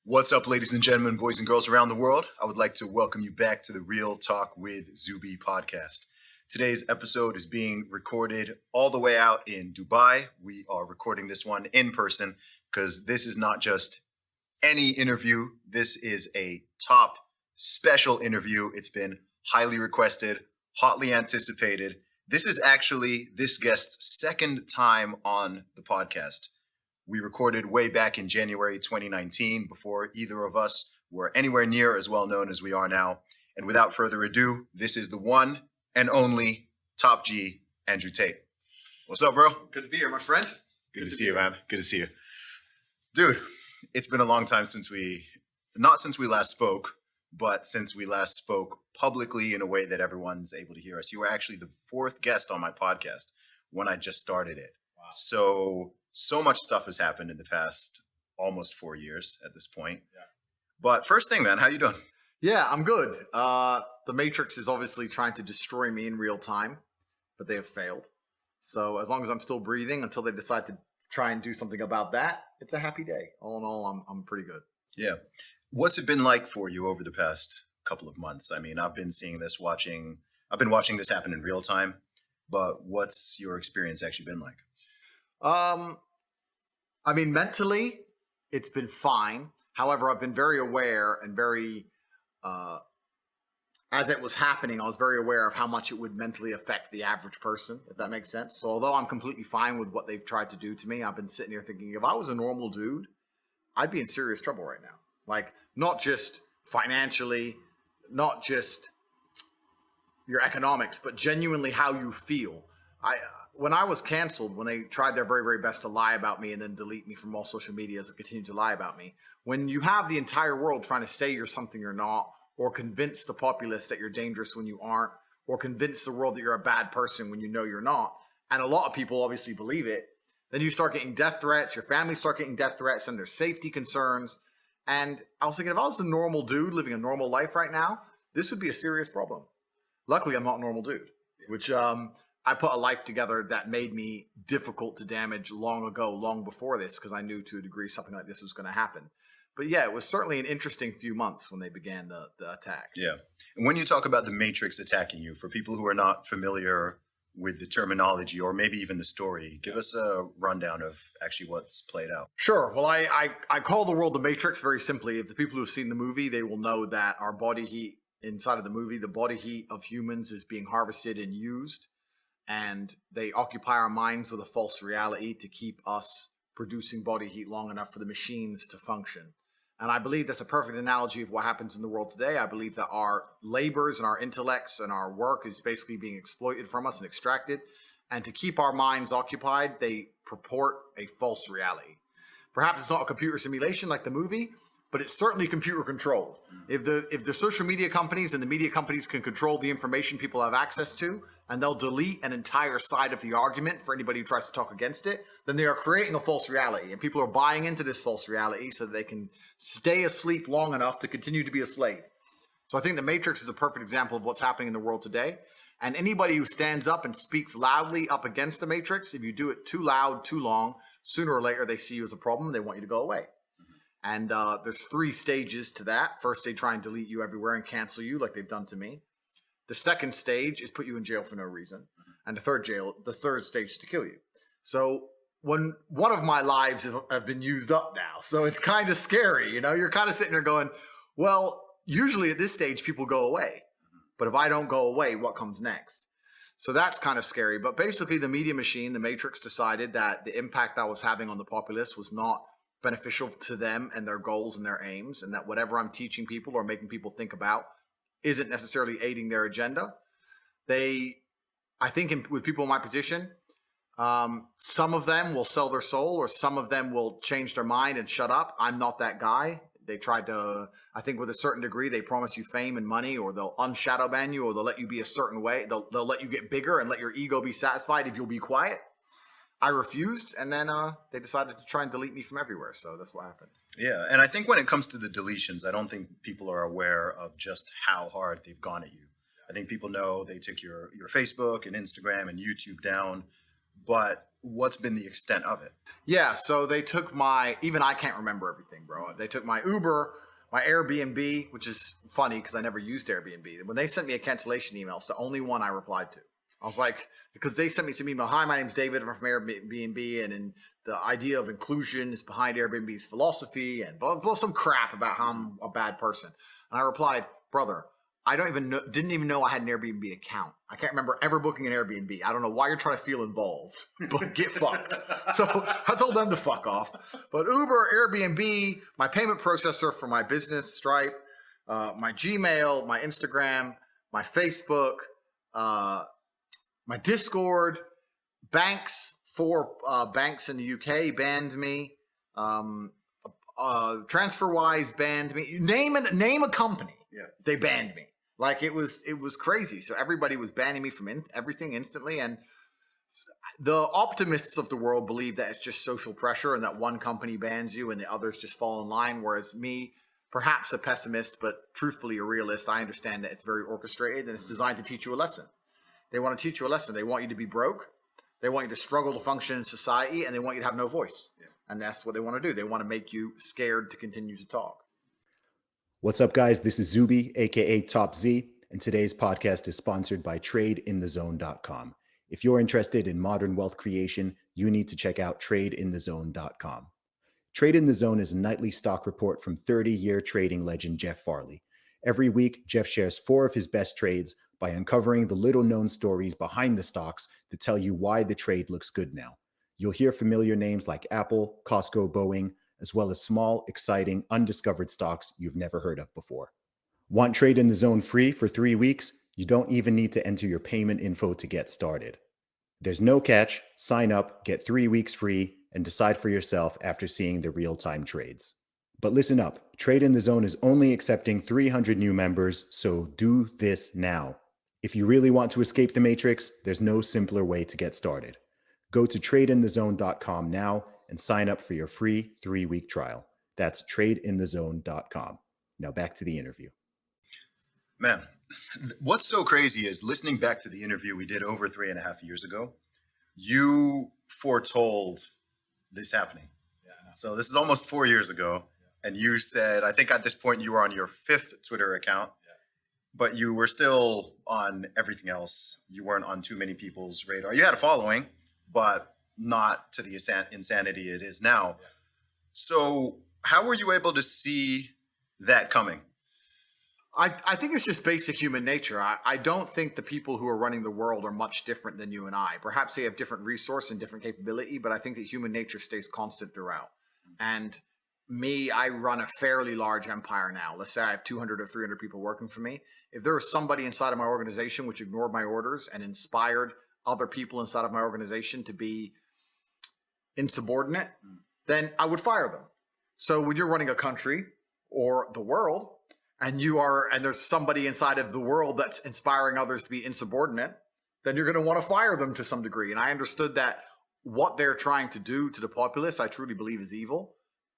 What's up, ladies and gentlemen, boys and girls around the world? I would like to welcome you back to the Real Talk with Zuby podcast. Today's episode is being recorded all the way out in Dubai. We are recording this one in person because this is not just any interview. This is a top special interview. It's been highly requested, hotly anticipated. This is actually this guest's second time on the podcast. We recorded way back in January 2019 before either of us were anywhere near as well known as we are now. And without further ado, this is the one and only Top G, Andrew Tate. What's up, bro? Good to be here, my friend. Good to see you, man. Good to see you. Dude, it's been a long time not since we last spoke, but since we last spoke publicly in a way that everyone's able to hear us. You were actually the fourth guest on my podcast when I just started it. Wow. So much stuff has happened in the past almost 4 years at this point. Yeah. But first thing, man, how you doing? Yeah, I'm good. The Matrix is obviously trying to destroy me in real time, but they have failed. So as long as I'm still breathing until they decide to try and do something about that, it's a happy day. All in all, I'm pretty good. Yeah. What's it been like for you over the past couple of months? I mean, I've been watching this happen in real time, but what's your experience actually been like? I mean, mentally, it's been fine. However, I've been very aware and as it was happening, I was very aware of how much it would mentally affect the average person, if that makes sense. So although I'm completely fine with what they've tried to do to me, I've been sitting here thinking, if I was a normal dude, I'd be in serious trouble right now. Like, not just financially, not just your economics, but genuinely how you feel. When I was canceled, when they tried their very, very best to lie about me and then delete me from all social media and continue to lie about me, when you have the entire world trying to say you're something you're not, or convince the populace that you're dangerous when you aren't, or convince the world that you're a bad person when you know you're not, and a lot of people obviously believe it, then you start getting death threats, your family start getting death threats, and there's safety concerns. And I was thinking, if I was a normal dude living a normal life right now, this would be a serious problem. Luckily, I'm not a normal dude, which I put a life together that made me difficult to damage long before this, because I knew to a degree something like this was going to happen. But yeah, it was certainly an interesting few months when they began the attack. Yeah. And when you talk about the Matrix attacking you, for people who are not familiar with the terminology or maybe even the story, give us a rundown of actually what's played out. Sure. Well, I call the world the Matrix very simply. If the people who have seen the movie, they will know that our body heat inside of the movie, the body heat of humans is being harvested and used. And they occupy our minds with a false reality to keep us producing body heat long enough for the machines to function. And I believe that's a perfect analogy of what happens in the world today. I believe that our labors and our intellects and our work is basically being exploited from us and extracted. And to keep our minds occupied, they purport a false reality. Perhaps it's not a computer simulation like the movie, but it's certainly computer controlled. If the social media companies and the media companies can control the information people have access to, and they'll delete an entire side of the argument for anybody who tries to talk against it, then they are creating a false reality. And people are buying into this false reality so that they can stay asleep long enough to continue to be a slave. So I think the Matrix is a perfect example of what's happening in the world today. And anybody who stands up and speaks loudly up against the Matrix, if you do it too loud, too long, sooner or later they see you as a problem. They want you to go away. And there's 3 stages to that. First, they try and delete you everywhere and cancel you like they've done to me. The second stage is put you in jail for no reason. And the third stage is to kill you. So one of my lives have been used up now. So it's kind of scary. You know, you're kind of sitting there going, well, usually at this stage, people go away. But if I don't go away, what comes next? So that's kind of scary. But basically, the media machine, the Matrix, decided that the impact I was having on the populace was not beneficial to them and their goals and their aims, and that whatever I'm teaching people or making people think about isn't necessarily aiding their agenda. I think with people in my position, some of them will sell their soul, or some of them will change their mind and shut up. I'm not that guy. They tried to, I think with a certain degree, they promise you fame and money, or they'll unshadow ban you, or they'll let you be a certain way. They'll let you get bigger and let your ego be satisfied if you'll be quiet. I refused, and then they decided to try and delete me from everywhere. So that's what happened. Yeah, and I think when it comes to the deletions, I don't think people are aware of just how hard they've gone at you. I think people know they took your Facebook and Instagram and YouTube down, but what's been the extent of it? Yeah, so they took even I can't remember everything, bro. They took my Uber, my Airbnb, which is funny because I never used Airbnb. When they sent me a cancellation email, it's the only one I replied to. I was like, because they sent me some email. Hi, my name's David. I'm from Airbnb, and the idea of inclusion is behind Airbnb's philosophy, and blah, blah, some crap about how I'm a bad person. And I replied, brother, I didn't even know I had an Airbnb account. I can't remember ever booking an Airbnb. I don't know why you're trying to feel involved, but get fucked. So I told them to fuck off. But Uber, Airbnb, my payment processor for my business, Stripe, my Gmail, my Instagram, my Facebook, my Discord, banks, four banks in the UK banned me. TransferWise banned me. Name a company. Yeah. They banned me. Like it was crazy. So everybody was banning me from everything instantly. And the optimists of the world believe that it's just social pressure and that one company bans you and the others just fall in line. Whereas me, perhaps a pessimist, but truthfully a realist, I understand that it's very orchestrated and it's designed to teach you a lesson. They want to teach you a lesson. They want you to be broke. They want you to struggle to function in society, and they want you to have no voice. Yeah. And that's what they want to do. They want to make you scared to continue to talk. What's up, guys? This is Zuby, aka Top Z, and today's podcast is sponsored by TradeInTheZone.com. If you're interested in modern wealth creation, you need to check out TradeInTheZone.com. Trade in the Zone is a nightly stock report from 30-year trading legend Jeff Farley. Every week, Jeff shares 4 of his best trades by uncovering the little-known stories behind the stocks that tell you why the trade looks good now. You'll hear familiar names like Apple, Costco, Boeing, as well as small, exciting, undiscovered stocks you've never heard of before. Want Trade in the Zone free for 3 weeks? You don't even need to enter your payment info to get started. There's no catch. Sign up, get 3 weeks free, and decide for yourself after seeing the real-time trades. But listen up, Trade in the Zone is only accepting 300 new members, so do this now. If you really want to escape the matrix, there's no simpler way to get started. Go to TradeInTheZone.com now and sign up for your free 3-week trial. That's TradeInTheZone.com. Now back to the interview. Man, what's so crazy is listening back to the interview we did over 3.5 years ago, you foretold this happening. Yeah, so this is almost 4 years ago. Yeah. And you said, I think at this point you were on your 5th Twitter account, but you were still on everything else. You weren't on too many people's radar. You had a following, but not to the insanity it is now. Yeah. So how were you able to see that coming? I think it's just basic human nature. I don't think the people who are running the world are much different than you and I. Perhaps they have different resource and different capability, but I think that human nature stays constant throughout. And me, I run a fairly large empire now. Let's say I have 200 or 300 people working for me. If there was somebody inside of my organization which ignored my orders and inspired other people inside of my organization to be insubordinate, then I would fire them. So when you're running a country or the world, and there's somebody inside of the world that's inspiring others to be insubordinate, then you're going to want to fire them to some degree. And I understood that what they're trying to do to the populace, I truly believe is evil.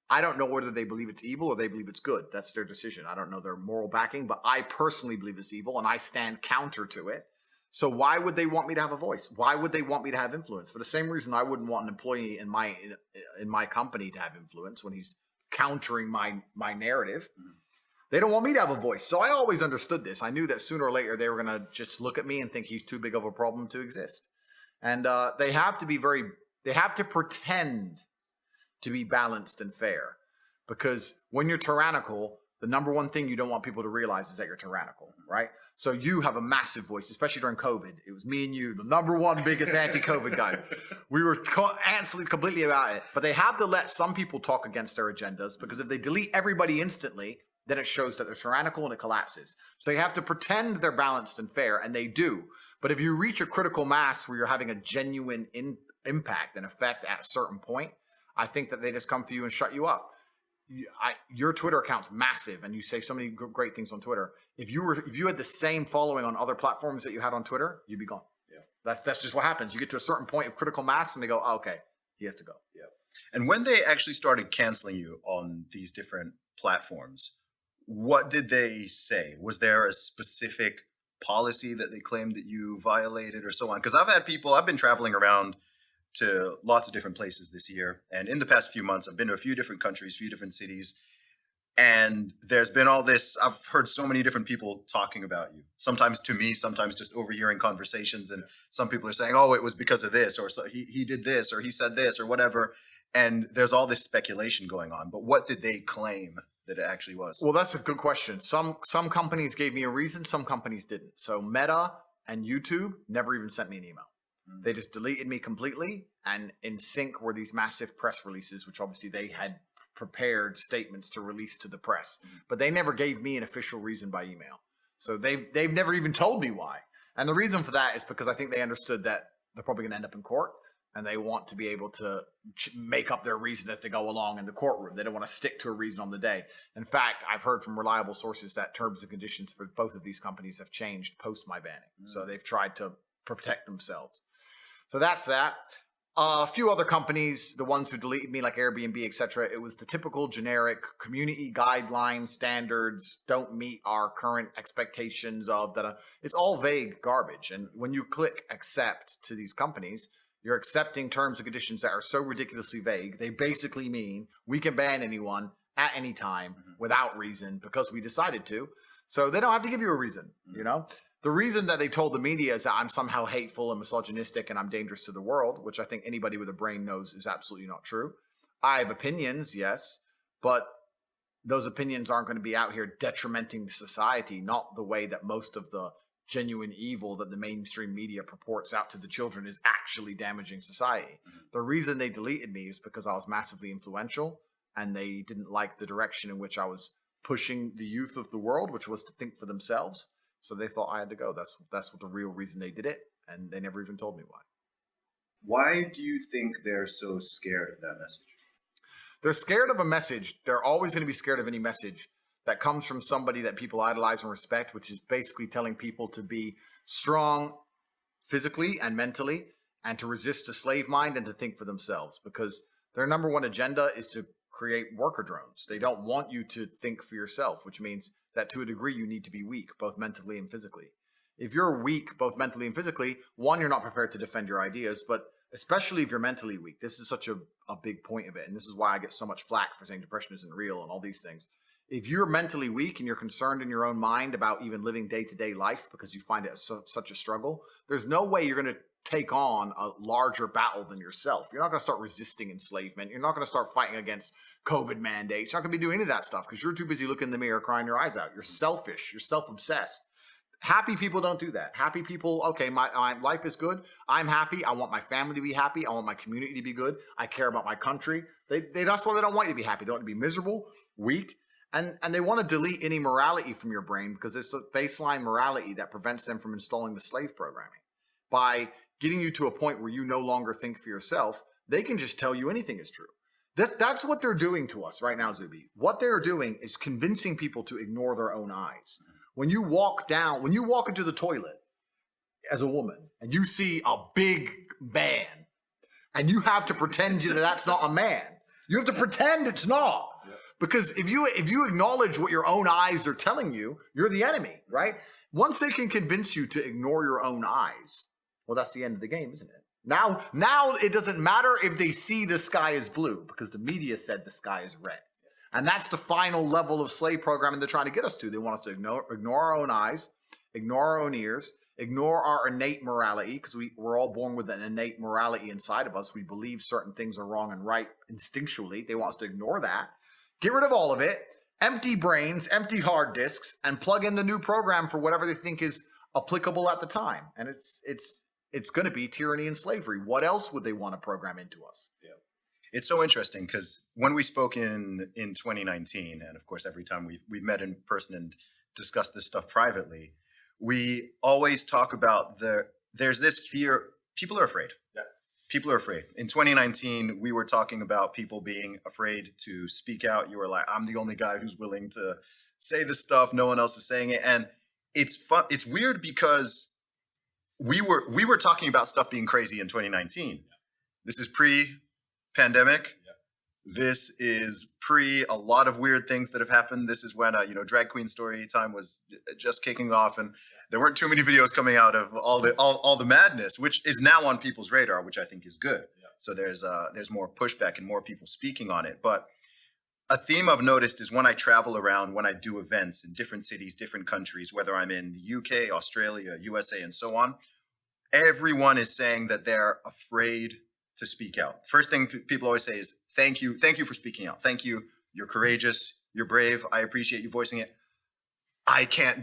I don't know whether they believe it's evil or they believe it's good. That's their decision. I don't know their moral backing, but I personally believe it's evil and I stand counter to it. So why would they want me to have a voice? Why would they want me to have influence? For the same reason I wouldn't want an employee in my company to have influence when he's countering my narrative. Mm-hmm. They don't want me to have a voice. So I always understood this. I knew that sooner or later they were going to just look at me and think he's too big of a problem to exist. And they have to pretend to be balanced and fair. Because when you're tyrannical, the number one thing you don't want people to realize is that you're tyrannical, right? So you have a massive voice, especially during COVID. It was me and you, the number one biggest anti-COVID guys. We were absolutely completely about it. But they have to let some people talk against their agendas, because if they delete everybody instantly, then it shows that they're tyrannical and it collapses. So you have to pretend they're balanced and fair, and they do. But if you reach a critical mass where you're having a genuine impact and effect at a certain point, I think that they just come for you and shut you up. Your Twitter account's massive, and you say so many great things on Twitter. If you had the same following on other platforms that you had on Twitter, you'd be gone. Yeah, that's just what happens. You get to a certain point of critical mass, and they go, oh, "Okay, he has to go." Yeah. And when they actually started canceling you on these different platforms, what did they say? Was there a specific policy that they claimed that you violated or so on? Because I've been traveling around to lots of different places this year. And in the past few months, I've been to a few different countries, few different cities. And there's been all this, I've heard so many different people talking about you. Sometimes to me, sometimes just overhearing conversations. And some people are saying, oh, it was because of this, or so he did this, or he said this, or whatever. And there's all this speculation going on. But what did they claim that it actually was? Well, that's a good question. Some companies gave me a reason, some companies didn't. So Meta and YouTube never even sent me an email. They just deleted me completely. And in sync were these massive press releases, which obviously they had prepared statements to release to the press, but they never gave me an official reason by email. So they've never even told me why. And the reason for that is because I think they understood that they're probably going to end up in court, and they want to be able to make up their reason as they go along in the courtroom. They don't want to stick to a reason on the day. In fact, I've heard from reliable sources that terms and conditions for both of these companies have changed post my banning. So they've tried to protect themselves. So that's that. A few other companies, the ones who deleted me, like Airbnb, etc., it was the typical generic community guideline standards don't meet our current expectations of that. It's all vague garbage. And when you click accept to these companies, you're accepting terms and conditions that are so ridiculously vague. They basically mean we can ban anyone at any time without reason because we decided to. So they don't have to give you a reason, you know? The reason that they told the media is that I'm somehow hateful and misogynistic and I'm dangerous to the world, which I think anybody with a brain knows is absolutely not true. I have opinions, yes, but those opinions aren't going to be out here detrimenting society, not the way that most of the genuine evil that the mainstream media purports out to the children is actually damaging society. The reason they deleted me is because I was massively influential and they didn't like the direction in which I was pushing the youth of the world, which was to think for themselves. So they thought I had to go. That's what the real reason they did it, and they never even told me why. Why do you think they're so scared of that message? They're scared of a message. They're always going to be scared of any message that comes from somebody that people idolize and respect, which is basically telling people to be strong physically and mentally and to resist a slave mind and to think for themselves, because their number one agenda is to create worker drones. They don't want you to think for yourself, which means that to a degree you need to be weak, both mentally and physically. If you're weak, both mentally and physically, one, you're not prepared to defend your ideas, but especially if you're mentally weak, this is such a big point of it. And this is why I get so much flack for saying depression isn't real and all these things. If you're mentally weak and you're concerned in your own mind about even living day-to-day life because you find it such a struggle, there's no way you're going to take on a larger battle than yourself. You're not going to start resisting enslavement. You're not going to start fighting against COVID mandates. You're not going to be doing any of that stuff because you're too busy looking in the mirror, crying your eyes out. You're selfish. You're self-obsessed. Happy people don't do that. Happy people, okay, my life is good. I'm happy. I want my family to be happy. I want my community to be good. I care about my country. That's why they don't want you to be happy. They want you to be miserable, weak, and they want to delete any morality from your brain because it's a baseline morality that prevents them from installing the slave programming. By getting you to a point where you no longer think for yourself, they can just tell you anything is true. That's what they're doing to us right now, Zuby. What they're doing is convincing people to ignore their own eyes. When you walk into the toilet as a woman and you see a big man and you have to pretend that that's not a man, you have to pretend it's not. Because if you acknowledge what your own eyes are telling you, you're the enemy, right? Once they can convince you to ignore your own eyes, well, that's the end of the game, isn't it? Now it doesn't matter if they see the sky is blue because the media said the sky is red. And that's the final level of slave programming they're trying to get us to. They want us to ignore our own eyes, ignore our own ears, ignore our innate morality, because we're all born with an innate morality inside of us. We believe certain things are wrong and right instinctually. They want us to ignore that. Get rid of all of it, empty brains, empty hard disks, and plug in the new program for whatever they think is applicable at the time. And it's going to be tyranny and slavery. What else would they want to program into us? Yeah. It's so interesting because when we spoke in 2019, and of course, every time we've met in person and discussed this stuff privately, we always talk about there's this fear. People are afraid. Yeah. People are afraid. In 2019, we were talking about people being afraid to speak out. You were like, I'm the only guy who's willing to say this stuff. No one else is saying it. And it's fun. It's weird because we were talking about stuff being crazy in 2019. Yeah. This is pre-pandemic. Yeah. This is a lot of weird things that have happened. This is when drag queen story time was just kicking off, and there weren't too many videos coming out of all the madness, which is now on people's radar, which I think is good. Yeah. So there's more pushback and more people speaking on it. But a theme I've noticed is when I travel around, when I do events in different cities, different countries, whether I'm in the UK, Australia, USA, and so on, everyone is saying that they're afraid to speak out. First thing people always say is, thank you for speaking out. Thank you. You're courageous. You're brave. I appreciate you voicing it. I can't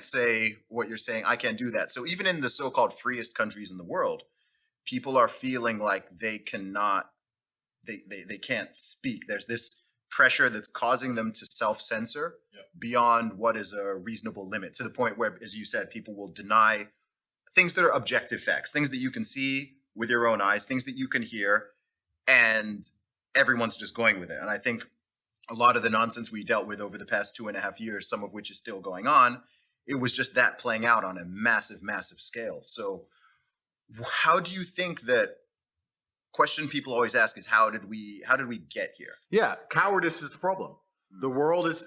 say what you're saying. I can't do that. So even in the so-called freest countries in the world, people are feeling like they cannot, they can't speak. There's this pressure that's causing them to self-censor beyond what is a reasonable limit, to the point where, as you said, people will deny things that are objective facts, things that you can see with your own eyes, things that you can hear, and everyone's just going with it. And I think a lot of the nonsense we dealt with over the past 2.5 years, some of which is still going on, it was just that playing out on a massive, massive scale. So how do you think that question people always ask is, how did we get here? Yeah, cowardice is the problem. The world is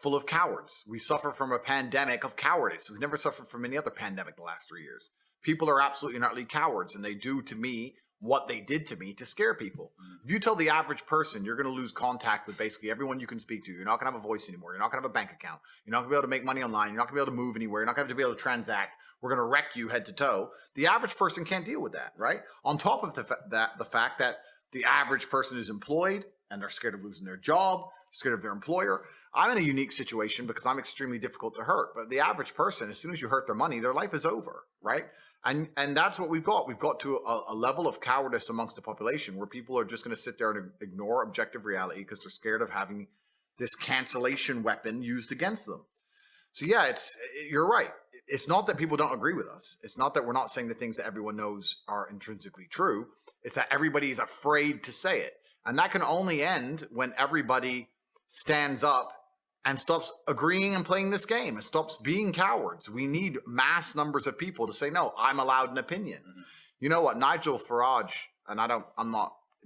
full of cowards. We suffer from a pandemic of cowardice. We've never suffered from any other pandemic the last 3 years. People are absolutely and utterly cowards, and they do to me what they did to me to scare people. If you tell the average person you're going to lose contact with basically everyone you can speak to, you're not going to have a voice anymore, you're not going to have a bank account, you're not going to be able to make money online, you're not going to be able to move anywhere, you're not going to be able to transact, we're going to wreck you head to toe, the average person can't deal with that, right? On top of the fact that the average person is employed and they're scared of losing their job, scared of their employer. I'm in a unique situation because I'm extremely difficult to hurt. But the average person, as soon as you hurt their money, their life is over, right? And that's what we've got. We've got to a level of cowardice amongst the population where people are just going to sit there and ignore objective reality because they're scared of having this cancellation weapon used against them. So yeah, you're right. It's not that people don't agree with us. It's not that we're not saying the things that everyone knows are intrinsically true. It's that everybody is afraid to say it. And that can only end when everybody stands up and stops agreeing and playing this game and stops being cowards. We need mass numbers of people to say, no, I'm allowed an opinion. Mm-hmm. You know what? Nigel Farage, and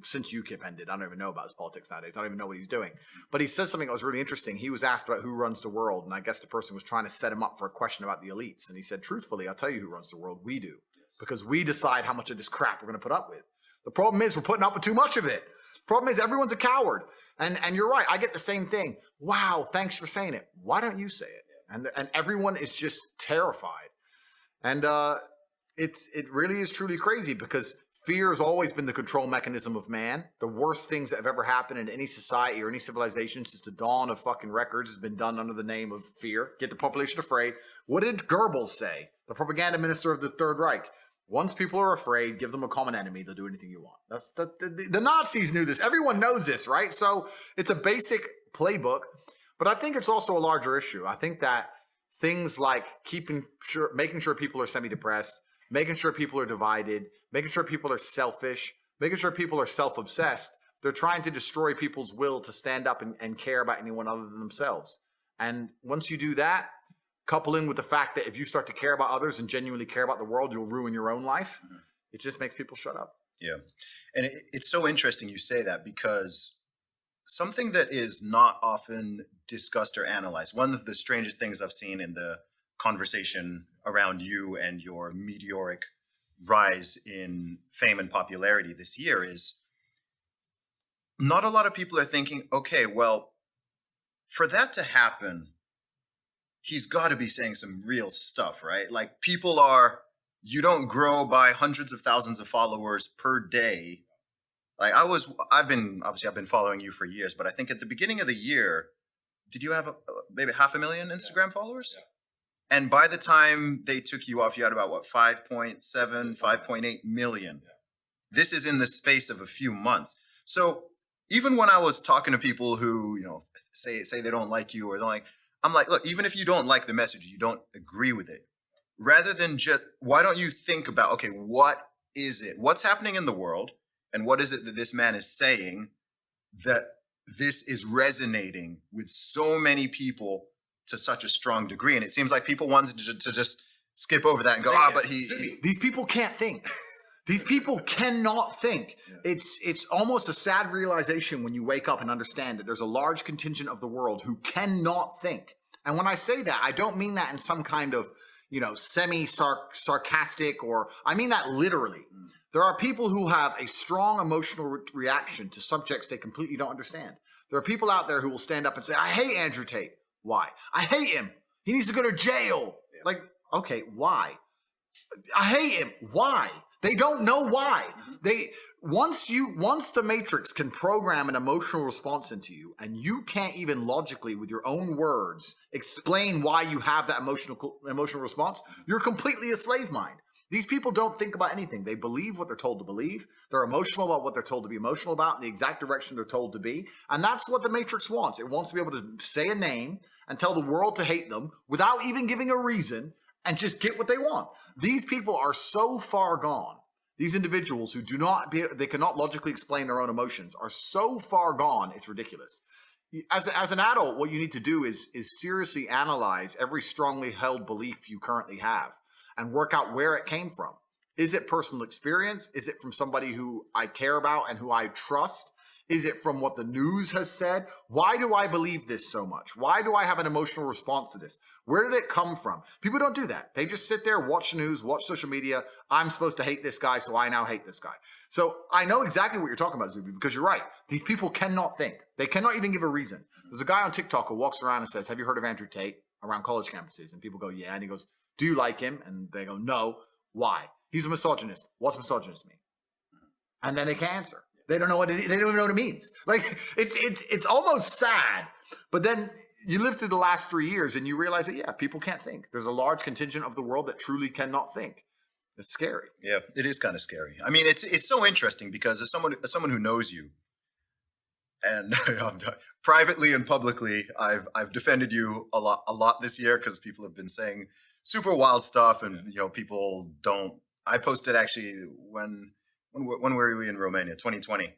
since UKIP ended, I don't even know about his politics nowadays. I don't even know what he's doing. But he says something that was really interesting. He was asked about who runs the world. And I guess the person was trying to set him up for a question about the elites. And he said, truthfully, I'll tell you who runs the world. We do. Because we decide how much of this crap we're going to put up with. The problem is we're putting up with too much of it. Problem is everyone's a coward. And you're right. I get the same thing. Wow, thanks for saying it. Why don't you say it? And everyone is just terrified. And it really is truly crazy because fear has always been the control mechanism of man. The worst things that have ever happened in any society or any civilization since the dawn of fucking records has been done under the name of fear. Get the population afraid. What did Goebbels say? The propaganda minister of the Third Reich. Once people are afraid, give them a common enemy. They'll do anything you want. That's the Nazis knew this. Everyone knows this, right? So it's a basic playbook, but I think it's also a larger issue. I think that things like making sure people are semi-depressed, making sure people are divided, making sure people are selfish, making sure people are self-obsessed. They're trying to destroy people's will to stand up and care about anyone other than themselves. And once you do that, couple in with the fact that if you start to care about others and genuinely care about the world, you'll ruin your own life. Mm-hmm. It just makes people shut up. Yeah. And it's so interesting you say that because something that is not often discussed or analyzed, one of the strangest things I've seen in the conversation around you and your meteoric rise in fame and popularity this year is not a lot of people are thinking, okay, well, for that to happen, he's got to be saying some real stuff, right? Like you don't grow by hundreds of thousands of followers per day. Like I've been following you for years, but I think at the beginning of the year, did you have maybe 500,000 Instagram followers? Yeah. And by the time they took you off, you had about 5.7, 5.8 million. Yeah. This is in the space of a few months. So even when I was talking to people who, say they don't like you or don't like, I'm like, look, even if you don't like the message, you don't agree with it, rather than just, why don't you think about, okay, what is it? What's happening in the world? And what is it that this man is saying that this is resonating with so many people to such a strong degree? And it seems like people wanted to just skip over that and go, but these people can't think. These people cannot think. Yeah. It's almost a sad realization when you wake up and understand that there's a large contingent of the world who cannot think. And when I say that, I don't mean that in some kind of, semi-sarcastic, or I mean that literally. There are people who have a strong emotional reaction to subjects they completely don't understand. There are people out there who will stand up and say, I hate Andrew Tate. Why? I hate him. He needs to go to jail. Yeah. Like, okay, why? I hate him. Why? They don't know why. Once the Matrix can program an emotional response into you, and you can't even logically, with your own words, explain why you have that emotional response, you're completely a slave mind. These people don't think about anything. They believe what they're told to believe. They're emotional about what they're told to be emotional about in the exact direction they're told to be. And that's what the Matrix wants. It wants to be able to say a name and tell the world to hate them without even giving a reason and just get what they want. These people are so far gone. These individuals who they cannot logically explain their own emotions are so far gone, it's ridiculous. As an adult, what you need to do is seriously analyze every strongly held belief you currently have and work out where it came from. Is it personal experience? Is it from somebody who I care about and who I trust? Is it from what the news has said? Why do I believe this so much? Why do I have an emotional response to this? Where did it come from? People don't do that. They just sit there, watch the news, watch social media. I'm supposed to hate this guy, so I now hate this guy. So I know exactly what you're talking about, Zuby, because you're right. These people cannot think. They cannot even give a reason. There's a guy on TikTok who walks around and says, have you heard of Andrew Tate around college campuses? And people go, yeah. And he goes, do you like him? And they go, no. Why? He's a misogynist. What's misogynist mean? And then they can't answer. They don't know they don't even know what it means. Like it's almost sad. But then you live through the last 3 years and you realize that, yeah, people can't think. There's a large contingent of the world that truly cannot think. It's scary. Yeah, it is kind of scary. I mean, it's so interesting because as someone who knows you, and privately and publicly, I've defended you a lot this year because people have been saying super wild stuff, and people don't. I posted actually when were we in Romania? 2020. Yeah.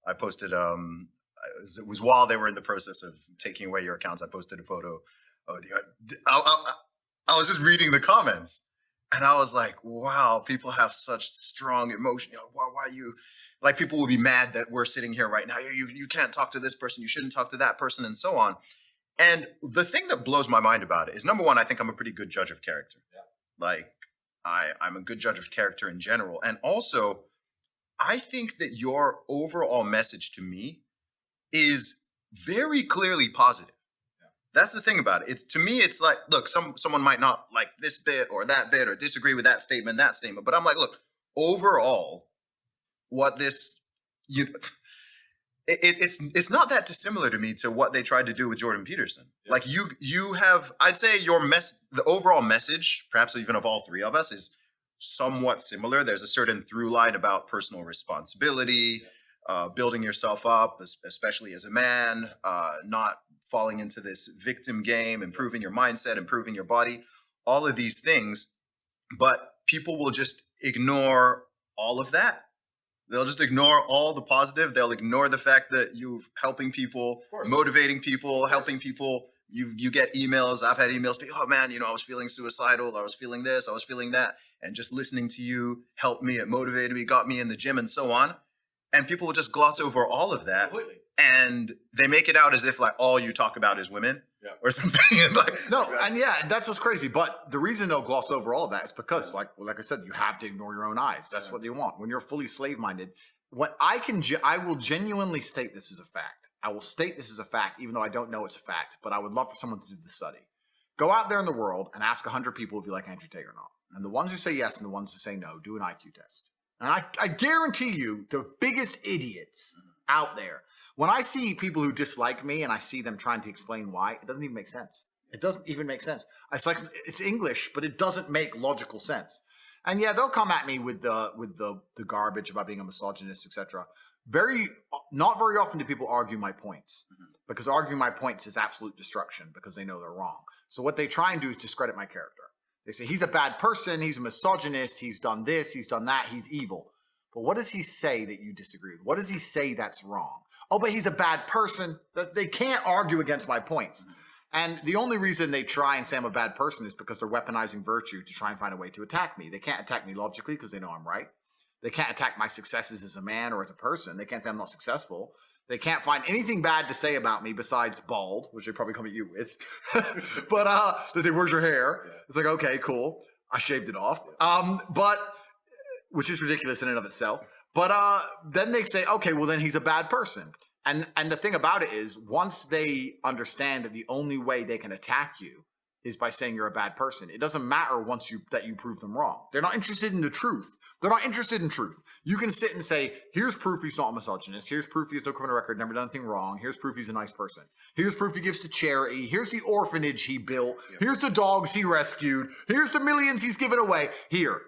I posted. It was while they were in the process of taking away your accounts. I posted a photo. I was just reading the comments, and I was like, "Wow, people have such strong emotion. Why you like people will be mad that we're sitting here right now. You can't talk to this person. You shouldn't talk to that person, and so on." And the thing that blows my mind about it is, number one, I think I'm a pretty good judge of character. Yeah. Like I'm a good judge of character in general, and also, I think that your overall message to me is very clearly positive. Yeah. That's the thing about it. To me, it's like, look, someone might not like this bit or that bit or disagree with that statement, but I'm like, look, overall, it's not that dissimilar to me to what they tried to do with Jordan Peterson. Yeah. Like you have, I'd say the overall message, perhaps even of all three of us, is somewhat similar. There's a certain through line about personal responsibility, building yourself up, especially as a man, not falling into this victim game, improving your mindset, improving your body, all of these things. But people will just ignore all of that. They'll just ignore all the positive. They'll ignore the fact that you're helping people, motivating people, helping people. You get emails. I've had emails. Oh man, I was feeling suicidal. I was feeling this. I was feeling that. And just listening to you helped me. It motivated me, got me in the gym, and so on. And people will just gloss over all of that. Completely. And they make it out as if like all you talk about is women, or something. That's what's crazy. But the reason they'll gloss over all of that is because, like I said, you have to ignore your own eyes. That's what they want. When you're fully slave-minded, what I will genuinely state this as a fact. I will state this as a fact, even though I don't know it's a fact. But I would love for someone to do the study. Go out there in the world and ask 100 people if you like Andrew Tate or not. And the ones who say yes and the ones who say no, do an IQ test. And I guarantee you, the biggest idiots out there, when I see people who dislike me and I see them trying to explain why, it doesn't even make sense. It doesn't even make sense. It's like it's English, but it doesn't make logical sense. And yeah, they'll come at me with the garbage about being a misogynist, etc. Not very often do people argue my points, because arguing my points is absolute destruction because they know they're wrong. So what they try and do is discredit my character. They say he's a bad person, he's a misogynist, he's done this, he's done that, he's evil. But what does he say that you disagree with? What does he say that's wrong? Oh, but he's a bad person. They can't argue against my points. And the only reason they try and say I'm a bad person is because they're weaponizing virtue to try and find a way to attack me. They can't attack me logically because they know I'm right. They can't attack my successes as a man or as a person. They can't say I'm not successful. They can't find anything bad to say about me besides bald, which they probably come at you with. But they say, where's your hair? It's like, okay, cool. I shaved it off. But which is ridiculous in and of itself. But then they say, okay, well, then he's a bad person. And the thing about it is, once they understand that the only way they can attack you is by saying you're a bad person, it doesn't matter once that you prove them wrong. They're not interested in the truth. They're not interested in truth. You can sit and say, here's proof he's not a misogynist. Here's proof he has no criminal record, never done anything wrong. Here's proof he's a nice person. Here's proof he gives to charity. Here's the orphanage he built. Here's the dogs he rescued. Here's the millions he's given away. Here.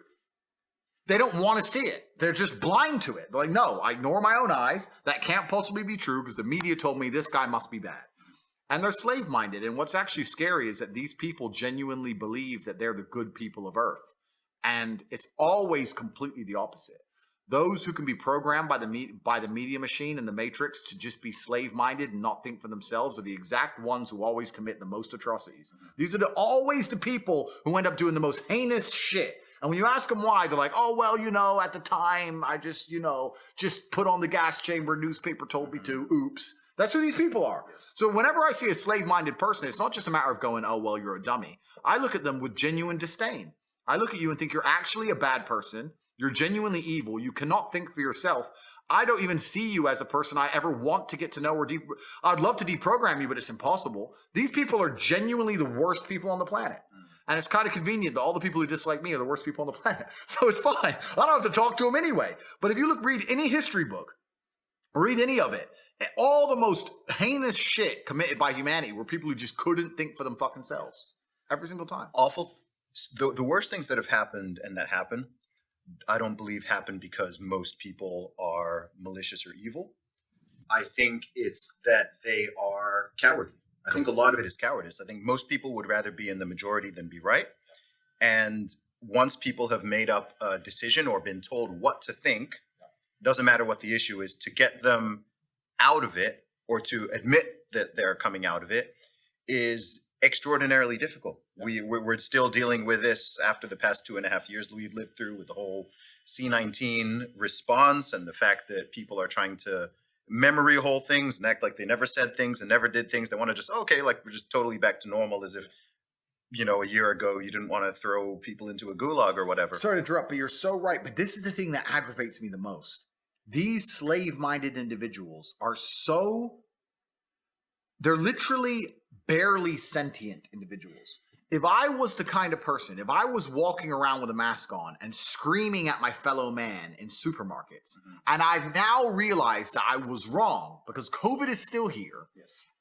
They don't want to see it. They're just blind to it. They're like, no, I ignore my own eyes. That can't possibly be true because the media told me this guy must be bad. And they're slave-minded. And what's actually scary is that these people genuinely believe that they're the good people of Earth. And it's always completely the opposite. Those who can be programmed by the media machine and the Matrix to just be slave-minded and not think for themselves are the exact ones who always commit the most atrocities. These are always the people who end up doing the most heinous shit. And when you ask them why, they're like, oh, well, at the time, I just put on the gas chamber, newspaper told me to, oops. That's who these people are. So whenever I see a slave-minded person, it's not just a matter of going, oh, well, you're a dummy. I look at them with genuine disdain. I look at you and think you're actually a bad person. You're genuinely evil. You cannot think for yourself. I don't even see you as a person I ever want to get to know I'd love to deprogram you, but it's impossible. These people are genuinely the worst people on the planet. And it's kind of convenient that all the people who dislike me are the worst people on the planet. So it's fine. I don't have to talk to them anyway. But if you read any history book, read any of it, all the most heinous shit committed by humanity were people who just couldn't think for them fucking selves. Every single time. Awful. The worst things that have happened and that happen, I don't believe happen because most people are malicious or evil. I think it's that they are cowardly. I think a lot of it is cowardice. I think most people would rather be in the majority than be right. And once people have made up a decision or been told what to think, doesn't matter what the issue is, to get them out of it or to admit that they're coming out of it is extraordinarily difficult. We're still dealing with this after the past 2.5 years we've lived through with the whole C-19 response and the fact that people are trying to memory hole things and act like they never said things and never did things. They want to just, okay, like we're just totally back to normal as if, a year ago you didn't want to throw people into a gulag or whatever. Sorry to interrupt, but you're so right. But this is the thing that aggravates me the most. These slave-minded individuals are they're literally barely sentient individuals. If I was the kind of person, if I was walking around with a mask on and screaming at my fellow man in supermarkets, and I've now realized that I was wrong because COVID is still here,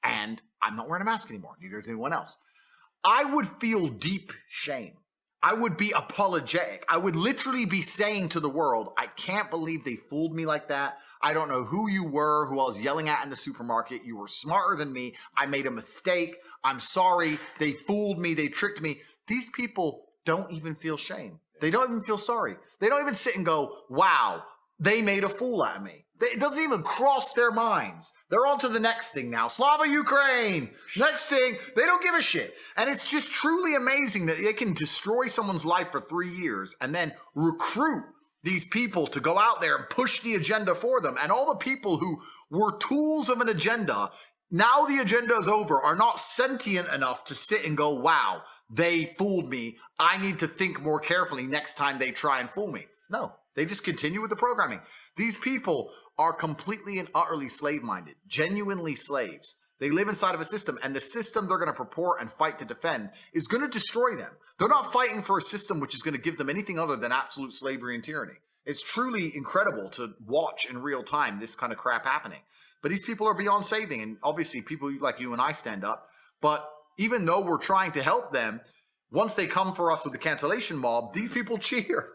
and I'm not wearing a mask anymore, neither is anyone else, I would feel deep shame. I would be apologetic. I would literally be saying to the world, I can't believe they fooled me like that. I don't know who you were, who I was yelling at in the supermarket. You were smarter than me. I made a mistake. I'm sorry. They fooled me. They tricked me. These people don't even feel shame. They don't even feel sorry. They don't even sit and go, wow, they made a fool out of me. It doesn't even cross their minds. They're on to the next thing now. Slava Ukraine. Next thing. They don't give a shit. And it's just truly amazing that they can destroy someone's life for 3 years and then recruit these people to go out there and push the agenda for them. And all the people who were tools of an agenda, now the agenda is over, are not sentient enough to sit and go, wow, they fooled me. I need to think more carefully next time they try and fool me. No. They just continue with the programming. These people are completely and utterly slave-minded, genuinely slaves. They live inside of a system, and the system they're going to purport and fight to defend is going to destroy them. They're not fighting for a system which is going to give them anything other than absolute slavery and tyranny. It's truly incredible to watch in real time this kind of crap happening. But these people are beyond saving, and obviously people like you and I stand up. But even though we're trying to help them, once they come for us with the cancellation mob, these people cheer.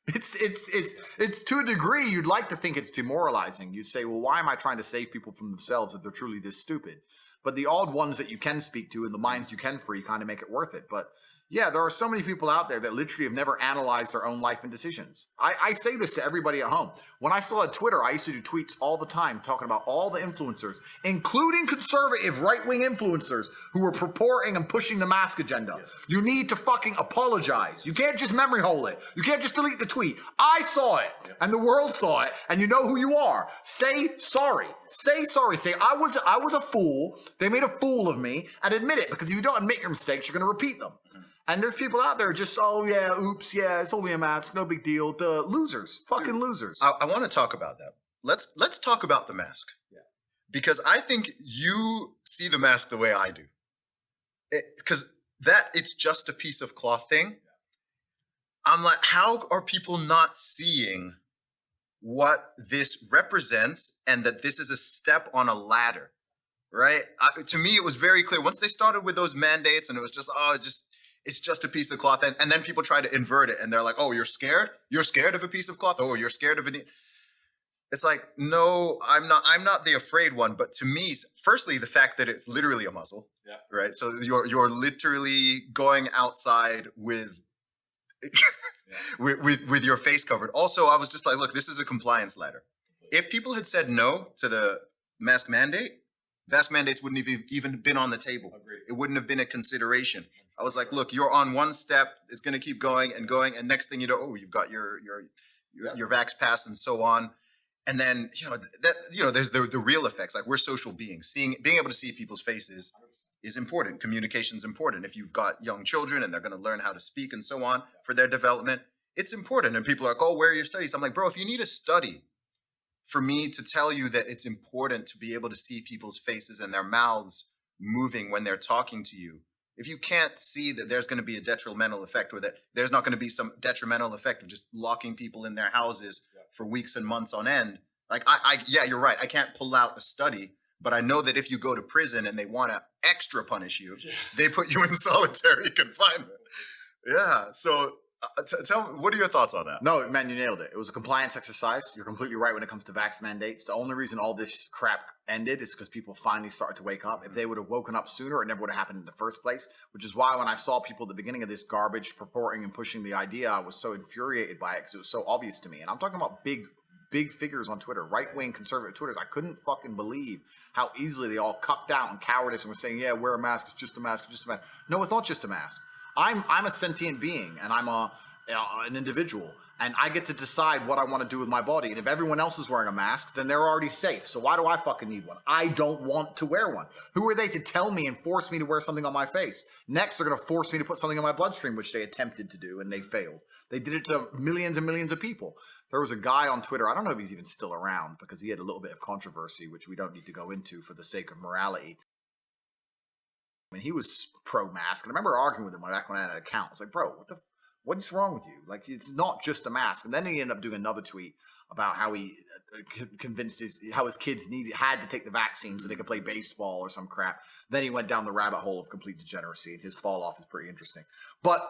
It's to a degree you'd like to think it's demoralizing. You'd say, well, why am I trying to save people from themselves if they're truly this stupid? But the odd ones that you can speak to and the minds you can free kind of make it worth it. But yeah, there are so many people out there that literally have never analyzed their own life and decisions. I say this to everybody at home. When I still had Twitter, I used to do tweets all the time talking about all the influencers, including conservative right-wing influencers who were purporting and pushing the mask agenda. Yes. You need to fucking apologize. You can't just memory hole it. You can't just delete the tweet. I saw it, and the world saw it, and you know who you are. Say sorry. Say sorry. Say, I was a fool. They made a fool of me, and admit it, because if you don't admit your mistakes, you're going to repeat them. And there's people out there just, oh yeah, oops, yeah, it's only a mask, no big deal. The losers, fucking losers. I want to talk about that. Let's talk about the mask. Yeah. Because I think you see the mask the way I do. Because it's just a piece of cloth thing. I'm like, how are people not seeing what this represents and that this is a step on a ladder, right? To me, it was very clear. Once they started with those mandates and it was just, it's just a piece of cloth. And then people try to invert it and they're like, oh, you're scared? You're scared of a piece of cloth? Oh, you're scared of it? It's like, no, I'm not the afraid one. But to me, firstly, the fact that it's literally a muzzle, right? So you're literally going outside with with your face covered. Also, I was just like, look, this is a compliance ladder. If people had said no to the mask mandate, mask mandates wouldn't have even been on the table. Agreed. It wouldn't have been a consideration. I was like, look, you're on one step. It's going to keep going, and next thing you know, you've got your vax pass and so on. And then there's the real effects. Like, we're social beings. Being able to see people's faces is important. Communication is important. If you've got young children and they're going to learn how to speak and so on for their development, it's important. And people are like, oh, where are your studies? I'm like, bro, if you need a study for me to tell you that it's important to be able to see people's faces and their mouths moving when they're talking to you, if you can't see that there's going to be a detrimental effect, or that there's not going to be some detrimental effect of just locking people in their houses for weeks and months on end, like, yeah, you're right. I can't pull out a study, but I know that if you go to prison and they want to extra punish you, they put you in solitary confinement. Yeah. So tell me, what are your thoughts on that? No, man, you nailed it. It was a compliance exercise. You're completely right when it comes to vax mandates. The only reason all this crap ended is because people finally started to wake up. If they would have woken up sooner, it never would have happened in the first place, which is why when I saw people at the beginning of this garbage purporting and pushing the idea, I was so infuriated by it because it was so obvious to me. And I'm talking about big figures on Twitter, right-wing conservative Twitters. I couldn't fucking believe how easily they all cucked out in cowardice and were saying, yeah, wear a mask, it's just a mask, it's just a mask. No, it's not just a mask. I'm a sentient being, and I'm an individual, and I get to decide what I want to do with my body. And if everyone else is wearing a mask, then they're already safe. So why do I fucking need one? I don't want to wear one. Who are they to tell me and force me to wear something on my face? Next, they're going to force me to put something in my bloodstream, which they attempted to do, and they failed. They did it to millions and millions of people. There was a guy on Twitter, I don't know if he's even still around, because he had a little bit of controversy, which we don't need to go into for the sake of morality. I mean, he was pro-mask, and I remember arguing with him back when I had an account. I was like, bro, what's wrong with you? Like, it's not just a mask. And then he ended up doing another tweet about how he convinced how his kids had to take the vaccine so they could play baseball or some crap. Then he went down the rabbit hole of complete degeneracy, and his fall off is pretty interesting. But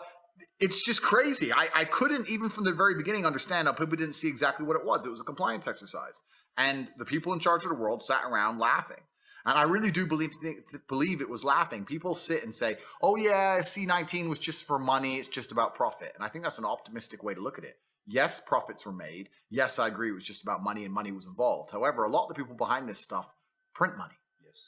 it's just crazy. I couldn't, even from the very beginning, understand how people didn't see exactly what it was. It was a compliance exercise. And the people in charge of the world sat around laughing. And I really do believe it was laughing. People sit and say, oh yeah, C-19 was just for money. It's just about profit. And I think that's an optimistic way to look at it. Yes, profits were made. Yes, I agree it was just about money and money was involved. However, a lot of the people behind this stuff print money.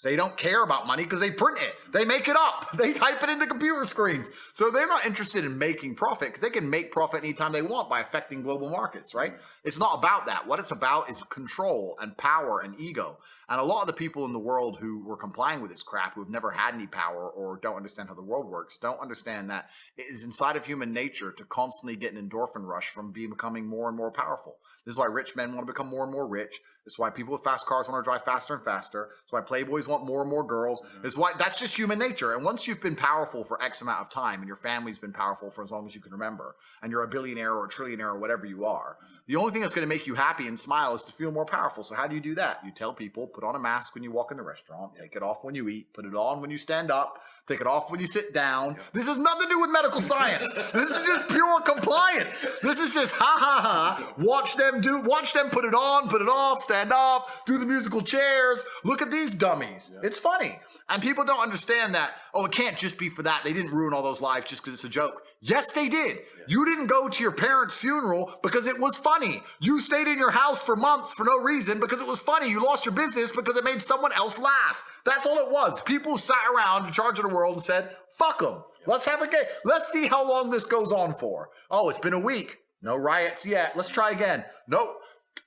They don't care about money because they print it. They make it up. They type it into computer screens. So they're not interested in making profit because they can make profit anytime they want by affecting global markets, right? It's not about that. What it's about is control and power and ego. And a lot of the people in the world who were complying with this crap, who have never had any power or don't understand how the world works, don't understand that it is inside of human nature to constantly get an endorphin rush from becoming more and more powerful. This is why rich men want to become more and more rich. This is why people with fast cars want to drive faster and faster. That's why playboys want more and more girls. It's why that's just human nature. And once you've been powerful for X amount of time and your family's been powerful for as long as you can remember, and you're a billionaire or a trillionaire or whatever you are, the only thing that's going to make you happy and smile is to feel more powerful. So how do you do that? You tell people, put on a mask when you walk in the restaurant, take it off when you eat, put it on when you stand up, take it off when you sit down. This has nothing to do with medical science. This is just pure compliance. This is just ha ha ha. Watch them put it on, put it off, stand up, do the musical chairs. Look at these dummies. It's funny. And people don't understand that, oh, it can't just be for that. They didn't ruin all those lives just because it's a joke. Yes, they did. You didn't go to your parents' funeral because it was funny. You stayed in your house for months for no reason because it was funny. You lost your business because it made someone else laugh. That's all it was. People sat around in charge of the world and said, fuck them. Let's have a game. Let's see how long this goes on for. Oh, it's been a week. No riots yet. Let's try again. Nope.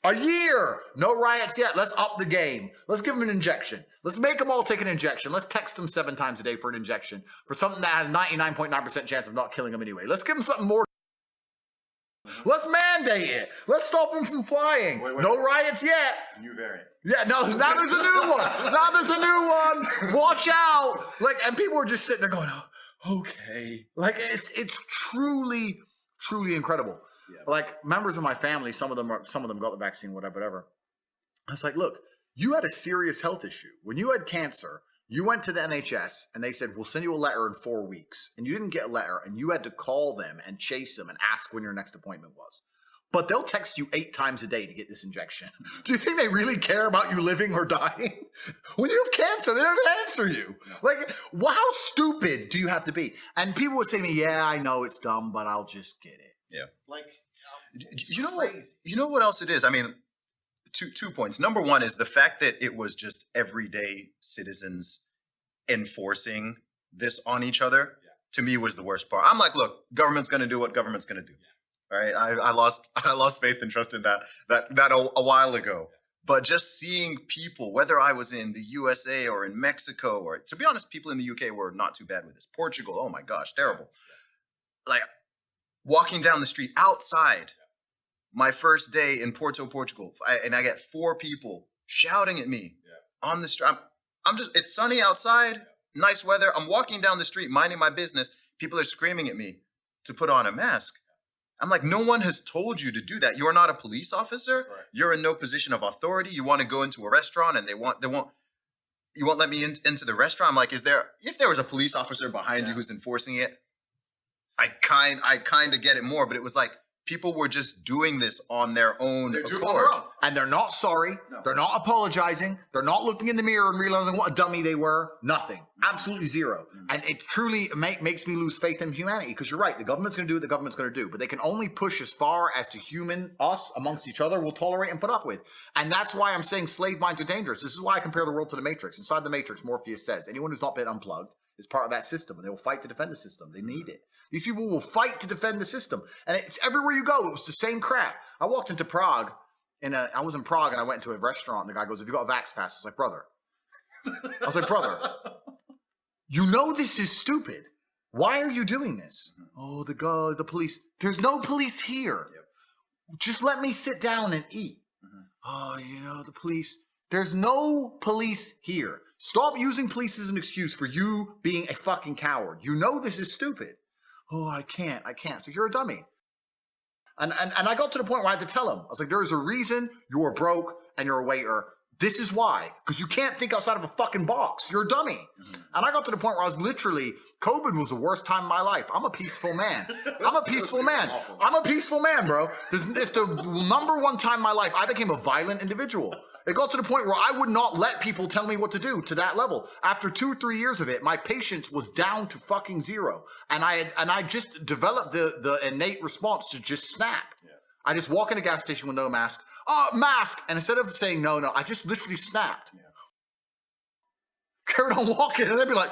A year. No riots yet. Let's up the game. Let's give them an injection. Let's make them all take an injection. Let's text them 7 times a day for an injection for something that has 99.9% chance of not killing them anyway. Let's give them something more. Let's mandate it. Let's stop them from flying. No riots yet. New variant. Yeah, no, now there's a new one. Now there's a new one. Watch out. Like, and people are just sitting there going, oh, okay. Like, it's truly, truly incredible. Yeah. Like, members of my family, some of them got the vaccine, whatever. I was like, look, you had a serious health issue. When you had cancer, you went to the NHS and they said, we'll send you a letter in 4 weeks. And you didn't get a letter and you had to call them and chase them and ask when your next appointment was. But they'll text you 8 times a day to get this injection. Do you think they really care about you living or dying? When you have cancer, they don't answer you. Like, how stupid do you have to be? And people would say to me, yeah, I know it's dumb, but I'll just get it. Yeah. Like, you know what? You know what else it is? I mean, two points. Number one is the fact that it was just everyday citizens enforcing this on each other. Yeah. To me, was the worst part. I'm like, look, government's going to do what government's going to do. Yeah. All right, I lost faith and trust in that a while ago. Yeah. But just seeing people, whether I was in the USA or in Mexico, or to be honest, people in the UK were not too bad with this. Portugal, oh my gosh, terrible. Yeah. Like walking down the street outside, my first day in Porto, Portugal, and I get 4 people shouting at me on the street. I'm just, it's sunny outside, nice weather. I'm walking down the street, minding my business. People are screaming at me to put on a mask. I'm like, no one has told you to do that. You are not a police officer. Right. You're in no position of authority. You want to go into a restaurant and you won't let me into the restaurant. I'm like, if there was a police officer behind you who's enforcing it, I kind of get it more. But it was like, people were just doing this on their own accord. And they're not sorry. No. They're not apologizing. They're not looking in the mirror and realizing what a dummy they were. Nothing. Absolutely zero. Mm-hmm. And it truly makes me lose faith in humanity, because you're right. The government's going to do what the government's going to do. But they can only push as far as to us amongst each other will tolerate and put up with. And that's why I'm saying slave minds are dangerous. This is why I compare the world to the Matrix. Inside the Matrix, Morpheus says, anyone who's not been unplugged is part of that system, and they will fight to defend the system. They need it. These people will fight to defend the system. And it's everywhere you go. It was the same crap. I walked into Prague, I was in Prague, and I went into a restaurant, and the guy goes, have you got a Vax pass? I was like, brother. I was like, brother, you know this is stupid. Why are you doing this? Oh, the police. There's no police here. Yep. Just let me sit down and eat. Oh, the police. There's no police here. Stop using police as an excuse for you being a fucking coward. You know this is stupid. Oh, I can't. So you're a dummy. And I got to the point where I had to tell him. I was like, there's a reason you're broke and you're a waiter. This is why. Because you can't think outside of a fucking box. You're a dummy. Mm-hmm. And I got to the point where I was literally, COVID was the worst time of my life. I'm a peaceful man. I'm a peaceful man. I'm a peaceful man, bro. It's the number one time in my life I became a violent individual. It got to the point where I would not let people tell me what to do to that level. After 2-3 years of it, my patience was down to fucking zero. And I just developed the innate response to just snap. Yeah. I just walk in a gas station with no mask. Oh, mask. And instead of saying no, I just literally snapped. Yeah. Carried on walking, and they'd be like,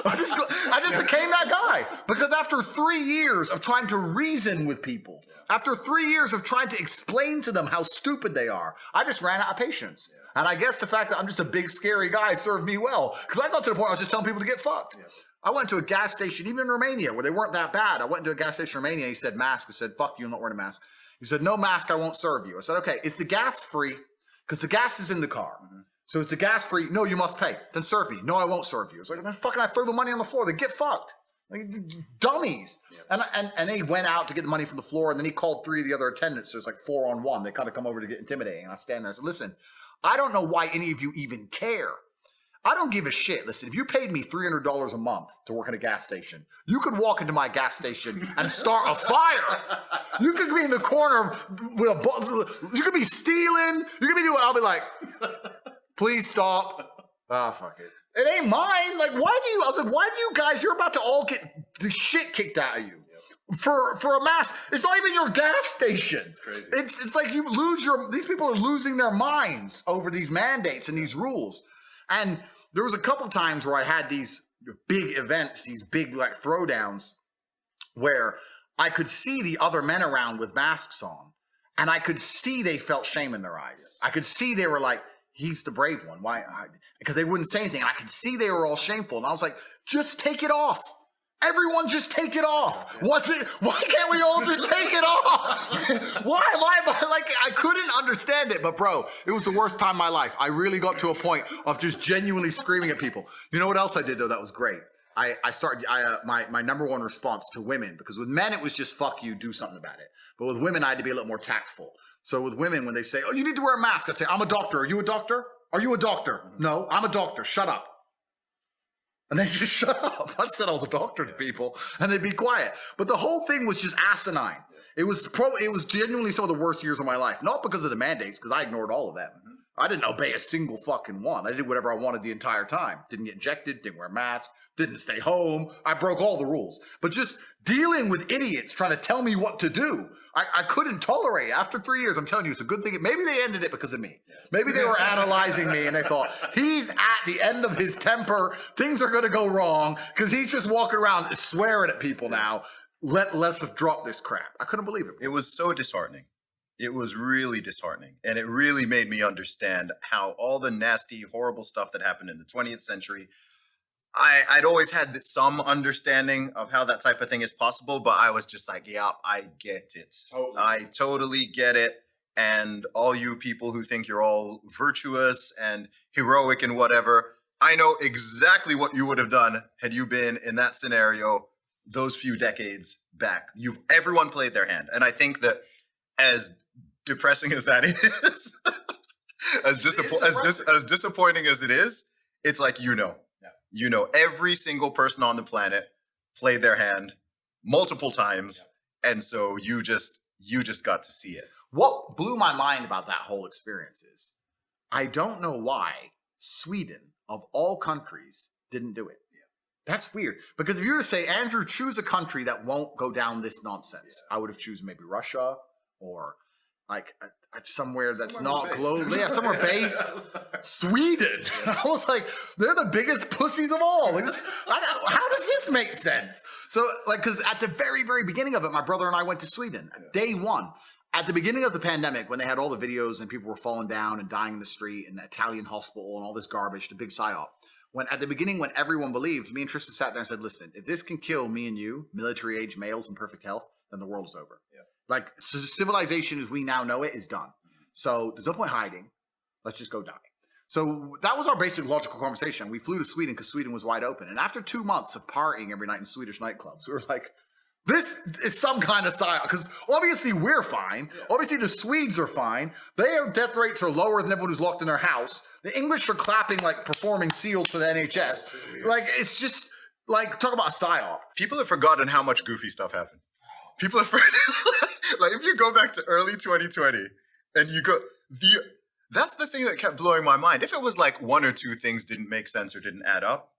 I just became that guy. Because after 3 years of trying to reason with people, after 3 years of trying to explain to them how stupid they are, I just ran out of patience. Yeah. And I guess the fact that I'm just a big, scary guy served me well. Because I got to the point where I was just telling people to get fucked. Yeah. I went to a gas station, even in Romania, where they weren't that bad. I went to a gas station in Romania, and he said, mask. I said, fuck you, I'm not wearing a mask. He said, no mask, I won't serve you. I said, okay, is the gas free? Because the gas is in the car. Mm-hmm. So is the gas free? No, you must pay. Then serve me. No, I won't serve you. It's like, then fucking I throw the money on the floor. Then get fucked. Like, dummies. Yeah. And they went out to get the money from the floor, and then he called 3 of the other attendants. So it's like 4 on 1. They kind of come over to get intimidating. And I stand there and said, listen, I don't know why any of you even care. I don't give a shit. Listen, if you paid me $300 a month to work at a gas station, you could walk into my gas station and start a fire. You could be in the corner with you could be stealing. You could be doing, I'll be like, please stop. Ah, fuck it. It ain't mine. Like, I was like, why do you guys, you're about to all get the shit kicked out of you. For a mask. It's not even your gas station. It's crazy. It's like you lose these people are losing their minds over these mandates and these rules. And there was a couple times where I had these big events, these big like throwdowns, where I could see the other men around with masks on. And I could see they felt shame in their eyes. Yes. I could see they were like, he's the brave one. Why? Because they wouldn't say anything. And I could see they were all shameful. And I was like, just take it off. Everyone just take it off. Why can't we all just take it off? Why am I like, I couldn't understand it, but bro, it was the worst time of my life. I really got to a point of just genuinely screaming at people. You know what else I did though? That was great. My number one response to women, because with men, it was just fuck you, do something about it. But with women, I had to be a little more tactful. So with women, when they say, oh, you need to wear a mask, I'd say, I'm a doctor. Are you a doctor? Are you a doctor? No, I'm a doctor. Shut up. And they just shut up. I said I was a doctor to people, and they'd be quiet. But the whole thing was just asinine. It was genuinely some of the worst years of my life. Not because of the mandates, because I ignored all of them. I didn't obey a single fucking one. I did whatever I wanted the entire time. Didn't get injected, didn't wear masks, didn't stay home. I broke all the rules. But just dealing with idiots trying to tell me what to do, I couldn't tolerate it. After 3 years, I'm telling you, it's a good thing. Maybe they ended it because of me. Maybe they were analyzing me and they thought, he's at the end of his temper. Things are going to go wrong because he's just walking around swearing at people now. Let's drop this crap. I couldn't believe it. It was so disheartening. It was really disheartening. And it really made me understand how all the nasty, horrible stuff that happened in the 20th century, I'd always had some understanding of how that type of thing is possible, but I was just like, yeah, I get it. Totally. I totally get it. And all you people who think you're all virtuous and heroic and whatever, I know exactly what you would have done had you been in that scenario those few decades back. Everyone played their hand. And I think that as depressing as that is, as disappointing as it is, it's like, every single person on the planet played their hand multiple times, and so you just got to see it. What blew my mind about that whole experience is, I don't know why Sweden, of all countries, didn't do it. That's weird. Because if you were to say, Andrew, choose a country that won't go down this nonsense, I would have chosen maybe Russia or like somewhere that's not global. Yeah, somewhere based. Sweden. I was like, they're the biggest pussies of all. Like, how does this make sense? So, like, because at the very, very beginning of it, my brother and I went to Sweden. Day one. At the beginning of the pandemic, when they had all the videos and people were falling down and dying in the street and the Italian hospital and all this garbage, the big psyop. At the beginning, when everyone believed, me and Tristan sat there and said, listen, if this can kill me and you, military-age males in perfect health, then the world is over. Yeah. Like, so civilization as we now know it is done. So there's no point hiding. Let's just go die. So that was our basic logical conversation. We flew to Sweden because Sweden was wide open. And after 2 months of partying every night in Swedish nightclubs, we were like, this is some kind of psyop. Because obviously we're fine. Yeah. Obviously the Swedes are fine. Their death rates are lower than everyone who's locked in their house. The English are clapping like performing SEALs for the NHS. Like, it's just like, talk about a psyop. People have forgotten how much goofy stuff happened. People have forgotten. Like, if you go back to early 2020 and you go, that's the thing that kept blowing my mind. If it was like one or two things didn't make sense or didn't add up,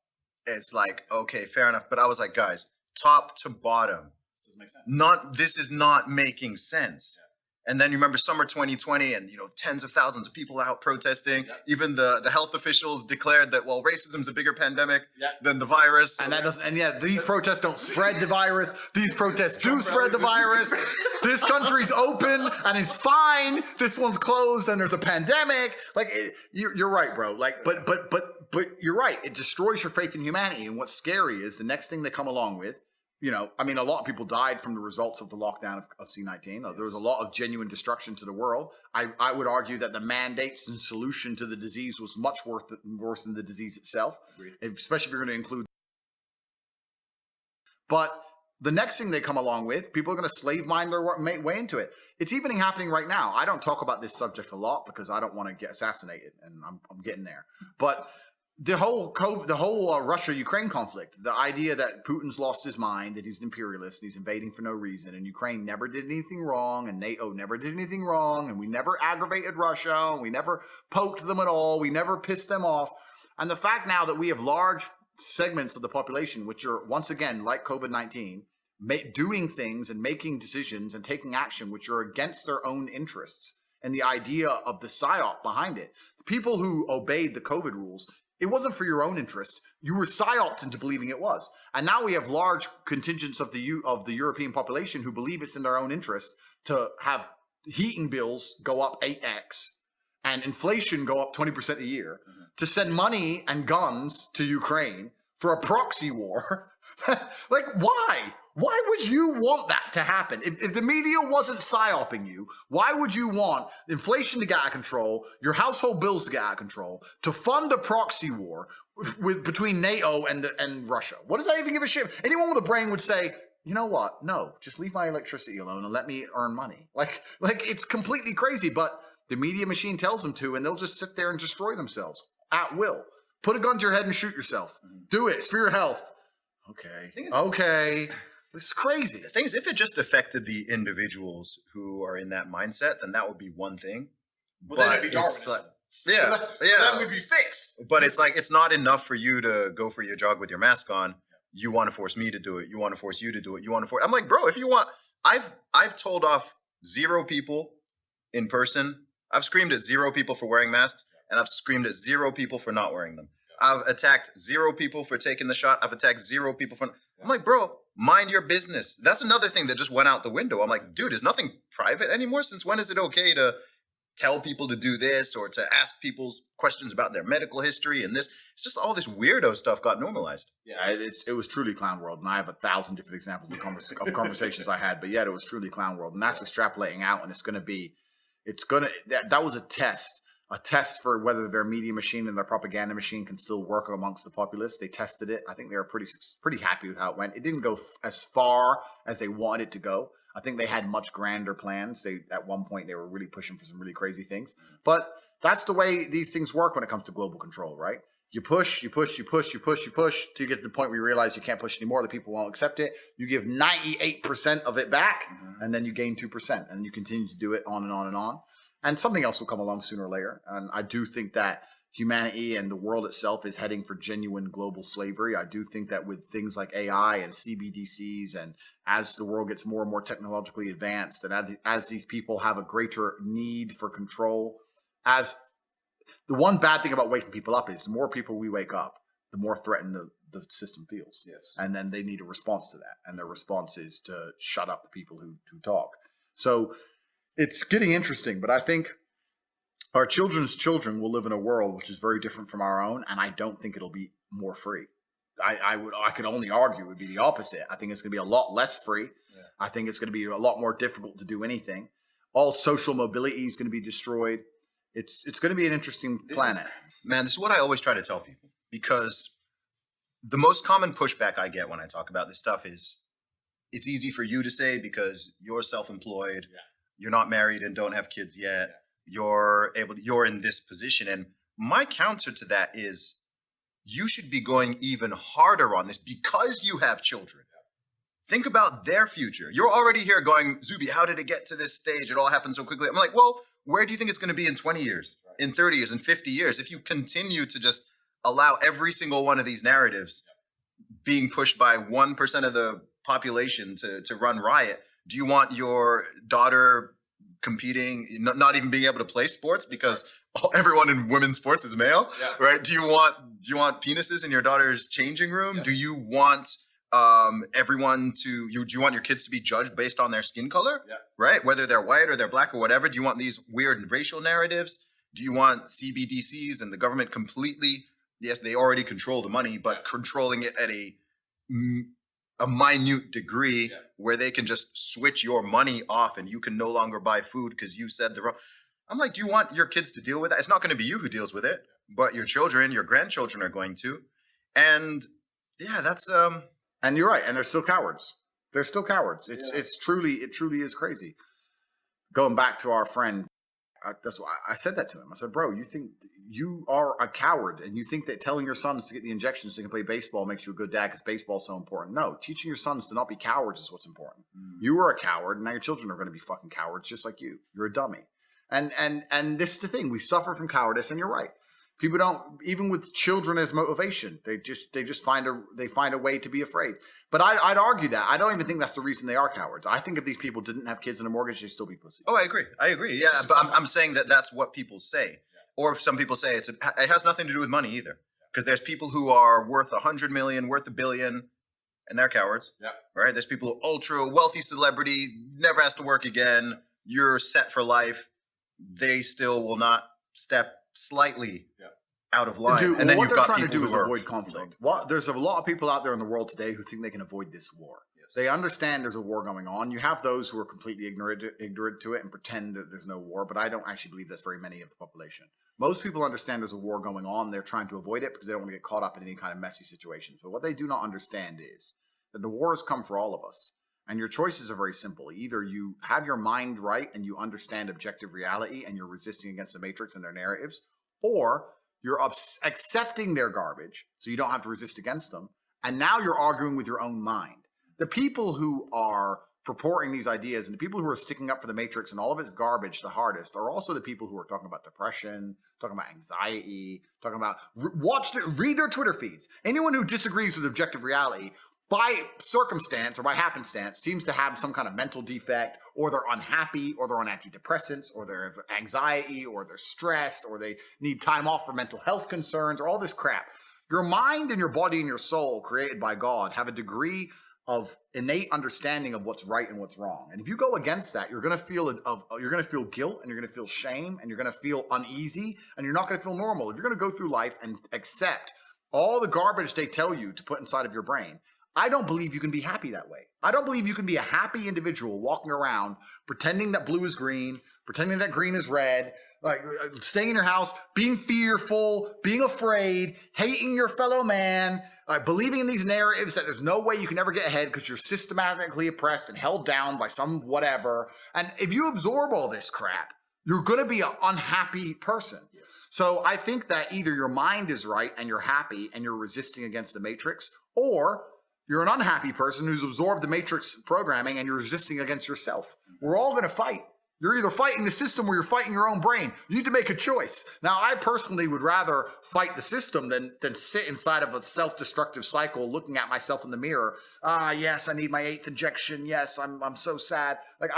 it's like, okay, fair enough. But I was like, guys, top to bottom, this is not making sense. Yeah. And then you remember summer 2020 and, tens of thousands of people out protesting. Yeah. Even the health officials declared that, well, racism's a bigger pandemic than the virus. And these protests don't spread the virus. These protests do spread the virus. This country's open and it's fine. This one's closed and there's a pandemic. Like, you're right, bro. Like, but you're right. It destroys your faith in humanity. And what's scary is the next thing they come along with, a lot of people died from the results of the lockdown of C-19. Yes. There was a lot of genuine destruction to the world. I would argue that the mandates and solution to the disease was much worse than the disease itself, especially if you're going to include. But the next thing they come along with, people are going to slave mine their way into it. It's even happening right now. I don't talk about this subject a lot because I don't want to get assassinated, and I'm getting there. But the whole Russia-Ukraine conflict, the idea that Putin's lost his mind, that he's an imperialist and he's invading for no reason, and Ukraine never did anything wrong, and NATO never did anything wrong, and we never aggravated Russia, and we never poked them at all, we never pissed them off. And the fact now that we have large segments of the population, which are, once again, like COVID-19, doing things and making decisions and taking action which are against their own interests, and the idea of the psyop behind it. People who obeyed the COVID rules, it wasn't for your own interest. You were psyoped into believing it was. And now we have large contingents of the European population who believe it's in their own interest to have heating bills go up 8x and inflation go up 20% a year to send money and guns to Ukraine for a proxy war. Like, why? Why would you want that to happen? If the media wasn't psyoping you, why would you want inflation to get out of control, your household bills to get out of control, to fund a proxy war between NATO and Russia? What does that even give a shit? Anyone with a brain would say, you know what? No, just leave my electricity alone and let me earn money. Like it's completely crazy, but the media machine tells them to, and they'll just sit there and destroy themselves at will. Put a gun to your head and shoot yourself. Do it. It's for your health. Okay. It's crazy. The thing is, if it just affected the individuals who are in that mindset, then that would be one thing. Well, then it'd be Darwinism. So that would be fixed. But it's like, it's not enough for you to go for your jog with your mask on. You want to force me to do it. You want to force you to do it. You want to force. I'm like, bro, if you want, I've told off 0 people in person. I've screamed at 0 people for wearing masks, and I've screamed at 0 people for not wearing them. I've attacked 0 people for taking the shot. I've attacked 0 people for. I'm like, bro, mind your business. That's another thing that just went out the window. I'm like, dude, is nothing private anymore? Since when is it okay to tell people to do this or to ask people's questions about their medical history and this? It's just all this weirdo stuff got normalized. Yeah, it was truly clown world, and I have 1,000 different examples of conversations I had. But yeah, it was truly clown world, and that's extrapolating out, and that was a test for whether their media machine and their propaganda machine can still work amongst the populace. They tested it. I think they were pretty happy with how it went. It didn't go as far as they wanted it to go. I think they had much grander plans. At one point, they were really pushing for some really crazy things. But that's the way these things work when it comes to global control, right? You push till you get to the point where you realize you can't push anymore. The people won't accept it. You give 98% of it back, and then you gain 2%, and you continue to do it on and on and on. And something else will come along sooner or later. And I do think that humanity and the world itself is heading for genuine global slavery. I do think that with things like AI and CBDCs, and as the world gets more and more technologically advanced, and as these people have a greater need for control, as the one bad thing about waking people up is the more people we wake up, the more threatened the system feels. Yes. And then they need a response to that. And their response is to shut up the people who talk. So it's getting interesting, but I think our children's children will live in a world which is very different from our own, and I don't think it'll be more free. I could only argue it would be the opposite. I think it's going to be a lot less free. Yeah. I think it's going to be a lot more difficult to do anything. All social mobility is going to be destroyed. It's going to be an interesting planet. This is what I always try to tell people, because the most common pushback I get when I talk about this stuff is, it's easy for you to say because you're self-employed. Yeah. You're not married and don't have kids yet. You're in this position. And my counter to that is, you should be going even harder on this because you have children. Think about their future. You're already here going, Zuby, how did it get to this stage? It all happened so quickly. I'm like, well, where do you think it's going to be in 20 years, in 30 years, in 50 years? If you continue to just allow every single one of these narratives being pushed by 1% of the population to run riot, do you want your daughter competing, not even being able to play sports because everyone in women's sports is male, right? Do you want penises in your daughter's changing room? Do you want everyone do you want your kids to be judged based on their skin color, right? Whether they're white or they're black or whatever. Do you want these weird racial narratives? Do you want CBDCs and the government completely? Yes, they already control the money, but controlling it at a minute degree where they can just switch your money off and you can no longer buy food because you said the wrong. I'm like, do you want your kids to deal with that? It's not going to be you who deals with it, but your children, your grandchildren are going to. And yeah, that's and you're right. And they're still cowards. They're still cowards. It truly is crazy. Going back to our friend, that's why I said that to him. I said, bro, you think you are a coward and you think that telling your sons to get the injections so they can play baseball makes you a good dad because baseball's so important. No, teaching your sons to not be cowards is what's important. You were a coward, and now your children are going to be fucking cowards just like you. You're a dummy. And this is the thing. We suffer from cowardice, and you're right. People don't, even with children as motivation, they just find a way to be afraid. But I'd argue that. I don't even think that's the reason they are cowards. I think if these people didn't have kids and a mortgage, they'd still be pussy. Oh, I agree. Yeah, but I'm saying that that's what people say. Or some people say it has nothing to do with money either. Because there's people who are worth 100 million, worth $1 billion, and they're cowards. Yeah. Right? There's people who are ultra wealthy celebrity, never has to work again, you're set for life, they still will not step slightly out of line. Dude, and then what you've they're got trying to people do is who are, avoid conflict. Well, there's a lot of people out there in the world today who think they can avoid this war. Yes. They understand there's a war going on. You have those who are completely ignorant to it and pretend that there's no war, but I don't actually believe that's very many of the population. Most people understand there's a war going on. They're trying to avoid it because they don't want to get caught up in any kind of messy situations. But what they do not understand is that the war has come for all of us. And your choices are very simple. Either you have your mind right and you understand objective reality and you're resisting against the Matrix and their narratives, or you're accepting their garbage so you don't have to resist against them. And now you're arguing with your own mind. The people who are purporting these ideas and the people who are sticking up for the Matrix and all of its garbage the hardest are also the people who are talking about depression, talking about anxiety, talking about read their Twitter feeds. Anyone who disagrees with objective reality by circumstance or by happenstance seems to have some kind of mental defect, or they're unhappy, or they're on antidepressants, or they have anxiety, or they're stressed, or they need time off for mental health concerns, or all this crap. Your mind and your body and your soul, created by God, have a degree of innate understanding of what's right and what's wrong. And if you go against that, you're going to feel guilt, and you're going to feel shame, and you're going to feel uneasy, and you're not going to feel normal. If you're going to go through life and accept all the garbage they tell you to put inside of your brain, I don't believe you can be happy that way. I don't believe you can be a happy individual walking around pretending that blue is green, pretending that green is red, like staying in your house, being fearful, being afraid, hating your fellow man, believing in these narratives that there's no way you can ever get ahead because you're systematically oppressed and held down by some whatever. And if you absorb all this crap, you're going to be an unhappy person. Yes. So I think that either your mind is right and you're happy and you're resisting against the Matrix, or you're an unhappy person who's absorbed the Matrix programming and you're resisting against yourself. We're all going to fight. You're either fighting the system or you're fighting your own brain. You need to make a choice. Now, I personally would rather fight the system than sit inside of a self-destructive cycle looking at myself in the mirror. Yes, I need my 8th injection. Yes, I'm so sad. Like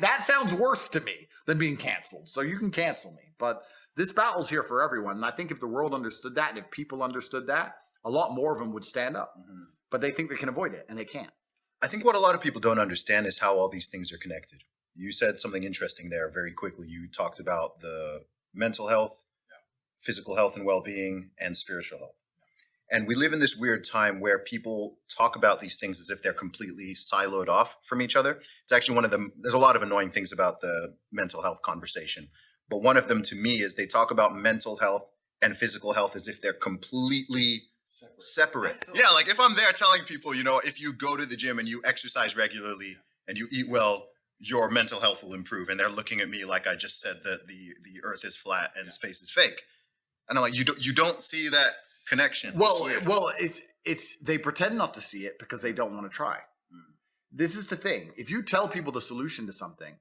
that sounds worse to me than being canceled. So you can cancel me. But this battle's here for everyone. And I think if the world understood that and if people understood that, a lot more of them would stand up. Mm-hmm. But they think they can avoid it, and they can't. I think what a lot of people don't understand is how all these things are connected. You said something interesting there very quickly. You talked about the mental health, physical health and well-being, and spiritual health. And we live in this weird time where people talk about these things as if they're completely siloed off from each other. It's actually one of them. There's a lot of annoying things about the mental health conversation. But one of them to me is they talk about mental health and physical health as if they're completely separate. Yeah, like if I'm there telling people, if you go to the gym and you exercise regularly and you eat well, your mental health will improve. And they're looking at me like I just said that the earth is flat and space is fake. And I'm like, you don't see that connection. Well, it's they pretend not to see it because they don't want to try. This is the thing. If you tell people the solution to something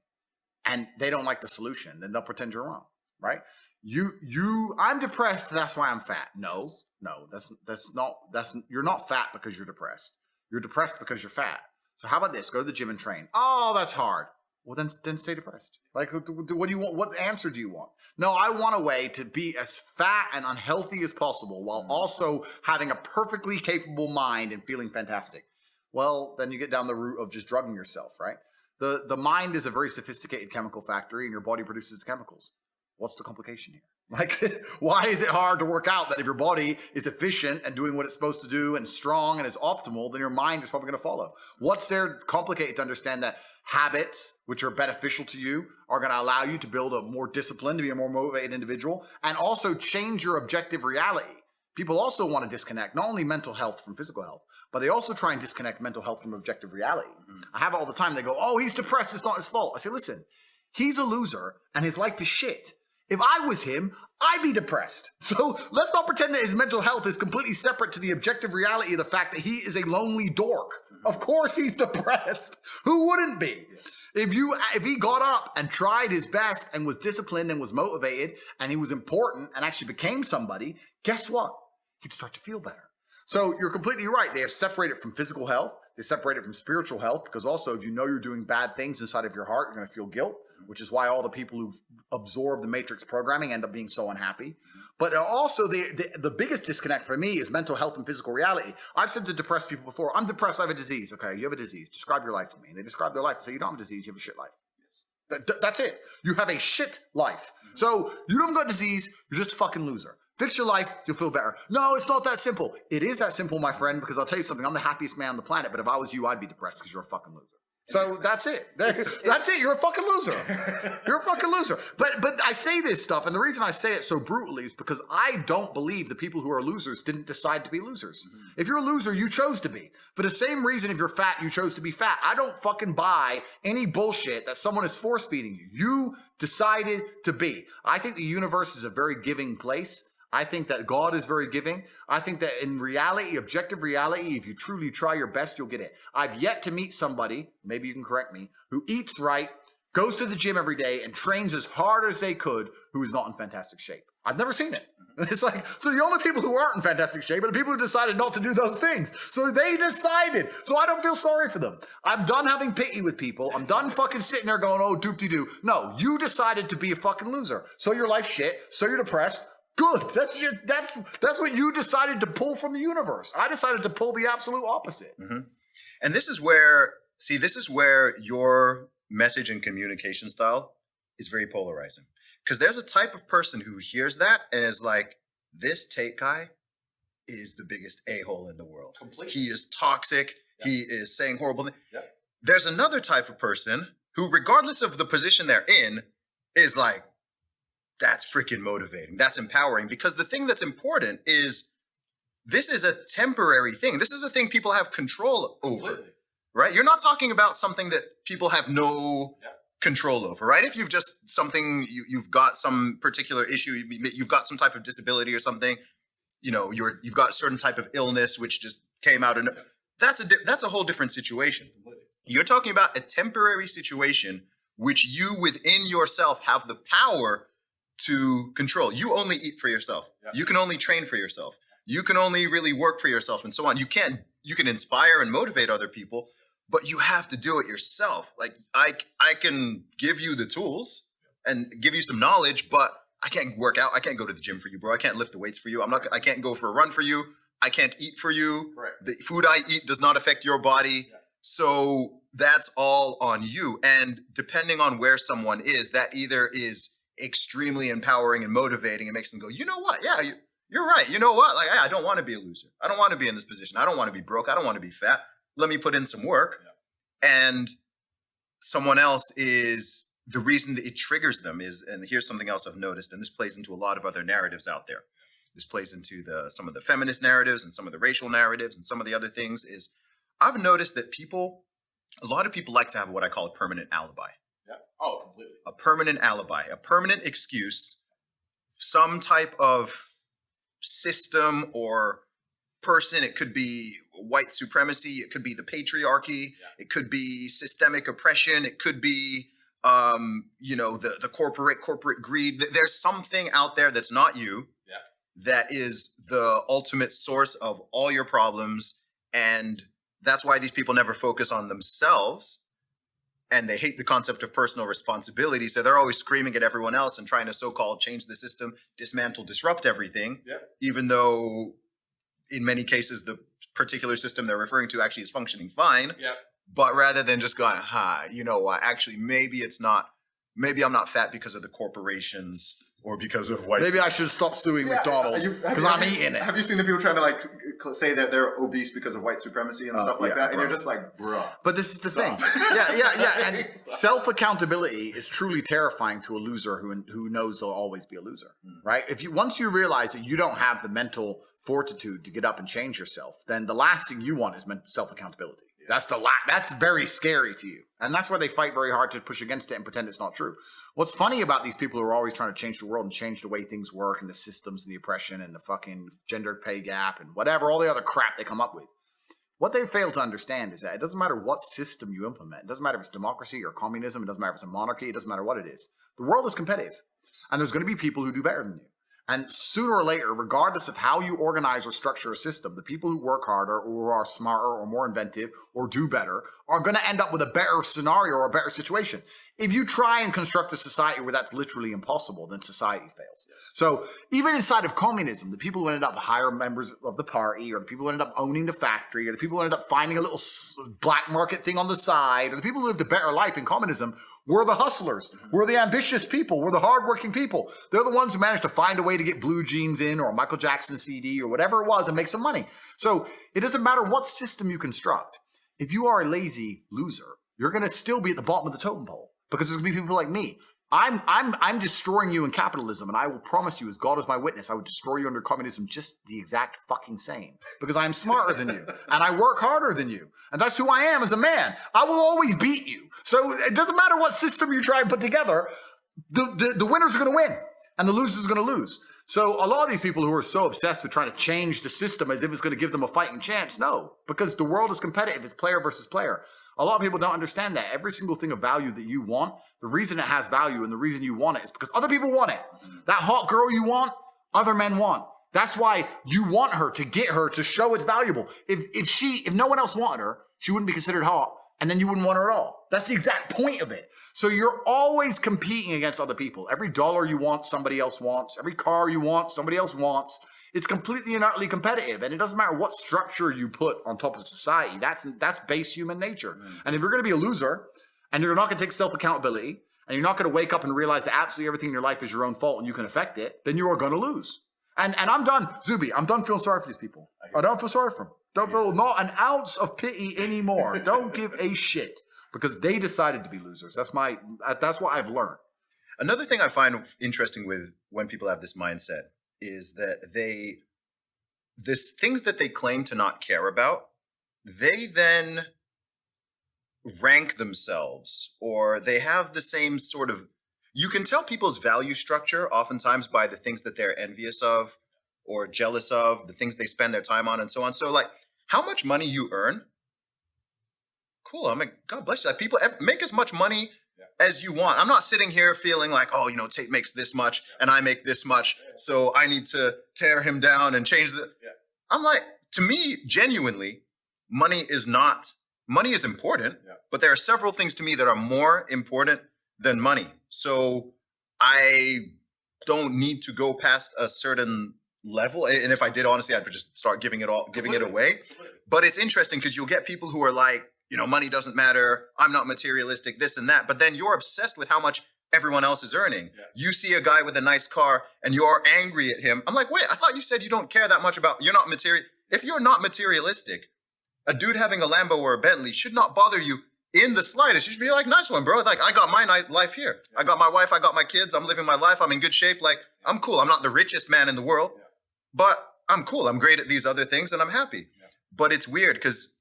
and they don't like the solution, then they'll pretend you're wrong, right? I'm depressed, that's why I'm fat. No, you're not fat because you're depressed. You're depressed because you're fat. So how about this? Go to the gym and train. Oh, that's hard. Well, then stay depressed. Like, what do you want? What answer do you want? No, I want a way to be as fat and unhealthy as possible while also having a perfectly capable mind and feeling fantastic. Well, then you get down the route of just drugging yourself, right? The mind is a very sophisticated chemical factory and your body produces chemicals. What's the complication here? Like, why is it hard to work out that if your body is efficient and doing what it's supposed to do and strong and is optimal, then your mind is probably going to follow? What's there complicated to understand that habits, which are beneficial to you, are going to allow you to build a more disciplined, to be a more motivated individual, and also change your objective reality? People also want to disconnect not only mental health from physical health, but they also try and disconnect mental health from objective reality. Mm-hmm. I have it all the time. They go, oh, he's depressed. It's not his fault. I say, listen, he's a loser and his life is shit. If I was him, I'd be depressed. So let's not pretend that his mental health is completely separate to the objective reality of the fact that he is a lonely dork. Of course he's depressed. Who wouldn't be? Yes. If he got up and tried his best and was disciplined and was motivated and he was important and actually became somebody, guess what? He'd start to feel better. So you're completely right. They have separated from physical health. They separate it from spiritual health because also if you know you're doing bad things inside of your heart, you're going to feel guilt, which is why all the people who've absorbed the Matrix programming end up being so unhappy. But also the biggest disconnect for me is mental health and physical reality. I've said to depressed people before, I'm depressed, I have a disease. Okay, you have a disease. Describe your life to me. And they describe their life and say, you don't have a disease, you have a shit life. Yes. That's it. You have a shit life. So you don't got disease. You're just a fucking loser. Fix your life, you'll feel better. No, it's not that simple. It is that simple, my friend, because I'll tell you something. I'm the happiest man on the planet, but if I was you, I'd be depressed because you're a fucking loser. So that's it. That's it. You're a fucking loser. You're a fucking loser. But I say this stuff, and the reason I say it so brutally is because I don't believe the people who are losers didn't decide to be losers. Mm-hmm. If you're a loser, you chose to be. For the same reason, if you're fat, you chose to be fat. I don't fucking buy any bullshit that someone is force feeding you. You decided to be. I think the universe is a very giving place. I think that God is very giving. I think that in reality, objective reality, if you truly try your best, you'll get it. I've yet to meet somebody, maybe you can correct me, who eats right, goes to the gym every day, and trains as hard as they could, who is not in fantastic shape. I've never seen it. It's like, so the only people who aren't in fantastic shape are the people who decided not to do those things. So they decided. So I don't feel sorry for them. I'm done having pity with people. I'm done fucking sitting there going, oh, doop-de-doo. No, you decided to be a fucking loser. So your life's shit. So you're depressed. Good. That's what you decided to pull from the universe. I decided to pull the absolute opposite. Mm-hmm. And this is where your message and communication style is very polarizing. Because there's a type of person who hears that and is like, this Tate guy is the biggest a-hole in the world. Completely. He is toxic. Yeah. He is saying horrible things. Yeah. There's another type of person who, regardless of the position they're in, is like, that's freaking motivating. That's empowering. Because the thing that's important is this is a temporary thing. This is a thing people have control over. Completely. Right? You're not talking about something that people have no control over, right? If you've just something, you've got some particular issue, you've got some type of disability or something, you've got a certain type of illness which just came out, and that's a whole different situation. You're talking about a temporary situation which you within yourself have the power to control. You only eat for yourself. Yeah. You can only train for yourself. You can only really work for yourself and so on. You can inspire and motivate other people, but you have to do it yourself. Like I can give you the tools and give you some knowledge, but I can't work out. I can't go to the gym for you, bro. I can't lift the weights for you. I can't go for a run for you. I can't eat for you. Right. The food I eat does not affect your body. Yeah. So that's all on you. And depending on where someone is, that either is extremely empowering and motivating and makes them go, you know what? Yeah, you're right. You know what? Like, I don't want to be a loser. I don't want to be in this position. I don't want to be broke. I don't want to be fat. Let me put in some work. Yeah. And someone else is the reason that it triggers them is, and here's something else I've noticed, and this plays into a lot of other narratives out there. This plays into some of the feminist narratives and some of the racial narratives and some of the other things is I've noticed that a lot of people like to have what I call a permanent alibi. Yeah. Oh, completely. A permanent alibi, a permanent excuse, some type of system or person. It could be white supremacy. It could be the patriarchy. Yeah. It could be systemic oppression. It could be, the corporate greed. There's something out there that's not you. Yeah. That is the ultimate source of all your problems. And that's why these people never focus on themselves. And they hate the concept of personal responsibility. So they're always screaming at everyone else and trying to so-called change the system, dismantle, disrupt everything. Yeah. Even though in many cases, the particular system they're referring to actually is functioning fine. Yeah. But rather than just going, you know what, actually, maybe I'm not fat because of the corporations or because of white. Maybe I should stop suing McDonald's because I'm eating it. Have you seen the people trying to say that they're obese because of white supremacy and stuff like that? And you're just like, bruh. But this is the thing. Yeah. And self-accountability is truly terrifying to a loser who knows they'll always be a loser, right? Once you realize that you don't have the mental fortitude to get up and change yourself, then the last thing you want is self-accountability. That's very scary to you. And that's why they fight very hard to push against it and pretend it's not true. What's funny about these people who are always trying to change the world and change the way things work and the systems and the oppression and the fucking gender pay gap and whatever, all the other crap they come up with. What they fail to understand is that it doesn't matter what system you implement. It doesn't matter if it's democracy or communism. It doesn't matter if it's a monarchy. It doesn't matter what it is. The world is competitive. And there's going to be people who do better than you. And sooner or later, regardless of how you organize or structure a system, the people who work harder or are smarter or more inventive or do better are going to end up with a better scenario or a better situation. If you try and construct a society where that's literally impossible, then society fails. Yes. So even inside of communism, the people who ended up higher members of the party, or the people who ended up owning the factory, or the people who ended up finding a little black market thing on the side, or the people who lived a better life in communism were the hustlers, were the ambitious people, were the hardworking people. They're the ones who managed to find a way to get blue jeans in, or a Michael Jackson CD, or whatever it was, and make some money. So it doesn't matter what system you construct. If you are a lazy loser, you're going to still be at the bottom of the totem pole. Because there's going to be people like me. I'm destroying you in capitalism, and I will promise you, as God is my witness, I would destroy you under communism just the exact fucking same. Because I am smarter than you, and I work harder than you, and that's who I am as a man. I will always beat you. So it doesn't matter what system you try and put together. The winners are going to win, and the losers are going to lose. So a lot of these people who are so obsessed with trying to change the system as if it's going to give them a fighting chance, no, because the world is competitive. It's player versus player. A lot of people don't understand that. Every single thing of value that you want, the reason it has value and the reason you want it is because other people want it. That hot girl you want, other men want. That's why you want her, to get her, to show it's valuable. If no one else wanted her, she wouldn't be considered hot, and then you wouldn't want her at all. That's the exact point of it. So you're always competing against other people. Every dollar you want, somebody else wants. Every car you want, somebody else wants. It's completely and utterly competitive, and it doesn't matter what structure you put on top of society. That's base human nature. And if you're going to be a loser, and you're not going to take self-accountability, and you're not going to wake up and realize that absolutely everything in your life is your own fault and you can affect it, then you are going to lose. And I'm done, Zuby. I'm done feeling sorry for these people. I don't feel sorry for them. Don't feel not an ounce of pity anymore. Don't give a shit, because they decided to be losers. That's what I've learned. Another thing I find interesting with when people have this mindset is that this things that they claim to not care about, they then rank themselves, or they have the same sort of, you can tell people's value structure oftentimes by the things that they're envious of or jealous of, the things they spend their time on and so on. So like how much money you earn, cool. I'm like, God bless you. Like, people make as much money as you want. I'm not sitting here feeling like, oh, Tate makes this much and I make this much, so I need to tear him down and change the. Yeah. I'm like, to me, genuinely, money is important, but there are several things to me that are more important than money. So I don't need to go past a certain level. And if I did, honestly, I'd just start giving it away. But it's interesting because you'll get people who are like, money doesn't matter. I'm not materialistic, this and that. But then you're obsessed with how much everyone else is earning. Yeah. You see a guy with a nice car and you're angry at him. I'm like, wait, I thought you said you don't care that much about, you're not material. If you're not materialistic, a dude having a Lambo or a Bentley should not bother you in the slightest. You should be like, nice one, bro. Like, I got my life here. Yeah. I got my wife. I got my kids. I'm living my life. I'm in good shape. Like, I'm cool. I'm not the richest man in the world, but I'm cool. I'm great at these other things and I'm happy. Yeah. But it's weird because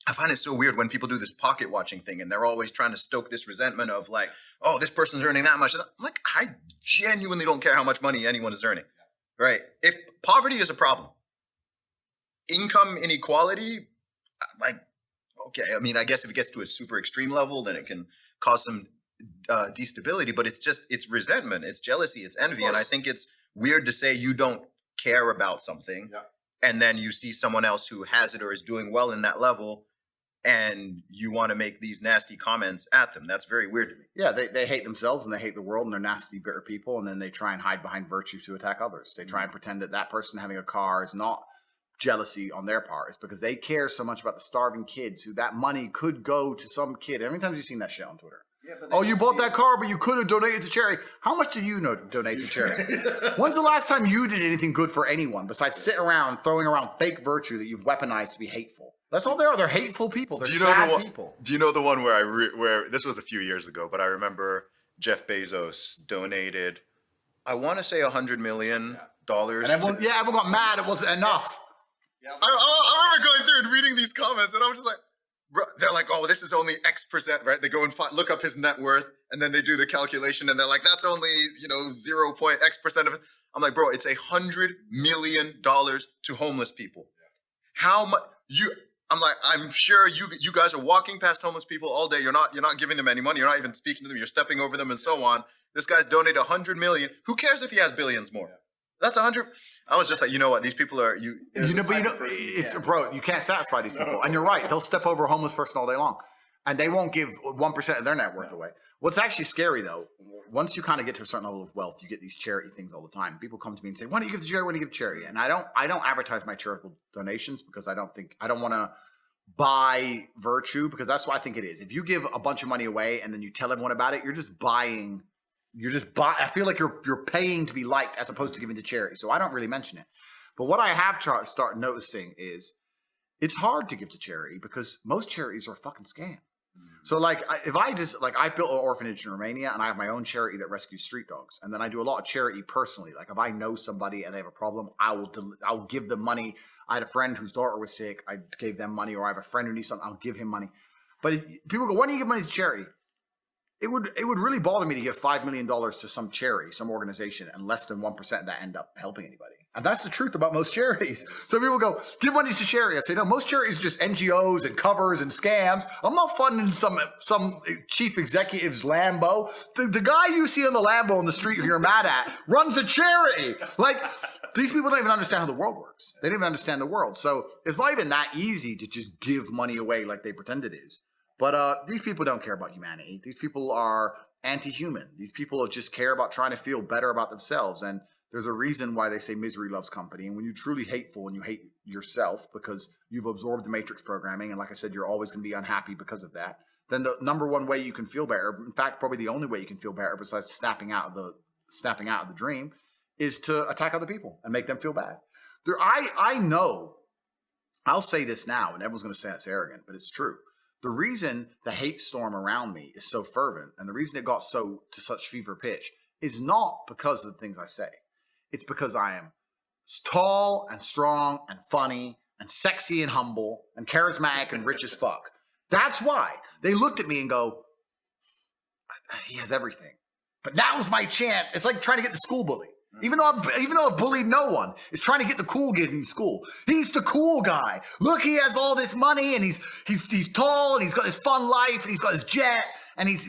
I find it so weird when people do this pocket watching thing and they're always trying to stoke this resentment of like, oh, this person's earning that much. And I'm like, I genuinely don't care how much money anyone is earning, right? If poverty is a problem, income inequality, like, okay, I mean, I guess if it gets to a super extreme level, then it can cause some destability, but it's resentment, it's jealousy, it's envy. And I think it's weird to say you don't care about something and then you see someone else who has it or is doing well in that level and you want to make these nasty comments at them. That's very weird to me. Yeah, they hate themselves and they hate the world and they're nasty, bitter people. And then they try and hide behind virtue to attack others. They try and pretend that person having a car is not jealousy on their part. It's because they care so much about the starving kids who that money could go to some kid. How many times have you seen that shit on Twitter? Yeah, you bought that car, but you could have donated to charity. How much did you donate to charity? When's the last time you did anything good for anyone besides sit around throwing around fake virtue that you've weaponized to be hateful? That's all they are. They're hateful people. They're sad people. Do you know the one where this was a few years ago, but I remember Jeff Bezos donated, I want to say $100 million. And everyone got mad. It wasn't enough. Yeah, I remember going through and reading these comments, and I was just like, they're like, oh, this is only X percent, right? They go and look up his net worth, and then they do the calculation, and they're like, that's only 0.X% of it. I'm like, bro, it's $100 million to homeless people. How much I'm like, I'm sure you guys are walking past homeless people all day. You're not giving them any money. You're not even speaking to them. You're stepping over them and so on. This guy's donated $100 million. Who cares if he has billions more? That's 100. I was just like, you know what? These people are you. But you can't satisfy these people. And you're right. They'll step over a homeless person all day long, and they won't give 1% of their net worth away. What's actually scary though, once you kind of get to a certain level of wealth, you get these charity things all the time. People come to me and say, "Why don't you give to charity? Why don't you give to charity?" And I don't advertise my charitable donations because I don't want to buy virtue, because that's what I think it is. If you give a bunch of money away and then you tell everyone about it, you're just buying. I feel like you're paying to be liked as opposed to giving to charity. So I don't really mention it. But what I have started noticing is it's hard to give to charity because most charities are a fucking scam. So like I built an orphanage in Romania and I have my own charity that rescues street dogs. And then I do a lot of charity personally. Like if I know somebody and they have a problem, I'll give them money. I had a friend whose daughter was sick. I gave them money, or I have a friend who needs something. I'll give him money. But people go, "Why do you give money to charity?" It would really bother me to give $5 million to some charity, some organization, and less than 1% of that end up helping anybody. And that's the truth about most charities. So people go, "Give money to charity." I say, no, most charities are just NGOs and covers and scams. I'm not funding some chief executive's Lambo. The guy you see on the Lambo on the street who you're mad at runs a charity. Like, these people don't even understand how the world works. They don't even understand the world. So it's not even that easy to just give money away like they pretend it is. But these people don't care about humanity. These people are anti-human. These people just care about trying to feel better about themselves. And there's a reason why they say misery loves company. And when you're truly hateful and you hate yourself because you've absorbed the matrix programming, and like I said, you're always going to be unhappy because of that, then the number one way you can feel better, in fact, probably the only way you can feel better besides snapping out of the dream, is to attack other people and make them feel bad. I know, I'll say this now, and everyone's going to say it's arrogant, but it's true. The reason the hate storm around me is so fervent, and the reason it got to such fever pitch, is not because of the things I say. It's because I am tall and strong and funny and sexy and humble and charismatic and rich as fuck. That's why they looked at me and go, "He has everything. But now's my chance." It's like trying to get the school bully. Even though I've bullied no one, it's trying to get the cool kid in school. He's the cool guy. Look, he has all this money, and he's tall, and he's got his fun life, and he's got his jet, and he's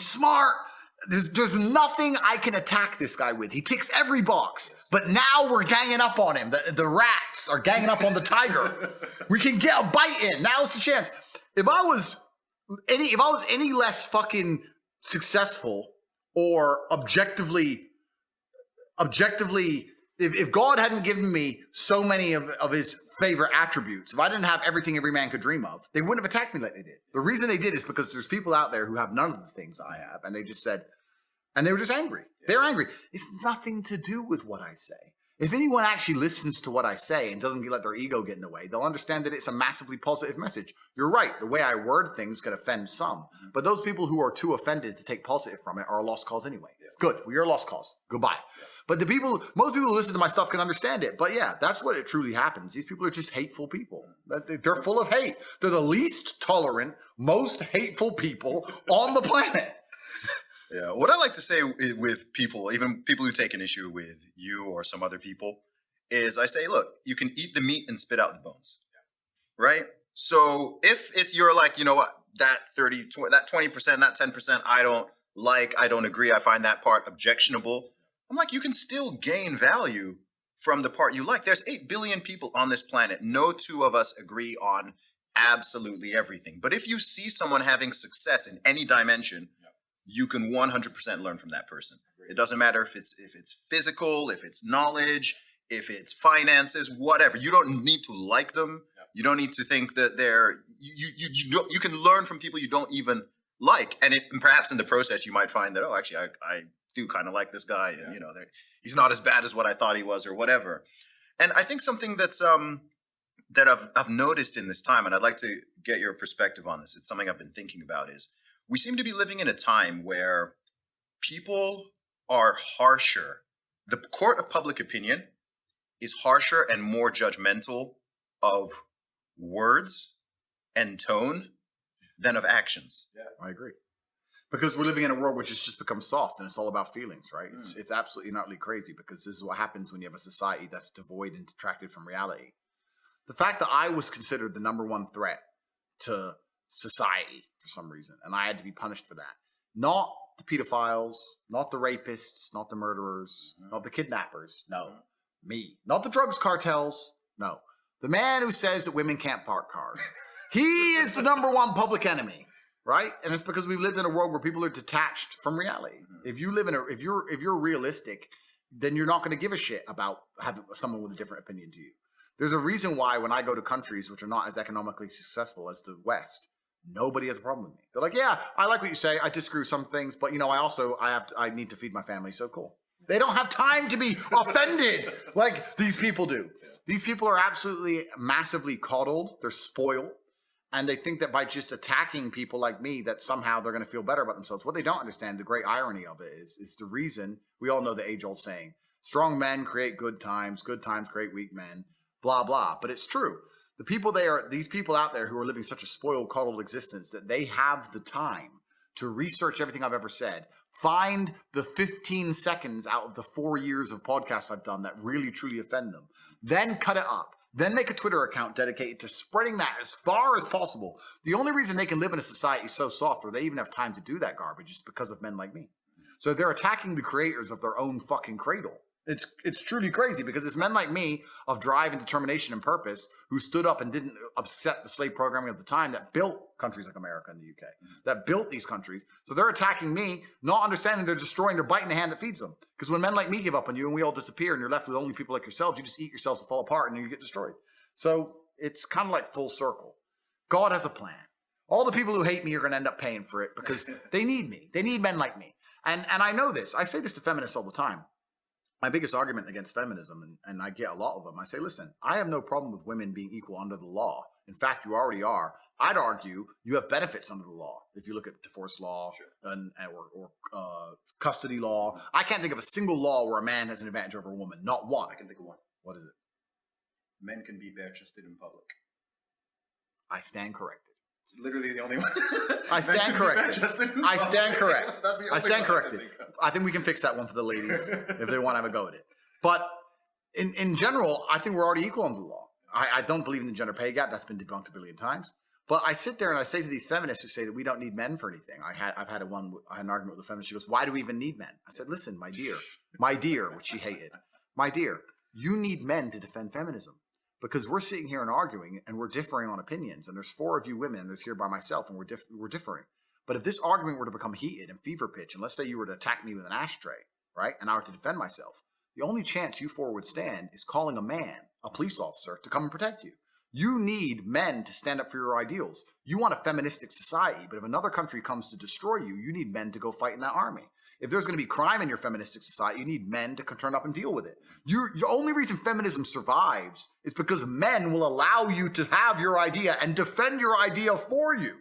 smart. There's nothing I can attack this guy with. He ticks every box. But now we're ganging up on him. The rats are ganging up on the tiger. We can get a bite in. Now's the chance. If I was any less fucking successful or objectively, if God hadn't given me so many of his favorite attributes, if I didn't have everything every man could dream of, they wouldn't have attacked me like they did. The reason they did is because there's people out there who have none of the things I have, and they just said, and they were just angry. They're angry. It's nothing to do with what I say. If anyone actually listens to what I say and doesn't let their ego get in the way, they'll understand that it's a massively positive message. You're right. The way I word things can offend some, but those people who are too offended to take positive from it are a lost cause anyway. Yeah. Good. Well, you're a lost cause. Goodbye. Yeah. But most people who listen to my stuff can understand it. But yeah, that's what it truly happens. These people are just hateful people. They're full of hate. They're the least tolerant, most hateful people on the planet. Yeah. What I like to say with people, even people who take an issue with you or some other people, is I say, look, you can eat the meat and spit out the bones. Yeah. Right? So if you're like, you know what, that 20%, that 10%, I don't agree. I find that part objectionable. I'm like, you can still gain value from the part you like. There's 8 billion people on this planet. No two of us agree on absolutely everything. But if you see someone having success in any dimension, you can 100% learn from that person. It doesn't matter if it's physical, if it's knowledge, if it's finances, whatever. You don't need to like them. You don't need to think that you can learn from people you don't even like. And perhaps in the process, you might find that, oh, actually, I do kind of like this guy, and he's not as bad as what I thought he was, or whatever. And I think something that's that I've noticed in this time, and I'd like to get your perspective on this. It's something I've been thinking about. Is we seem to be living in a time where people are harsher. The court of public opinion is harsher and more judgmental of words and tone than of actions. Yeah, I agree. Because we're living in a world which has just become soft, and it's all about feelings, right? It's absolutely and utterly crazy, because this is what happens when you have a society that's devoid and detracted from reality. The fact that I was considered the number one threat to society for some reason, and I had to be punished for that. Not the pedophiles, not the rapists, not the murderers, not the kidnappers. No, me. Not the drugs cartels. No. The man who says that women can't park cars. He is the number one public enemy, right? And it's because we've lived in a world where people are detached from reality. If you live in if you're realistic, then you're not going to give a shit about having someone with a different opinion to you. There's a reason why when I go to countries which are not as economically successful as the West, nobody has a problem with me. They're like, yeah, I like what you say. I disagree with some things, but I need to feed my family. So cool. They don't have time to be offended like these people do. These people are absolutely massively coddled. They're spoiled. And they think that by just attacking people like me, that somehow they're going to feel better about themselves. What they don't understand, the great irony of it is the reason, we all know the age-old saying, strong men create good times create weak men, blah, blah. But it's true. These people out there who are living such a spoiled, coddled existence that they have the time to research everything I've ever said, find the 15 seconds out of the 4 years of podcasts I've done that really, truly offend them, then cut it up. Then make a Twitter account dedicated to spreading that as far as possible. The only reason they can live in a society so soft or they even have time to do that garbage is because of men like me. So they're attacking the creators of their own fucking cradle. It's truly crazy because it's men like me of drive and determination and purpose who stood up and didn't accept the slave programming of the time that built countries like America and the UK, that built these countries. So they're attacking me, not understanding they're biting the hand that feeds them. Because when men like me give up on you and we all disappear and you're left with only people like yourselves, you just eat yourselves to fall apart and then you get destroyed. So it's kind of like full circle. God has a plan. All the people who hate me are going to end up paying for it because they need me. They need men like me. And I know this. I say this to feminists all the time. My biggest argument against feminism, and I get a lot of them, I say, listen, I have no problem with women being equal under the law. In fact, you already are. I'd argue you have benefits under the law. If you look at divorce law or custody law, I can't think of a single law where a man has an advantage over a woman. Not one. I can think of one. What is it? Men can be bare-chested in public. I stand corrected. It's literally the only one. I stand corrected. I stand correct. I stand corrected. I think we can fix that one for the ladies if they want to have a go at it. But in general, I think we're already equal under the law. I don't believe in the gender pay gap. That's been debunked a billion times. But I sit there and I say to these feminists who say that we don't need men for anything. I had an argument with a feminist. She goes, "Why do we even need men?" I said, "Listen, my dear," which she hated, "my dear, you need men to defend feminism." Because we're sitting here and arguing and we're differing on opinions. And there's 4 of you women and there's here by myself and we're differing. But if this argument were to become heated and fever pitch, and let's say you were to attack me with an ashtray, right? And I were to defend myself, the only chance you 4 would stand is calling a man, a police officer, to come and protect you. You need men to stand up for your ideals. You want a feministic society, but if another country comes to destroy you, you need men to go fight in that army. If there's going to be crime in your feministic society, you need men to turn up and deal with it. Your only reason feminism survives is because men will allow you to have your idea and defend your idea for you.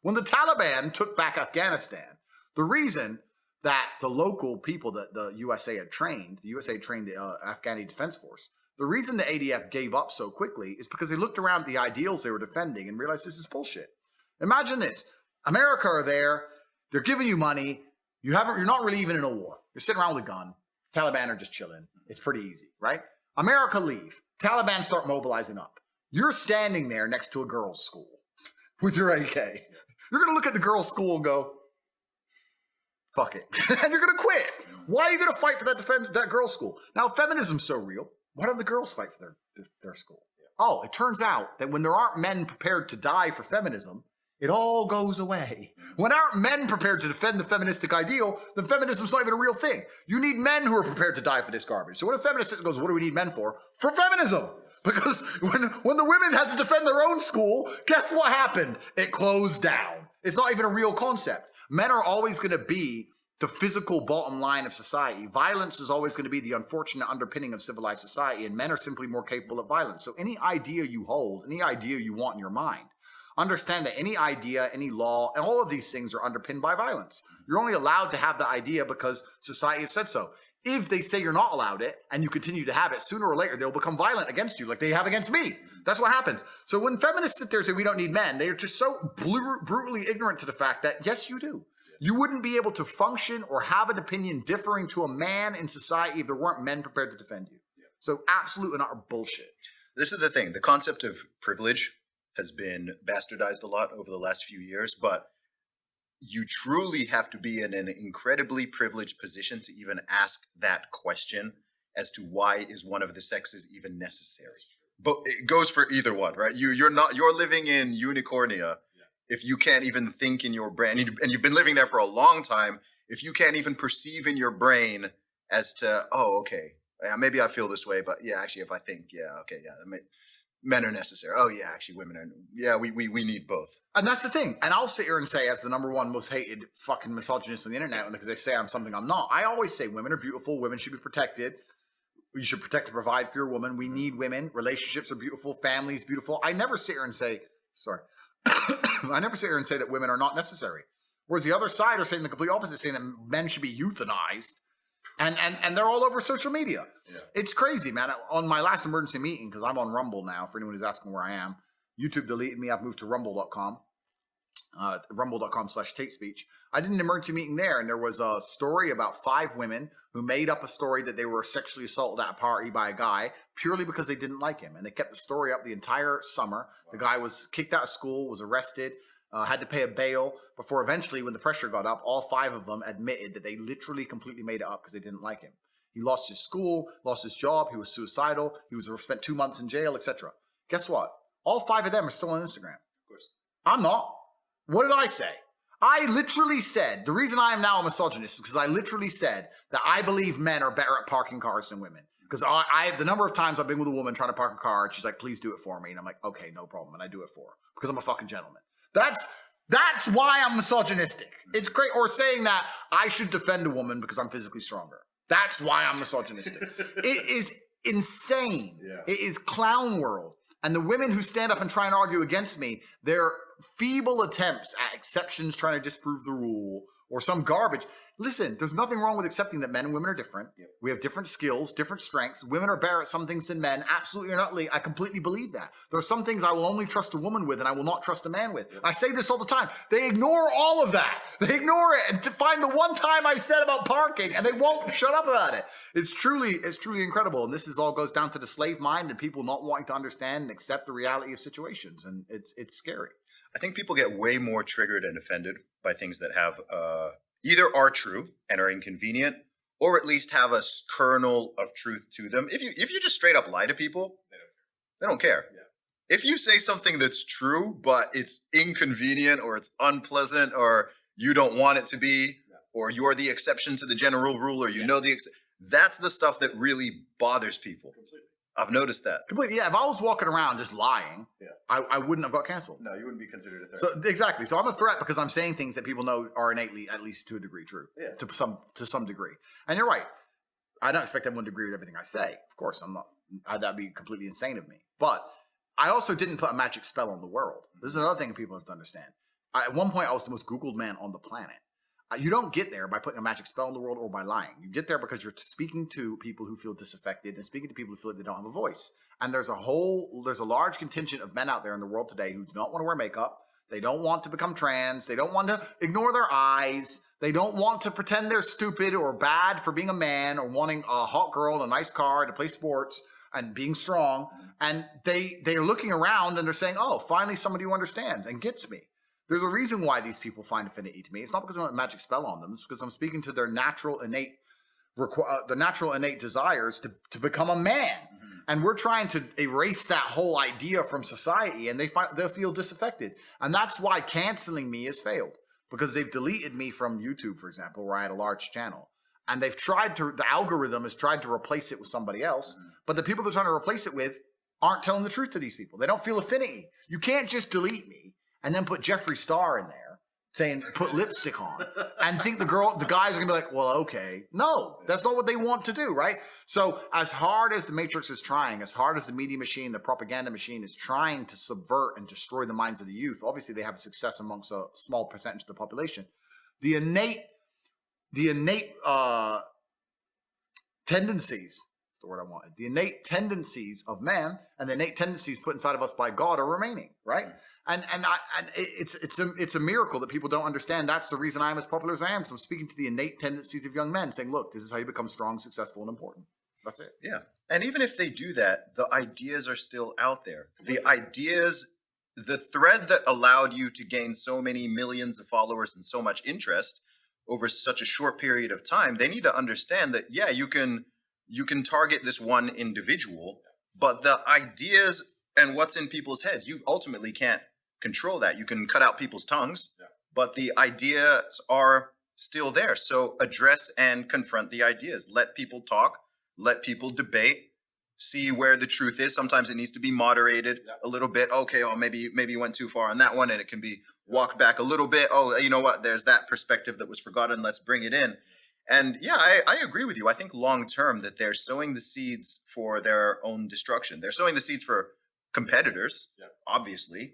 When the Taliban took back Afghanistan, the reason that the local people that the USA had trained, the Afghani Defense Force, the reason the ADF gave up so quickly is because they looked around at the ideals they were defending and realized this is bullshit. Imagine this. America are there. They're giving you money. You're not really even in a war. You're sitting around with a gun. Taliban are just chilling. It's pretty easy, right? America leave. Taliban start mobilizing up. You're standing there next to a girls' school with your AK. You're going to look at the girls' school and go, fuck it. And you're going to quit. Why are you going to fight for that girls' school? Now, feminism's so real. Why don't the girls fight for their school? Oh, it turns out that when there aren't men prepared to die for feminism, it all goes away. When aren't men prepared to defend the feministic ideal, then feminism's not even a real thing. You need men who are prepared to die for this garbage. So when a feminist goes, what do we need men for? For feminism. Because when the women had to defend their own school, guess what happened? It closed down. It's not even a real concept. Men are always going to be the physical bottom line of society. Violence is always going to be the unfortunate underpinning of civilized society, and men are simply more capable of violence. So any idea you hold, any idea you want in your mind, understand that any idea, any law, and all of these things are underpinned by violence. You're only allowed to have the idea because society has said so. If they say you're not allowed it and you continue to have it, sooner or later they'll become violent against you like they have against me. That's what happens. So when feminists sit there and say we don't need men, they are just so brutally ignorant to the fact that, yes, you do. You wouldn't be able to function or have an opinion differing to a man in society if there weren't men prepared to defend you. So absolute and utter bullshit. This is the thing. The concept of privilege has been bastardized a lot over the last few years, but you truly have to be in an incredibly privileged position to even ask that question as to why is one of the sexes even necessary. But it goes for either one, right? You're living in unicornia if you can't even think in your brain, and you've been living there for a long time. If you can't even perceive in your brain as to, oh, okay, yeah, maybe I feel this way, but yeah, actually, if I think, yeah, okay, yeah, men are necessary. Oh yeah, actually, women are. Yeah, we need both. And that's the thing. And I'll sit here and say, as the number one most hated fucking misogynist on the internet, because they say I'm something I'm not. I always say women are beautiful. Women should be protected. You should protect and provide for your woman. We need women. Relationships are beautiful. Families beautiful. I never sit here and say, sorry, I never sit here and say that women are not necessary. Whereas the other side are saying the complete opposite, saying that men should be euthanized. And they're all over social media. Yeah. It's crazy, man. On my last emergency meeting, because I'm on Rumble now, for anyone who's asking where I am, YouTube deleted me. I've moved to rumble.com, rumble.com/Tate speech. I did an emergency meeting there, and there was a story about 5 women who made up a story that they were sexually assaulted at a party by a guy purely because they didn't like him. And they kept the story up the entire summer. Wow. The guy was kicked out of school, was arrested, had to pay a bail before eventually, when the pressure got up, all 5 of them admitted that they literally completely made it up because they didn't like him. He lost his school, lost his job, he was suicidal, he was spent 2 months in jail, etc. Guess what? All 5 of them are still on Instagram. Of course. I'm not. What did I say? I literally said, the reason I am now a misogynist is because I literally said that I believe men are better at parking cars than women. Because the number of times I've been with a woman trying to park a car, and she's like, please do it for me. And I'm like, okay, no problem. And I do it for her because I'm a fucking gentleman. That's why I'm misogynistic. It's great. Or saying that I should defend a woman because I'm physically stronger. That's why I'm misogynistic. It is insane. Yeah. It is clown world. And the women who stand up and try and argue against me, they're feeble attempts at exceptions trying to disprove the rule or some garbage. Listen, there's nothing wrong with accepting that men and women are different. Yep. We have different skills, different strengths. Women are better at some things than men. Absolutely or not. I completely believe that. There are some things I will only trust a woman with and I will not trust a man with. Yep. I say this all the time. They ignore all of that. They ignore it and to find the one time I said about parking and they won't shut up about it. It's truly incredible. And this all goes down to the slave mind and people not wanting to understand and accept the reality of situations. And it's scary. I think people get way more triggered and offended by things that have either are true and are inconvenient, or at least have a kernel of truth to them. If you just straight up lie to people, they don't care. Yeah. If you say something that's true, but it's inconvenient or it's unpleasant or you don't want it to be, or you're the exception to the general rule, or you know that's the stuff that really bothers people. Completely. I've noticed that. Completely. Yeah. If I was walking around just lying, I wouldn't have got canceled. No, you wouldn't be considered a threat. So exactly. So I'm a threat because I'm saying things that people know are innately, at least to a degree, true. Yeah. To some degree. And you're right. I don't expect everyone to agree with everything I say. Of course, I'm not. That'd be completely insane of me. But I also didn't put a magic spell on the world. This is another thing people have to understand. At one point, I was the most Googled man on the planet. You don't get there by putting a magic spell in the world or by lying. You get there because you're speaking to people who feel disaffected and speaking to people who feel like they don't have a voice. And there's a large contingent of men out there in the world today who do not want to wear makeup. They don't want to become trans. They don't want to ignore their eyes. They don't want to pretend they're stupid or bad for being a man or wanting a hot girl in a nice car to play sports and being strong. And they're looking around and they're saying, oh, finally somebody who understands and gets me. There's a reason why these people find affinity to me. It's not because I want a magic spell on them. It's because I'm speaking to their natural innate desires to become a man. Mm-hmm. And we're trying to erase that whole idea from society, and they'll feel disaffected. And that's why canceling me has failed, because they've deleted me from YouTube, for example, where I had a large channel. And the algorithm has tried to replace it with somebody else. Mm-hmm. But the people they're trying to replace it with aren't telling the truth to these people. They don't feel affinity. You can't just delete me and then put Jeffree Star in there saying, put lipstick on, and think the guys are gonna be like, well, okay. No, that's not what they want to do, right? So as hard as the Matrix is trying, as hard as the media machine, the propaganda machine is trying to subvert and destroy the minds of the youth, obviously they have success amongst a small percentage of the population. The innate tendencies, that's the word I wanted, the innate tendencies of man and the innate tendencies put inside of us by God are remaining, right? And it's a miracle that people don't understand. That's the reason I'm as popular as I am. So I'm speaking to the innate tendencies of young men, saying, look, this is how you become strong, successful, and important. That's it. Yeah. And even if they do that, the ideas are still out there. The ideas the thread that allowed you to gain so many millions of followers and so much interest over such a short period of time, they need to understand that, yeah, you can target this one individual, but the ideas and what's in people's heads, you ultimately can't control that. You can cut out people's tongues, but the ideas are still there. So address and confront the ideas. Let people talk, let people debate, see where the truth is. Sometimes it needs to be moderated a little bit. Okay, oh, maybe you went too far on that one, and it can be walked back a little bit. Oh, you know what? There's that perspective that was forgotten. Let's bring it in. And yeah, I agree with you. I think long term that they're sowing the seeds for their own destruction. They're sowing the seeds for competitors, obviously,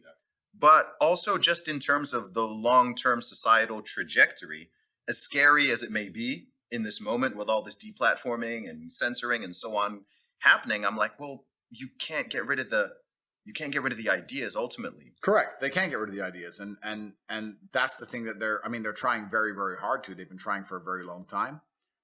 but also just in terms of the long term societal trajectory, as scary as it may be in this moment with all this deplatforming and censoring and so on happening, I'm like, well, you can't get rid of the ideas ultimately. Correct. They can't get rid of the ideas. And that's the thing that they're trying very, very hard to. They've been trying for a very long time,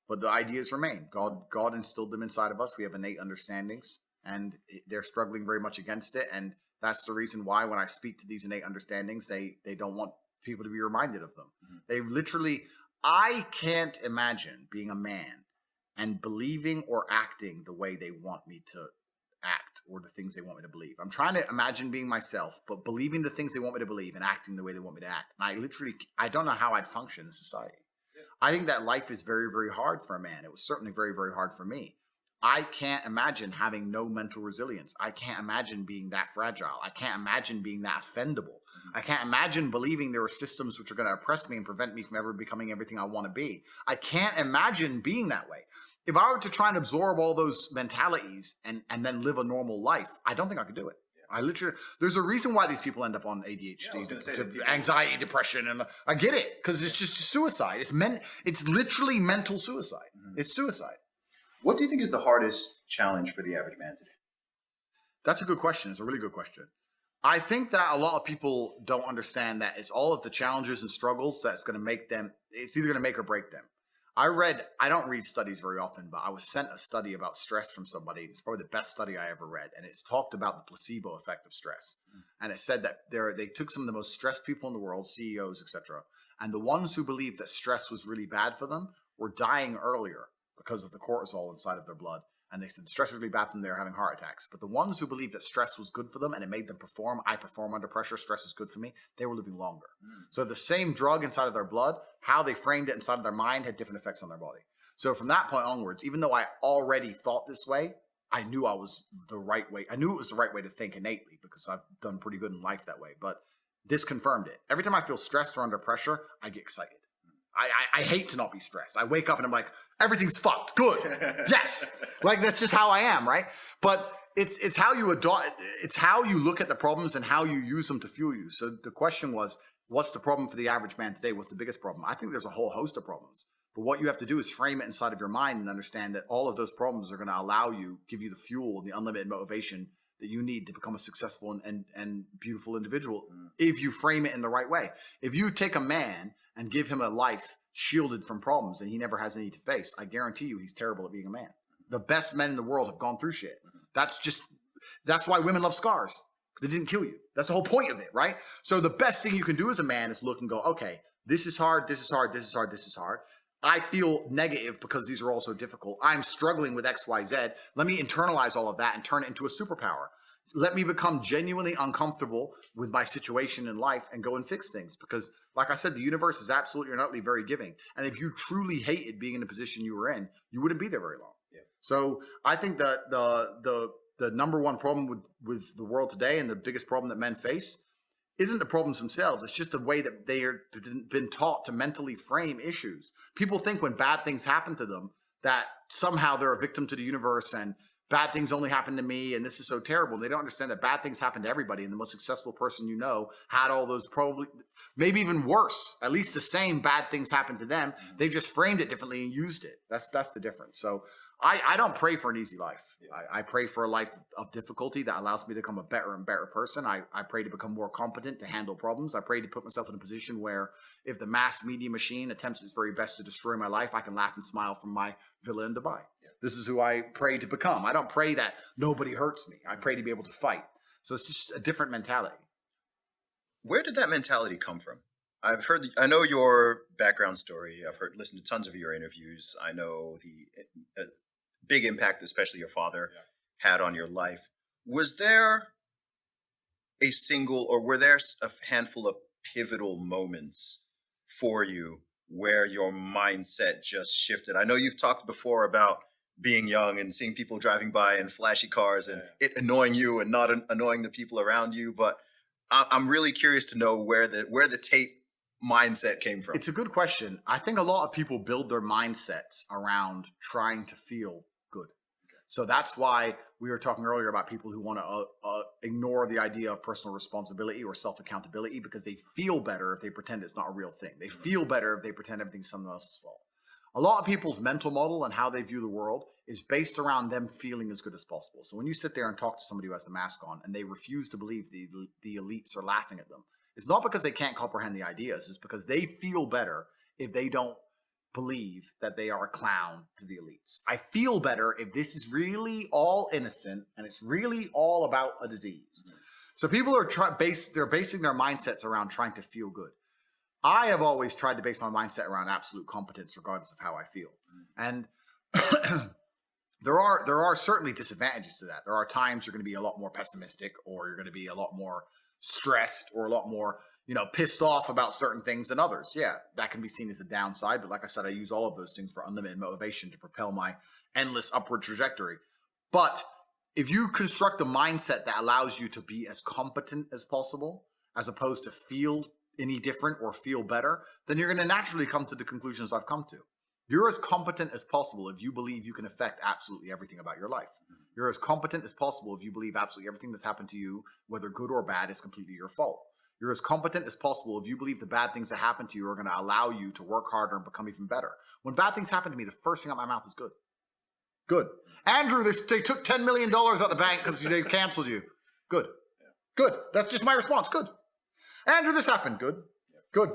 but the ideas remain. God instilled them inside of us. We have innate understandings, and they're struggling very much against it. And that's the reason why when I speak to these innate understandings, they don't want people to be reminded of them. They literally, I can't imagine being a man and believing or acting the way they want me to act or the things they want me to believe. I'm trying to imagine being myself, but believing the things they want me to believe and acting the way they want me to act. And I don't know how I'd function in society. I think that life is very, very hard for a man. It was certainly very, very hard for me. I can't imagine having no mental resilience. I can't imagine being that fragile. I can't imagine being that offendable. I can't imagine believing there are systems which are going to oppress me and prevent me from ever becoming everything I want to be. I can't imagine being that way. If I were to try and absorb all those mentalities and then live a normal life, I don't think I could do it. There's a reason why these people end up on ADHD, anxiety, depression, and I get it, because it's just suicide. It's literally mental suicide. It's suicide. What do you think is the hardest challenge for the average man today? That's a good question. It's a really good question. I think that a lot of people don't understand that it's all of the challenges and struggles that's going to make them, it's either going to make or break them. I don't read studies very often, but I was sent a study about stress from somebody. It's probably the best study I ever read. And it's talked about the placebo effect of stress. And it said that they took some of the most stressed people in the world, CEOs, etc. And the ones who believed that stress was really bad for them were dying earlier because of the cortisol inside of their blood. And they said stress was really bad for them, they were having heart attacks. But the ones who believed that stress was good for them and it made them perform, I perform under pressure, stress is good for me, they were living longer. So the same drug inside of their blood, how they framed it inside of their mind had different effects on their body. So from that point onwards, even though I already thought this way, I knew I was the right way. I knew it was the right way to think innately because I've done pretty good in life that way. But this confirmed it. Every time I feel stressed or under pressure, I get excited. I hate to not be stressed. I wake up and I'm like, everything's fucked. Good. Yes. Like, that's just how I am, right? But it's how you adopt, it's how you look at the problems and how you use them to fuel you. So the question was, what's the problem for the average man today? What's the biggest problem? I think there's a whole host of problems. But what you have to do is frame it inside of your mind and understand that all of those problems are going to give you the fuel and the unlimited motivation that you need to become a successful and beautiful individual if you frame it in the right way. If you take a man and give him a life shielded from problems and he never has any to face, I guarantee you he's terrible at being a man. The best men in the world have gone through shit. That's why women love scars, because it didn't kill you. That's the whole point of it, right? So the best thing you can do as a man is look and go, okay, this is hard, this is hard, this is hard, this is hard. I feel negative because these are all so difficult. I'm struggling with X, Y, Z. Let me internalize all of that and turn it into a superpower. Let me become genuinely uncomfortable with my situation in life and go and fix things. Because, like I said, the universe is absolutely and utterly very giving. And if you truly hated being in the position you were in, you wouldn't be there very long. Yeah. So I think that the number one problem with the world today and the biggest problem that men face isn't the problems themselves. It's just the way that they are been taught to mentally frame issues. People think when bad things happen to them that somehow they're a victim to the universe and bad things only happen to me and this is so terrible. They don't understand that bad things happen to everybody, and the most successful person you know had all those, probably maybe even worse, at least the same bad things happened to them. They just framed it differently and used it. That's the difference. So I don't pray for an easy life. I pray for a life of difficulty that allows me to become a better and better person. I pray to become more competent to handle problems. I pray to put myself in a position where if the mass media machine attempts its very best to destroy my life, I can laugh and smile from my villa in Dubai. This is who I pray to become. I don't pray that nobody hurts me. I pray to be able to fight. So it's just a different mentality. Where did that mentality come from? I know your background story. Listened to tons of your interviews. I know the big impact, especially your father, had on your life. Was there a single, or were there a handful of pivotal moments for you where your mindset just shifted? I know you've talked before about being young and seeing people driving by in flashy cars and it annoying you and not annoying the people around you, but I'm really curious to know where the Tate mindset came from. It's a good question. I think a lot of people build their mindsets around trying to feel good. So that's why we were talking earlier about people who want to ignore the idea of personal responsibility or self-accountability because they feel better if they pretend it's not a real thing. They feel better if they pretend everything's someone else's fault. A lot of people's mental model and how they view the world is based around them feeling as good as possible. So when you sit there and talk to somebody who has the mask on and they refuse to believe the elites are laughing at them, it's not because they can't comprehend the ideas. It's because they feel better if they don't believe that they are a clown to the elites. I feel better if this is really all innocent and it's really all about a disease. So people are they're basing their mindsets around trying to feel good. I have always tried to base my mindset around absolute competence, regardless of how I feel. And there are certainly disadvantages to that. There are times you're going to be a lot more pessimistic, or you're going to be a lot more stressed, or a lot more, pissed off about certain things than others. Yeah, that can be seen as a downside. But like I said, I use all of those things for unlimited motivation to propel my endless upward trajectory. But if you construct a mindset that allows you to be as competent as possible, as opposed to feel any different or feel better, then you're going to naturally come to the conclusions I've come to. You're as competent as possible if you believe you can affect absolutely everything about your life. You're as competent as possible if you believe absolutely everything that's happened to you, whether good or bad, is completely your fault. You're as competent as possible if you believe the bad things that happen to you are going to allow you to work harder and become even better. When bad things happen to me, the first thing out of my mouth is good. Good. Andrew, they took $10 million out the bank because they canceled you. Good. Good. That's just my response. Good. Andrew, this happened. Good. Good.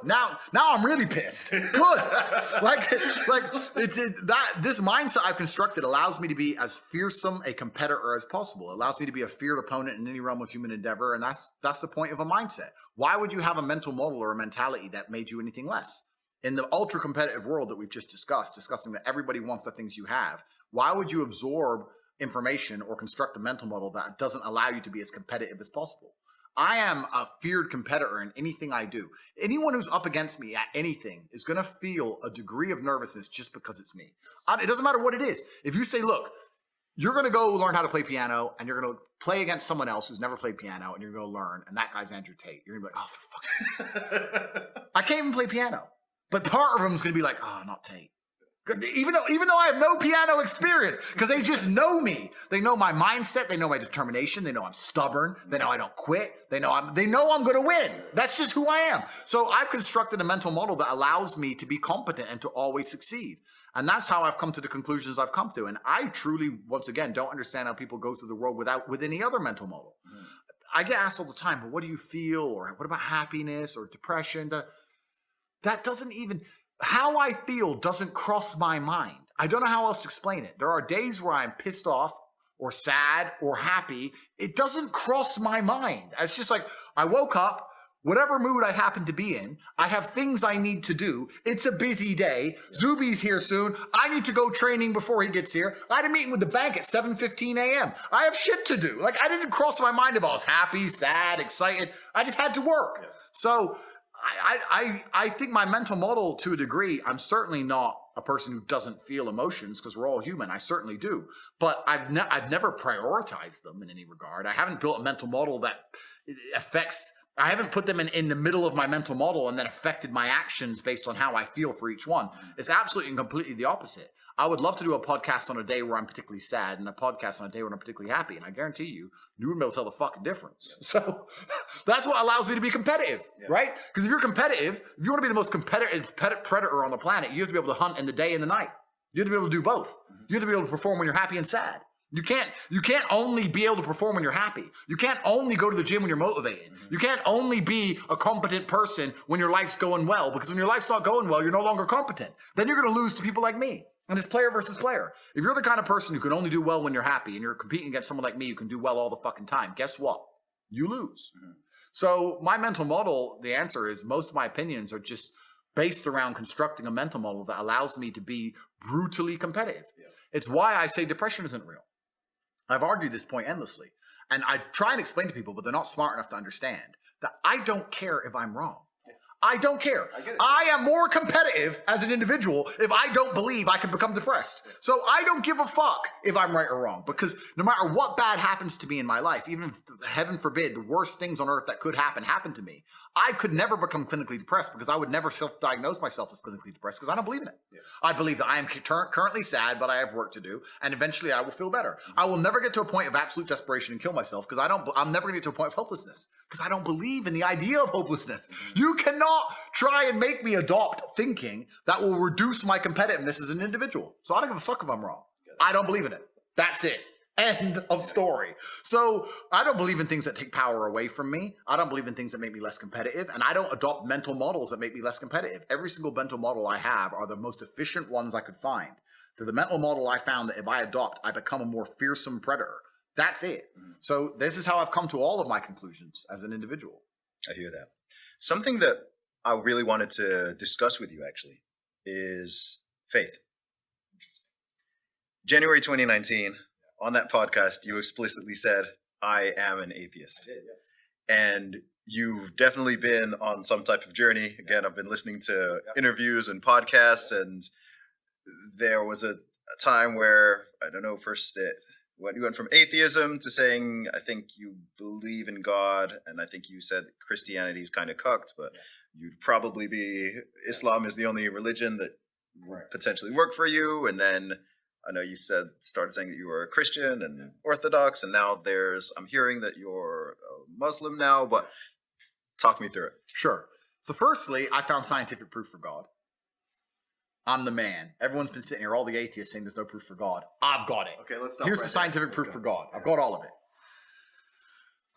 Now I'm really pissed. Good. This mindset I've constructed allows me to be as fearsome a competitor as possible. It allows me to be a feared opponent in any realm of human endeavor, and that's the point of a mindset. Why would you have a mental model or a mentality that made you anything less? In the ultra competitive world that we've just discussing that everybody wants the things you have, why would you absorb information or construct a mental model that doesn't allow you to be as competitive as possible? I am a feared competitor in anything I do. Anyone who's up against me at anything is going to feel a degree of nervousness just because it's me. It doesn't matter what it is. If you say, look, you're going to go learn how to play piano and you're going to play against someone else who's never played piano and you're going to learn, and that guy's Andrew Tate, you're going to be like, oh, for fuck's sake. I can't even play piano. But part of them is going to be like, oh, not Tate. Even though I have no piano experience, because they just know me. They know my mindset. They know my determination. They know I'm stubborn. They know I don't quit. They know I'm going to win. That's just who I am. So I've constructed a mental model that allows me to be competent and to always succeed. And that's how I've come to the conclusions I've come to. And I truly, once again, don't understand how people go through the world with any other mental model. I get asked all the time, but what do you feel? Or what about happiness or depression? That doesn't even... How I feel doesn't cross my mind. I don't know how else to explain it. There are days where I'm pissed off or sad or happy. It doesn't cross my mind. It's just like I woke up, whatever mood I happen to be in, I have things I need to do. It's a busy day. Zuby's here soon. I need to go training before he gets here. I had a meeting with the bank at 7:15 a.m. I have shit to do. Like, I didn't cross my mind if I was happy, sad, excited. I just had to work. So I think my mental model, to a degree, I'm certainly not a person who doesn't feel emotions, because we're all human. I certainly do. But I've never prioritized them in any regard. I haven't built a mental model that affects... I haven't put them in the middle of my mental model and then affected my actions based on how I feel for each one. It's absolutely and completely the opposite. I would love to do a podcast on a day where I'm particularly sad and a podcast on a day where I'm particularly happy. And I guarantee you wouldn't be able to tell the fucking difference. So that's what allows me to be competitive, right? Because if you're competitive, if you want to be the most competitive predator on the planet, you have to be able to hunt in the day and the night. You have to be able to do both. You have to be able to perform when you're happy and sad. You can't only be able to perform when you're happy. You can't only go to the gym when you're motivated. You can't only be a competent person when your life's going well, because when your life's not going well, you're no longer competent. Then you're going to lose to people like me. And it's player versus player. If you're the kind of person who can only do well when you're happy and you're competing against someone like me who can do well all the fucking time, guess what? You lose. So my mental model, the answer is most of my opinions are just based around constructing a mental model that allows me to be brutally competitive. Yeah. It's why I say depression isn't real. I've argued this point endlessly. And I try and explain to people, but they're not smart enough to understand that I don't care if I'm wrong. I don't care. I am more competitive as an individual if I don't believe I can become depressed. So I don't give a fuck if I'm right or wrong, because no matter what bad happens to me in my life, even if, heaven forbid, the worst things on earth that could happen to me, I could never become clinically depressed, because I would never self-diagnose myself as clinically depressed, because I don't believe in it. Yeah. I believe that I am currently sad, but I have work to do, and eventually I will feel better. I will never get to a point of absolute desperation and kill myself, because I'm never going to get to a point of hopelessness, because I don't believe in the idea of hopelessness. You cannot try and make me adopt thinking that will reduce my competitiveness as an individual. So I don't give a fuck if I'm wrong. I don't believe in it. That's it. End of story. So I don't believe in things that take power away from me. I don't believe in things that make me less competitive. And I don't adopt mental models that make me less competitive. Every single mental model I have are the most efficient ones I could find. To the mental model I found that if I adopt, I become a more fearsome predator. That's it. So this is how I've come to all of my conclusions as an individual. I hear that. Something that I really wanted to discuss with you, actually, is faith. January 2019, on that podcast, you explicitly said, I am an atheist. I did, yes. And you've definitely been on some type of journey. Again, I've been listening to interviews and podcasts, and there was a time where, I don't know, first when you went from atheism to saying, I think you believe in God, and I think you said Christianity is kind of cucked, but you'd probably be, Islam is the only religion that would potentially work for you. And then I know you started saying that you were a Christian and Orthodox, and now I'm hearing that you're a Muslim now, but talk me through it. Sure. So firstly, I found scientific proof for God. I'm the man. Everyone's been sitting here, all the atheists saying there's no proof for God. I've got it. Okay, let's stop. Here's the scientific proof for God. I've got all of it.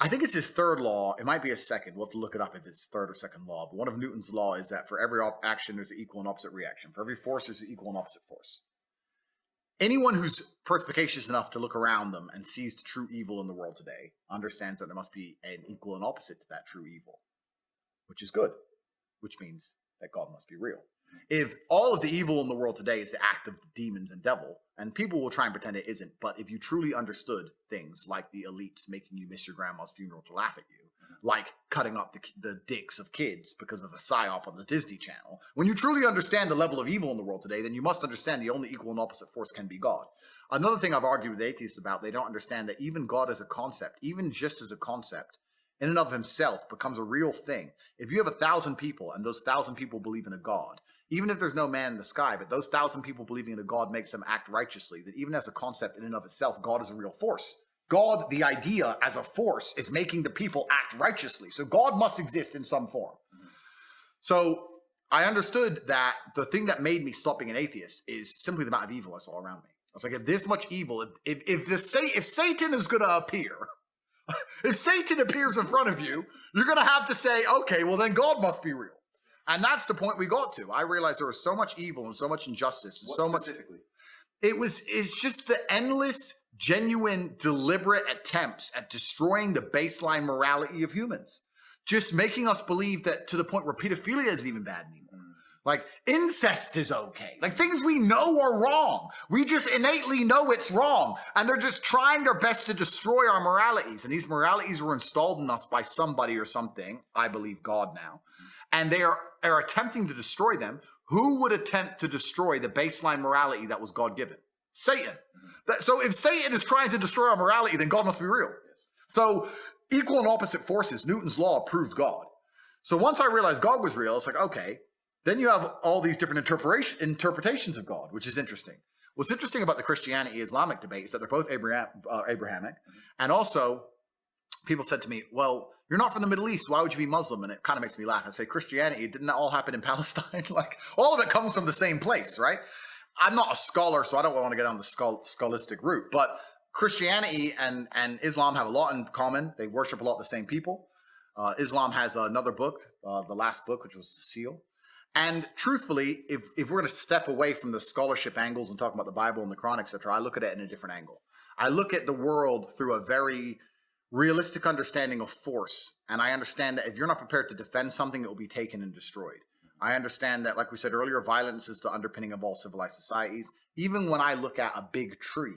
I think it's his third law. It might be his second. We'll have to look it up if it's third or second law. But one of Newton's law is that for every action, there's an equal and opposite reaction. For every force, there's an equal and opposite force. Anyone who's perspicacious enough to look around them and sees the true evil in the world today understands that there must be an equal and opposite to that true evil, which is good, which means that God must be real. If all of the evil in the world today is the act of the demons and devil, and people will try and pretend it isn't, but if you truly understood things like the elites making you miss your grandma's funeral to laugh at you, like cutting up the dicks of kids because of a psyop on the Disney Channel, when you truly understand the level of evil in the world today, then you must understand the only equal and opposite force can be God. Another thing I've argued with atheists about, they don't understand that even God as a concept, even just as a concept, in and of himself becomes a real thing. If you have 1,000 people and those 1,000 people believe in a God, even if there's no man in the sky, but those 1,000 people believing in a God makes them act righteously, that even as a concept in and of itself, God is a real force. God, the idea as a force, is making the people act righteously. So God must exist in some form. So I understood that the thing that made me stop being an atheist is simply the amount of evil I saw around me. I was like, if this much evil, if Satan is going to appear, if Satan appears in front of you, you're going to have to say, okay, well then God must be real. And that's the point we got to. I realized there was so much evil and so much injustice. And so much specifically? It's just the endless, genuine, deliberate attempts at destroying the baseline morality of humans. Just making us believe that to the point where pedophilia isn't even bad anymore. Like incest is okay. Like things we know are wrong. We just innately know it's wrong. And they're just trying their best to destroy our moralities. And these moralities were installed in us by somebody or something. I believe God now. And they are attempting to destroy them. Who would attempt to destroy the baseline morality that was God-given? Satan. So if Satan is trying to destroy our morality, then God must be real. So equal and opposite forces, Newton's law proved God. So once I realized God was real, it's like, okay, then you have all these different interpretations of God, which is interesting. What's interesting about the Christianity-Islamic debate is that they're both Abrahamic. And also, people said to me, well, you're not from the Middle East. Why would you be Muslim? And it kind of makes me laugh. I say, Christianity, didn't that all happen in Palestine? Like, all of it comes from the same place, right? I'm not a scholar, so I don't want to get on the scholastic route. But Christianity and Islam have a lot in common. They worship a lot of the same people. Islam has another book, the last book, which was the Seal. And truthfully, if we're going to step away from the scholarship angles and talk about the Bible and the Quran, etc., I look at it in a different angle. I look at the world through a very realistic understanding of force. And I understand that if you're not prepared to defend something, it will be taken and destroyed. I understand that, like we said earlier, violence is the underpinning of all civilized societies. Even when I look at a big tree,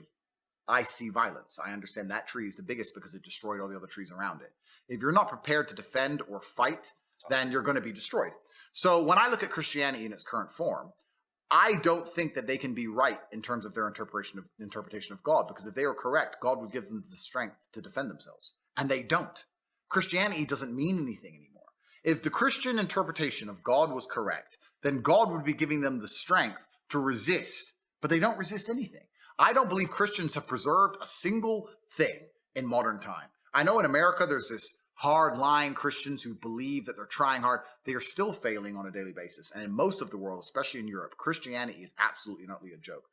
I see violence. I understand that tree is the biggest because it destroyed all the other trees around it. If you're not prepared to defend or fight, then you're going to be destroyed. So when I look at Christianity in its current form, I don't think that they can be right in terms of their interpretation of God, because if they were correct, God would give them the strength to defend themselves. And they don't. Christianity doesn't mean anything anymore. If the Christian interpretation of God was correct, then God would be giving them the strength to resist, but they don't resist anything. I don't believe Christians have preserved a single thing in modern time. I know in America there's this hard-line Christians who believe that they're trying hard. They are still failing on a daily basis. And in most of the world, especially in Europe, Christianity is absolutely and utterly a joke.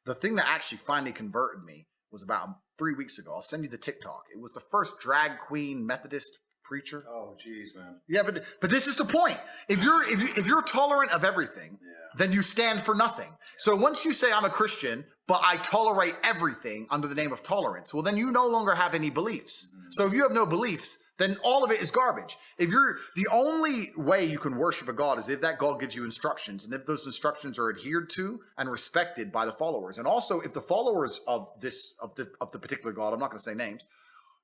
The thing that actually finally converted me was about 3 weeks ago. I'll send you the TikTok. It was the first drag queen Methodist preacher. Oh, geez, man. Yeah, but this is the point. If you're tolerant of everything, then you stand for nothing. So once you say I'm a Christian, but I tolerate everything under the name of tolerance, well, then you no longer have any beliefs. So if you have no beliefs, then all of it is garbage. If you're the only way you can worship a God is if that God gives you instructions, and if those instructions are adhered to and respected by the followers, and also if the followers of the particular God, I'm not going to say names,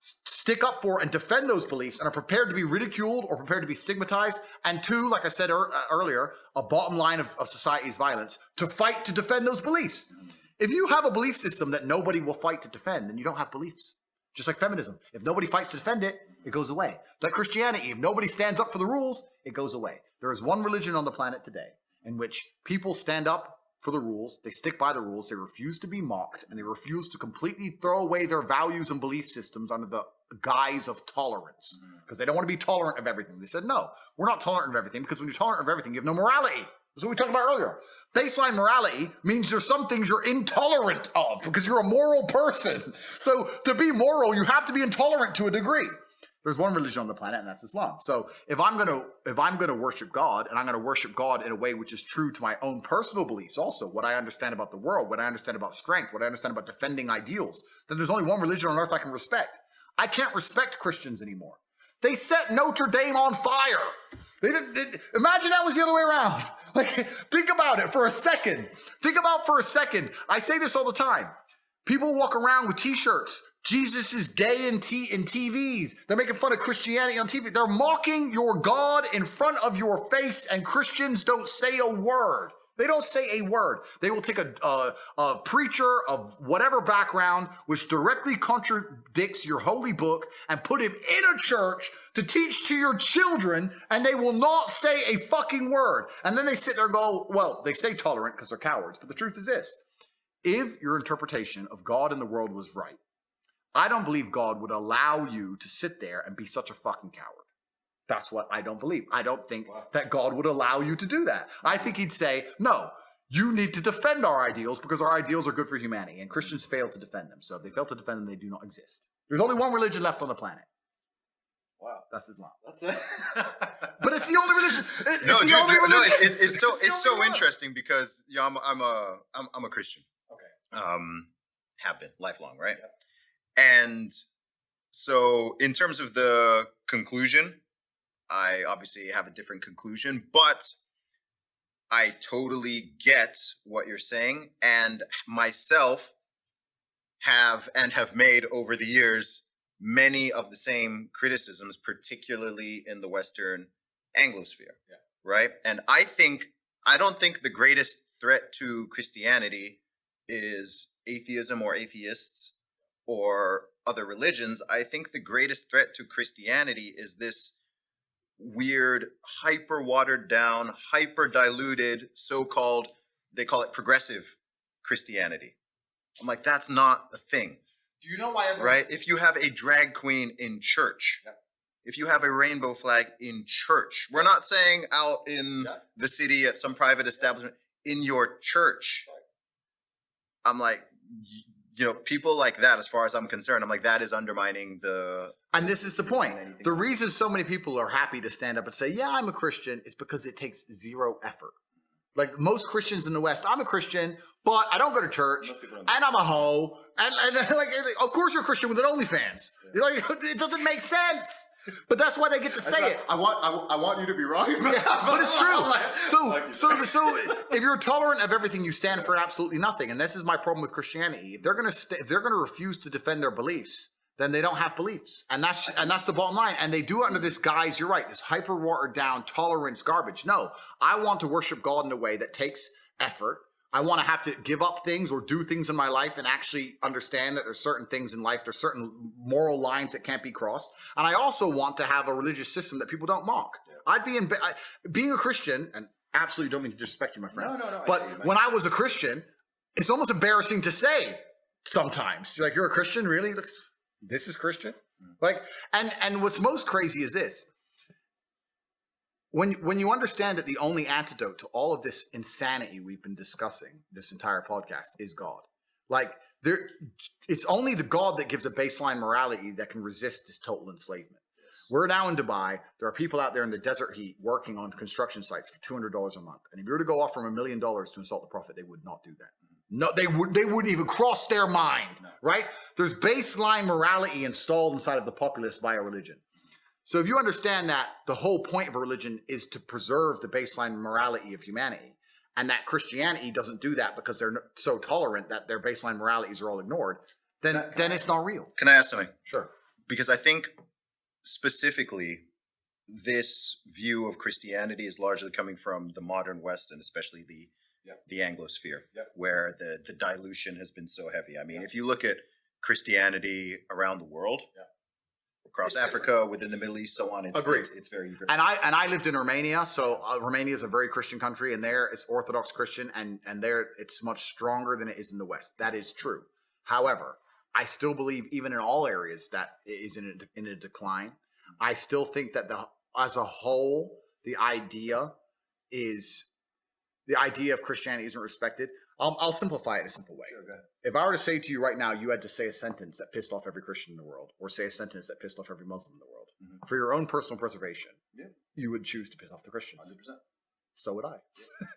stick up for and defend those beliefs and are prepared to be ridiculed or prepared to be stigmatized. And two, like I said earlier, a bottom line of society's violence, to fight to defend those beliefs. If you have a belief system that nobody will fight to defend, then you don't have beliefs. Just like feminism. If nobody fights to defend it, it goes away. Like Christianity, if nobody stands up for the rules, it goes away. There is one religion on the planet today in which people stand up for the rules, they stick by the rules, they refuse to be mocked, and they refuse to completely throw away their values and belief systems under the guise of tolerance. Because they don't want to be tolerant of everything. They said, no, we're not tolerant of everything, because when you're tolerant of everything, you have no morality. That's what we talked about earlier. Baseline morality means there's some things you're intolerant of because you're a moral person. So to be moral, you have to be intolerant to a degree. There's one religion on the planet, and that's Islam. So if I'm gonna worship God, and I'm gonna worship God in a way which is true to my own personal beliefs, also what I understand about the world, what I understand about strength, what I understand about defending ideals, then there's only one religion on earth I can respect. I can't respect Christians anymore. They set Notre Dame on fire. Imagine that was the other way around. Like, think about it for a second. I say this all the time. People walk around with t-shirts. Jesus is gay in TVs. They're making fun of Christianity on TV. They're mocking your God in front of your face, and Christians don't say a word. They don't say a word. They will take a preacher of whatever background which directly contradicts your holy book and put him in a church to teach to your children, and they will not say a fucking word. And then they sit there and go, well, they say tolerant because they're cowards. But the truth is this. If your interpretation of God and the world was right, I don't believe God would allow you to sit there and be such a fucking coward. That's what I don't believe. I don't think that God would allow you to do that. I think he'd say, no, you need to defend our ideals because our ideals are good for humanity, and Christians fail to defend them. So if they fail to defend them, they do not exist. There's only one religion left on the planet. Wow, that's Islam. That's it. But it's the only religion. It's so interesting because I'm a Christian. Okay. Have been lifelong, right? Yep. And so in terms of the conclusion, I obviously have a different conclusion, but I totally get what you're saying, and myself have made over the years many of the same criticisms, particularly in the Western Anglosphere, right? And I don't think the greatest threat to Christianity is atheism or atheists or other religions. I think the greatest threat to Christianity is this weird, hyper watered down, hyper diluted, so-called, they call it progressive Christianity. I'm like, that's not a thing. Do you know why right? If you have a drag queen in church, if you have a rainbow flag in church, we're not saying out in the city at some private establishment, in your church. I'm like, people like that, as far as I'm concerned, I'm like, that is undermining the... And this is the point. The reason so many people are happy to stand up and say, yeah, I'm a Christian, is because it takes zero effort. Like most Christians in the West, I'm a Christian, but I don't go to church, and I'm a hoe, and like, of course you're a Christian with an OnlyFans. Yeah. Like, it doesn't make sense, but that's why they get to say it. I want you to be wrong, but it's true. So if you're tolerant of everything, you stand for absolutely nothing, and this is my problem with Christianity. If they're gonna refuse to defend their beliefs, then they don't have beliefs. And that's the bottom line. And they do it under this guise, you're right, this hyper watered down tolerance garbage. No, I want to worship God in a way that takes effort. I want to have to give up things or do things in my life and actually understand that there's certain things in life, there's certain moral lines that can't be crossed. And I also want to have a religious system that people don't mock. Yeah. Being a Christian, and absolutely don't mean to disrespect you, my friend. No. But when I was a Christian, it's almost embarrassing to say sometimes. You're like, you're a Christian? Really? This is Christian? Like, and what's most crazy is this. When you understand that the only antidote to all of this insanity we've been discussing this entire podcast is God. Like, it's only the God that gives a baseline morality that can resist this total enslavement. Yes. We're now in Dubai. There are people out there in the desert heat working on construction sites for $200 a month. And if you were to go offer them $1 million to insult the prophet, they would not do that. No, they wouldn't even cross their mind, right? There's baseline morality installed inside of the populace via religion. So if you understand that the whole point of a religion is to preserve the baseline morality of humanity, and that Christianity doesn't do that because they're so tolerant that their baseline moralities are all ignored, then it's not real. Can I ask something? Sure. Because I think specifically this view of Christianity is largely coming from the modern West, and especially the Anglosphere, where the dilution has been so heavy. I mean, if you look at Christianity around the world, across Africa, within the Middle East, so on, it's very, very. And I lived in Romania, so Romania is a very Christian country, and there it's Orthodox Christian, and there it's much stronger than it is in the West. That is true. However, I still believe, even in all areas, that it is in a decline. I still think that as a whole, the idea of Christianity isn't respected. I'll simplify it in a simple way. Sure, go ahead. If I were to say to you right now, you had to say a sentence that pissed off every Christian in the world, or say a sentence that pissed off every Muslim in the world, for your own personal preservation, you would choose to piss off the Christians. 100%. So would I.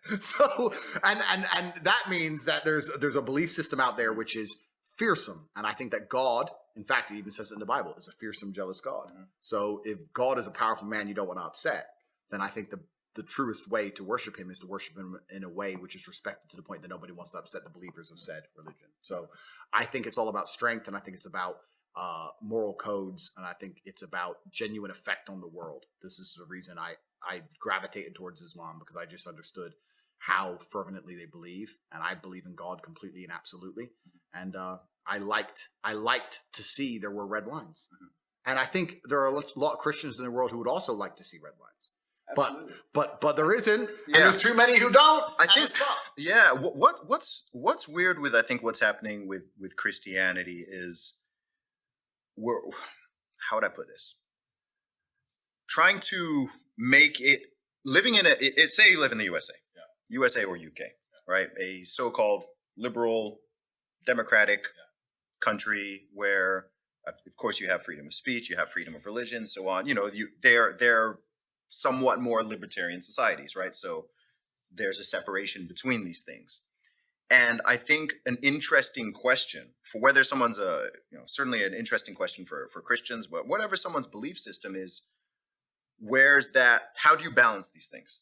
Yeah. So, and that means that there's a belief system out there which is fearsome. And I think that God, in fact, it even says it in the Bible, is a fearsome, jealous God. Mm-hmm. So if God is a powerful man you don't want to upset, then I think the truest way to worship him is to worship him in a way which is respected to the point that nobody wants to upset the believers of said religion. So I think it's all about strength, and I think it's about moral codes, and I think it's about genuine effect on the world. This is the reason I gravitated towards Islam, because I just understood how fervently they believe, and I believe in God completely and absolutely. And I liked to see there were red lines. Mm-hmm. And I think there are a lot of Christians in the world who would also like to see red lines. Absolutely. But there isn't, and there's too many who don't. I think, yeah. What's weird with, I think, what's happening with Christianity is how would I put this? Trying to make it, living in say you live in the USA, USA or UK, right? A so-called liberal, democratic country where, of course, you have freedom of speech, you have freedom of religion, so on. You know, they're somewhat more libertarian societies, right? So there's a separation between these things. And I think an interesting question for whether someone's certainly an interesting question for Christians, but whatever someone's belief system is, how do you balance these things,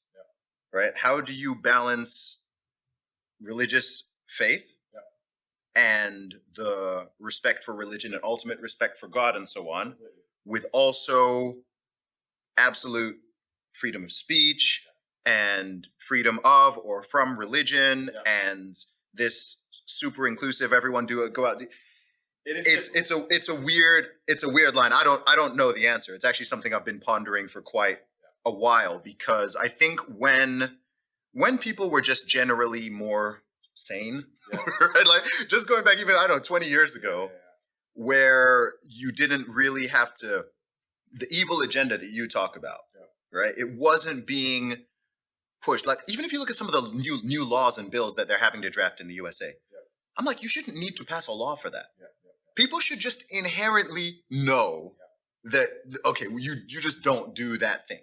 right? How do you balance religious faith and the respect for religion and ultimate respect for God and so on, with also absolute freedom of speech and freedom of or from religion and this super inclusive, everyone go out. It's a weird line. I don't know the answer. It's actually something I've been pondering for quite a while, because I think when people were just generally more sane, right? Like just going back even, 20 years ago, where you didn't really have to, the evil agenda that you talk about, right? It wasn't being pushed. Like, even if you look at some of the new laws and bills that they're having to draft in the USA, I'm like, you shouldn't need to pass a law for that. People should just inherently know that, okay, you just don't do that thing,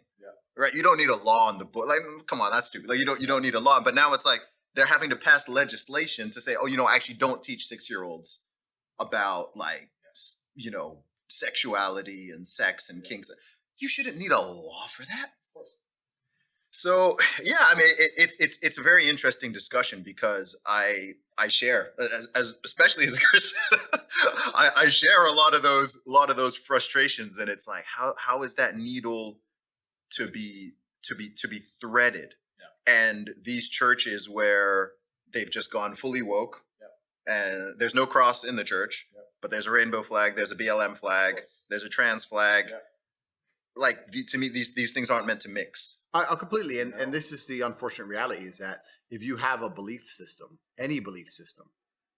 right? You don't need a law in the book. Like, come on, that's stupid. Like, you don't need a law. But now it's like they're having to pass legislation to say, oh, actually don't teach 6-year-olds about like, sexuality and sex and kinks. You shouldn't need a law for that. Of course. So yeah, I mean, it's a very interesting discussion because I share as especially as a Christian, I share a lot of those frustrations, and it's like how is that needle to be threaded? Yeah. And these churches where they've just gone fully woke, yeah. And there's no cross in the church, yeah. But there's a rainbow flag, there's a BLM flag, there's a trans flag. Yeah. Like to me, these things aren't meant to mix. I completely, and this is the unfortunate reality, is that if you have a belief system, any belief system,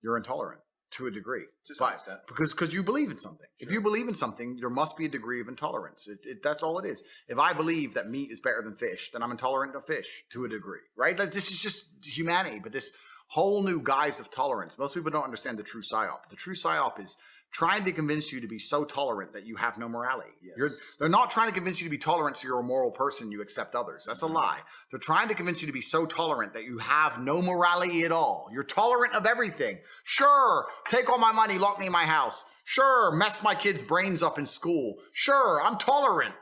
you're intolerant to a degree. To some extent. Because you believe in something. Sure. If you believe in something, there must be a degree of intolerance. That's all it is. If I believe that meat is better than fish, then I'm intolerant of fish to a degree, right? Like, this is just humanity, but this whole new guise of tolerance. Most people don't understand the true psyop. The true psyop is trying to convince you to be so tolerant that you have no morality. Yes. They're not trying to convince you to be tolerant so you're a moral person, you accept others. That's a lie. They're trying to convince you to be so tolerant that you have no morality at all. You're tolerant of everything. Sure, take all my money, lock me in my house. Sure, mess my kids' brains up in school. Sure, I'm tolerant.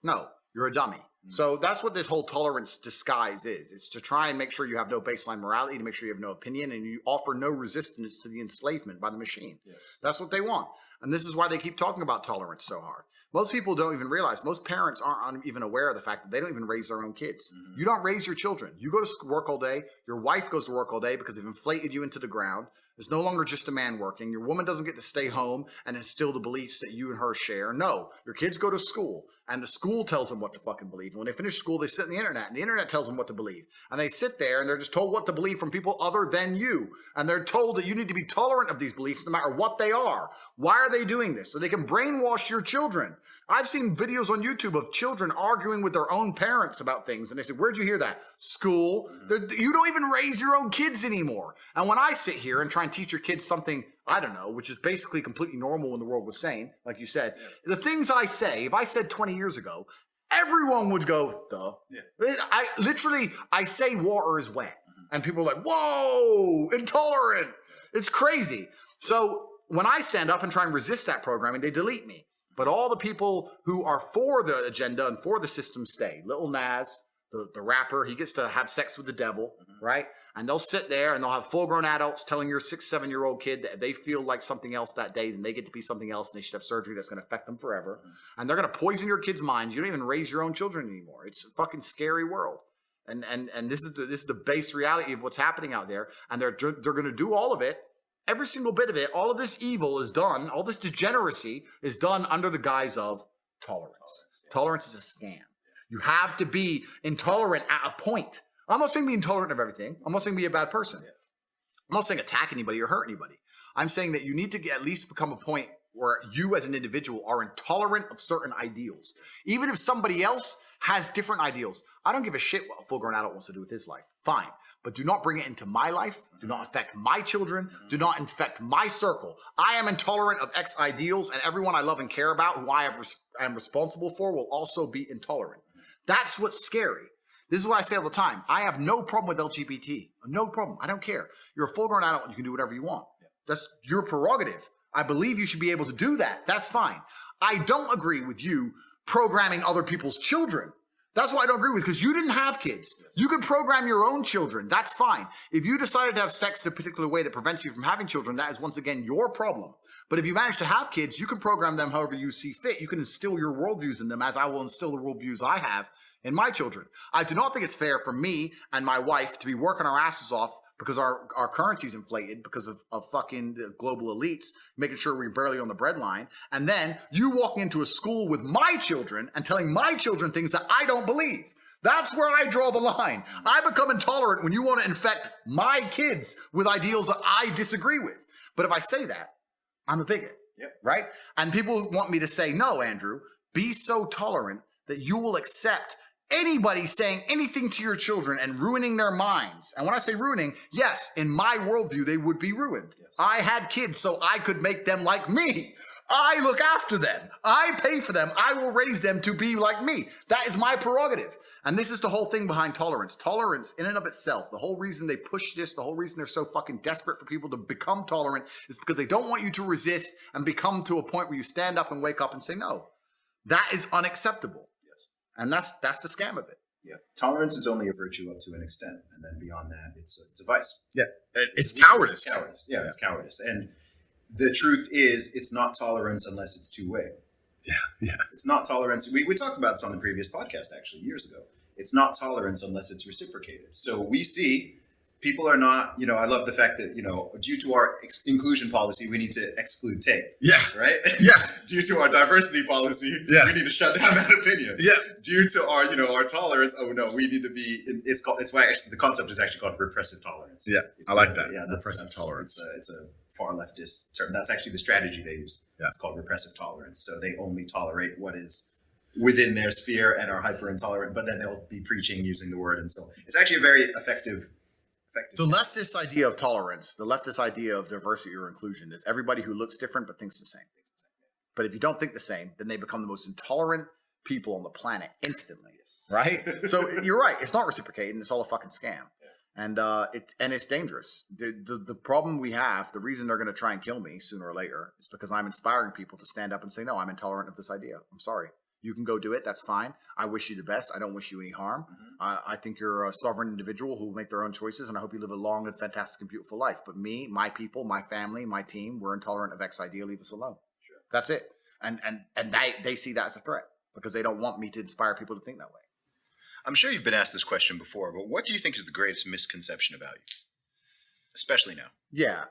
No, you're a dummy. So that's what this whole tolerance disguise is. It's to try and make sure you have no baseline morality, to make sure you have no opinion, and you offer no resistance to the enslavement by the machine. Yes. That's what they want. And this is why they keep talking about tolerance so hard. Most people don't even realize, most parents aren't even aware of the fact that they don't even raise their own kids. Mm-hmm. You don't raise your children. You go to work all day. Your wife goes to work all day because they've inflated you into the ground. There's no longer just a man working. Your woman doesn't get to stay home and instill the beliefs that you and her share. No, your kids go to school, and the school tells them what to fucking believe. And when they finish school, they sit on the internet, and the internet tells them what to believe. And they sit there, and they're just told what to believe from people other than you. And they're told that you need to be tolerant of these beliefs no matter what they are. Why are they doing this? So they can brainwash your children. I've seen videos on YouTube of children arguing with their own parents about things. And they say, where'd you hear that? School. You don't even raise your own kids anymore. And when I sit here and try and teach your kids something, I don't know, which is basically completely normal when the world was sane, like you said, the things I say, if I said 20 years ago, everyone would go, duh. Yeah. I say water is wet. And people are like, whoa, intolerant. It's crazy. So when I stand up and try and resist that programming, they delete me. But all the people who are for the agenda and for the system stay. Lil Nas, the rapper, he gets to have sex with the devil, right? And they'll sit there and they'll have full-grown adults telling your 6-7-year-old kid that if they feel like something else that day, then they get to be something else and they should have surgery that's going to affect them forever. And they're going to poison your kids' minds. You don't even raise your own children anymore. It's a fucking scary world. And this is the base reality of what's happening out there. And they're going to do all of it. Every single bit of it, all of this evil is done, all this degeneracy is done under the guise of tolerance. Tolerance is a scam. You have to be intolerant at a point. I'm not saying be intolerant of everything. I'm not saying be a bad person. I'm not saying attack anybody or hurt anybody. I'm saying that you need to at least become a point where you as an individual are intolerant of certain ideals. Even if somebody else has different ideals. I don't give a shit what a full-grown adult wants to do with his life. Fine. But do not bring it into my life. Do not affect my children. Do not infect my circle. I am intolerant of X ideals, and everyone I love and care about, who I am responsible for, will also be intolerant. That's what's scary. This is what I say all the time. I have no problem with LGBT. No problem. I don't care. You're a full-grown adult and you can do whatever you want. That's your prerogative. I believe you should be able to do that. That's fine. I don't agree with you programming other people's children. That's what I don't agree with, because you didn't have kids. You could program your own children. That's fine. If you decided to have sex in a particular way that prevents you from having children, that is once again your problem. But if you manage to have kids, you can program them however you see fit. You can instill your worldviews in them, as I will instill the worldviews I have in my children. I do not think it's fair for me and my wife to be working our asses off because our currency's inflated because of fucking the global elites, making sure we're barely on the breadline. And then you walking into a school with my children and telling my children things that I don't believe. That's where I draw the line. I become intolerant when you want to infect my kids with ideals that I disagree with. But if I say that, I'm a bigot, right? And people want me to say, no, Andrew, be so tolerant that you will accept anybody saying anything to your children and ruining their minds. And when I say ruining, yes, in my worldview, they would be ruined. Yes. I had kids so I could make them like me. I look after them. I pay for them. I will raise them to be like me. That is my prerogative. And this is the whole thing behind tolerance. Tolerance in and of itself, the whole reason they push this, the whole reason they're so fucking desperate for people to become tolerant is because they don't want you to resist and become to a point where you stand up and wake up and say, no, that is unacceptable. Yes. And that's the scam of it. Yeah. Tolerance is only a virtue up to an extent. And then beyond that, it's a vice. Yeah. It's cowardice. It's cowardice. Yeah, it's cowardice. And the truth is, it's not tolerance unless it's two-way. Yeah. It's not tolerance. We talked about this on the previous podcast, actually, years ago. It's not tolerance unless it's reciprocated. So we see people are not, I love the fact that, due to our inclusion policy, we need to exclude Tate. Yeah. Right? Yeah. Due to our diversity policy, we need to shut down that opinion. Yeah. Due to our, our tolerance, we need to be, it's why actually the concept is actually called repressive tolerance. Yeah. I like that. Yeah. Repressive tolerance. It's a far leftist term. That's actually the strategy they use. Yeah. It's called repressive tolerance. So they only tolerate what is within their sphere and are hyper intolerant, but then they'll be preaching using the word. And so it's actually a very effective. The leftist idea of tolerance, the leftist idea of diversity or inclusion is everybody who looks different but thinks the same. But if you don't think the same, then they become the most intolerant people on the planet instantly. Right? So you're right. It's not reciprocating. It's all a fucking scam. And it's dangerous. The problem we have, the reason they're going to try and kill me sooner or later is because I'm inspiring people to stand up and say, no, I'm intolerant of this idea. I'm sorry. You can go do it. That's fine. I wish you the best. I don't wish you any harm. I think you're a sovereign individual who will make their own choices, and I hope you live a long and fantastic and beautiful life. But me, my people, my family, my team, we're intolerant of X idea. Leave us alone. Sure. That's it. And they see that as a threat because they don't want me to inspire people to think that way. I'm sure you've been asked this question before, but what do you think is the greatest misconception about you? Especially now. Yeah,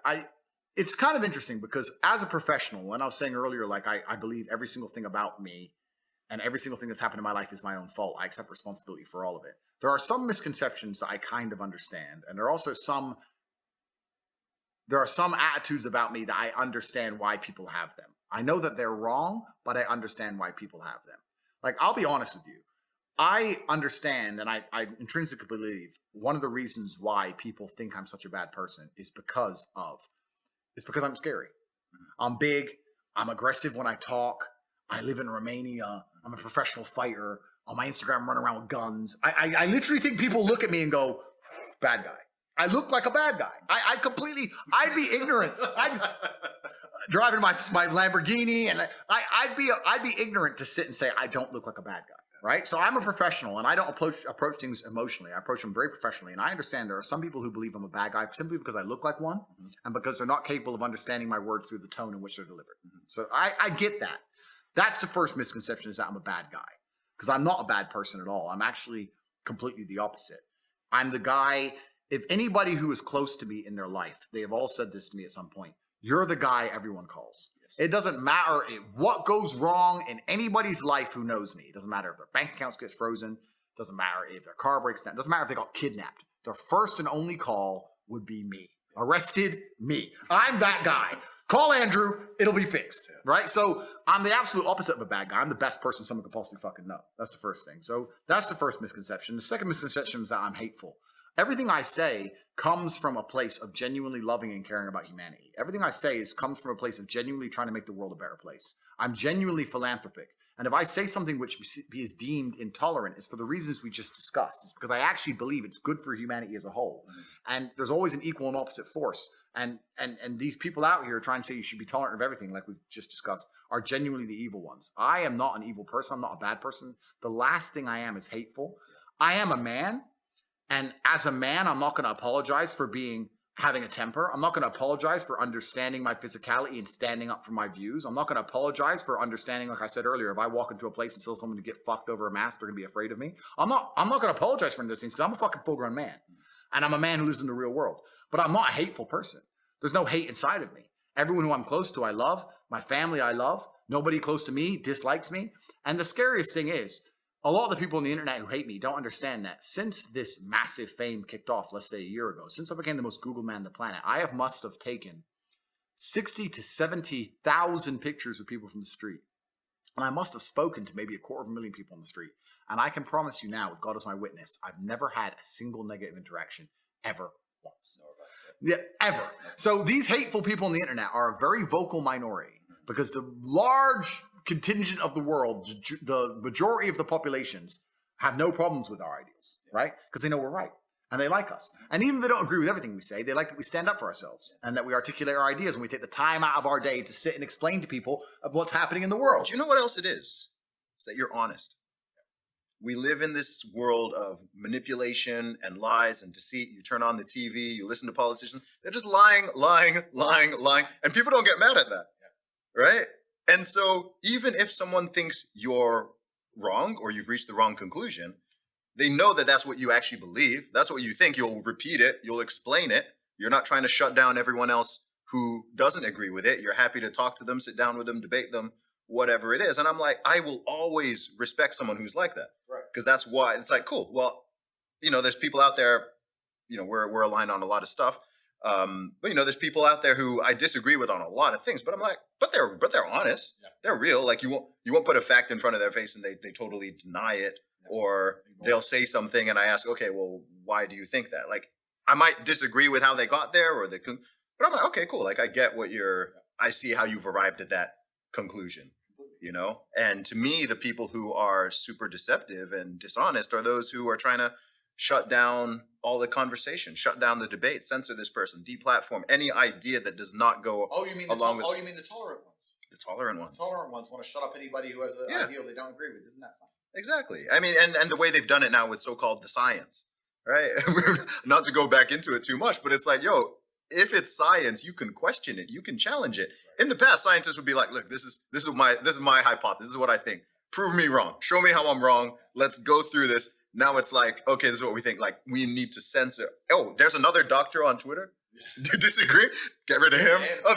it's kind of interesting because as a professional, and I was saying earlier, like I believe every single thing about me and every single thing that's happened in my life is my own fault. I accept responsibility for all of it. There are some misconceptions that I kind of understand, and there are also some attitudes about me that I understand why people have them. I know that they're wrong, but I understand why people have them. Like, I'll be honest with you. I understand, and I intrinsically believe one of the reasons why people think I'm such a bad person is because I'm scary. I'm big. I'm aggressive when I talk. I live in Romania. I'm a professional fighter. On my Instagram, run around with guns. I literally think people look at me and go, bad guy. I look like a bad guy. I'd be ignorant. I'd driving my Lamborghini, and I'd be ignorant to sit and say I don't look like a bad guy. Right? So I'm a professional, and I don't approach things emotionally. I approach them very professionally. And I understand there are some people who believe I'm a bad guy simply because I look like one and because they're not capable of understanding my words through the tone in which they're delivered. So I get that. That's the first misconception, is that I'm a bad guy. Because I'm not a bad person at all. I'm actually completely the opposite. I'm the guy, if anybody who is close to me in their life, they have all said this to me at some point, you're the guy everyone calls. It doesn't matter what goes wrong in anybody's life who knows me. It doesn't matter if their bank accounts gets frozen. It doesn't matter if their car breaks down. It doesn't matter if they got kidnapped. Their first and only call would be me. Arrested, me. I'm that guy. Call Andrew, it'll be fixed. Right? So I'm the absolute opposite of a bad guy. I'm the best person someone could possibly fucking know. That's the first thing. So that's the first misconception. The second misconception is that I'm hateful. Everything I say comes from a place of genuinely loving and caring about humanity. Everything I say comes from a place of genuinely trying to make the world a better place. I'm genuinely philanthropic. And if I say something which is deemed intolerant, it's for the reasons we just discussed. It's because I actually believe it's good for humanity as a whole. And there's always an equal and opposite force. And these people out here trying to say you should be tolerant of everything, like we've just discussed, are genuinely the evil ones. I am not an evil person. I'm not a bad person. The last thing I am is hateful. I am a man. And as a man, I'm not going to apologize for having a temper. I'm not going to apologize for understanding my physicality and standing up for my views. I'm not going to apologize for understanding, like I said earlier, if I walk into a place and tell someone to get fucked over a mask, they're going to be afraid of me. I'm not going to apologize for any of those things because I'm a fucking full-grown man. And I'm a man who lives in the real world. But I'm not a hateful person. There's no hate inside of me. Everyone who I'm close to, I love. My family, I love. Nobody close to me dislikes me. And the scariest thing is, a lot of the people on the internet who hate me don't understand that since this massive fame kicked off, let's say a year ago, since I became the most Googled man on the planet, I must have taken 60 to 70,000 pictures of people from the street. And I must have spoken to maybe 250,000 people on the street. And I can promise you now, with God as my witness, I've never had a single negative interaction ever once. Yeah, ever. So these hateful people on the internet are a very vocal minority. because the large contingent of the world, the majority of the populations, have no problems with our ideals, right? Because they know we're right. And they like us. And even if they don't agree with everything we say, they like that we stand up for ourselves and that we articulate our ideas and we take the time out of our day to sit and explain to people what's happening in the world. But you know what else it is? It's that you're honest. We live in this world of manipulation and lies and deceit. You turn on the TV, you listen to politicians. They're just lying. And people don't get mad at that, right? And so even if someone thinks you're wrong or you've reached the wrong conclusion, they know that that's what you actually believe. That's what you think. You'll repeat it. You'll explain it. You're not trying to shut down everyone else who doesn't agree with it. You're happy to talk to them, sit down with them, debate them, whatever it is. And I'm like, I will always respect someone who's like that. Right. Because that's why it's like, cool. Well, there's people out there, we're aligned on a lot of stuff. But there's people out there who I disagree with on a lot of things, but I'm like, but they're honest. Yeah. They're real. Like you won't put a fact in front of their face and they totally deny it. Or they'll say something and I ask, okay, well, why do you think that? Like, I might disagree with how they got there but I'm like, okay, cool. Like, I get I see how you've arrived at that conclusion, And to me, the people who are super deceptive and dishonest are those who are trying to shut down all the conversation, shut down the debate, censor this person, deplatform any idea that does not go you mean along with... Oh, you mean the tolerant ones? The tolerant ones. The tolerant ones want to shut up anybody who has an ideal they don't agree with. Isn't that fun? Exactly. I mean, and the way they've done it now with so-called the science, right? Not to go back into it too much, but it's like, if it's science, you can question it, you can challenge it. In the past, scientists would be like, look, this is my hypothesis, this is what I think. Prove me wrong. Show me how I'm wrong. Let's go through this. Now it's like, okay, this is what we think. Like, we need to censor. Oh, there's another doctor on Twitter. Disagree? Get rid of him. Oh,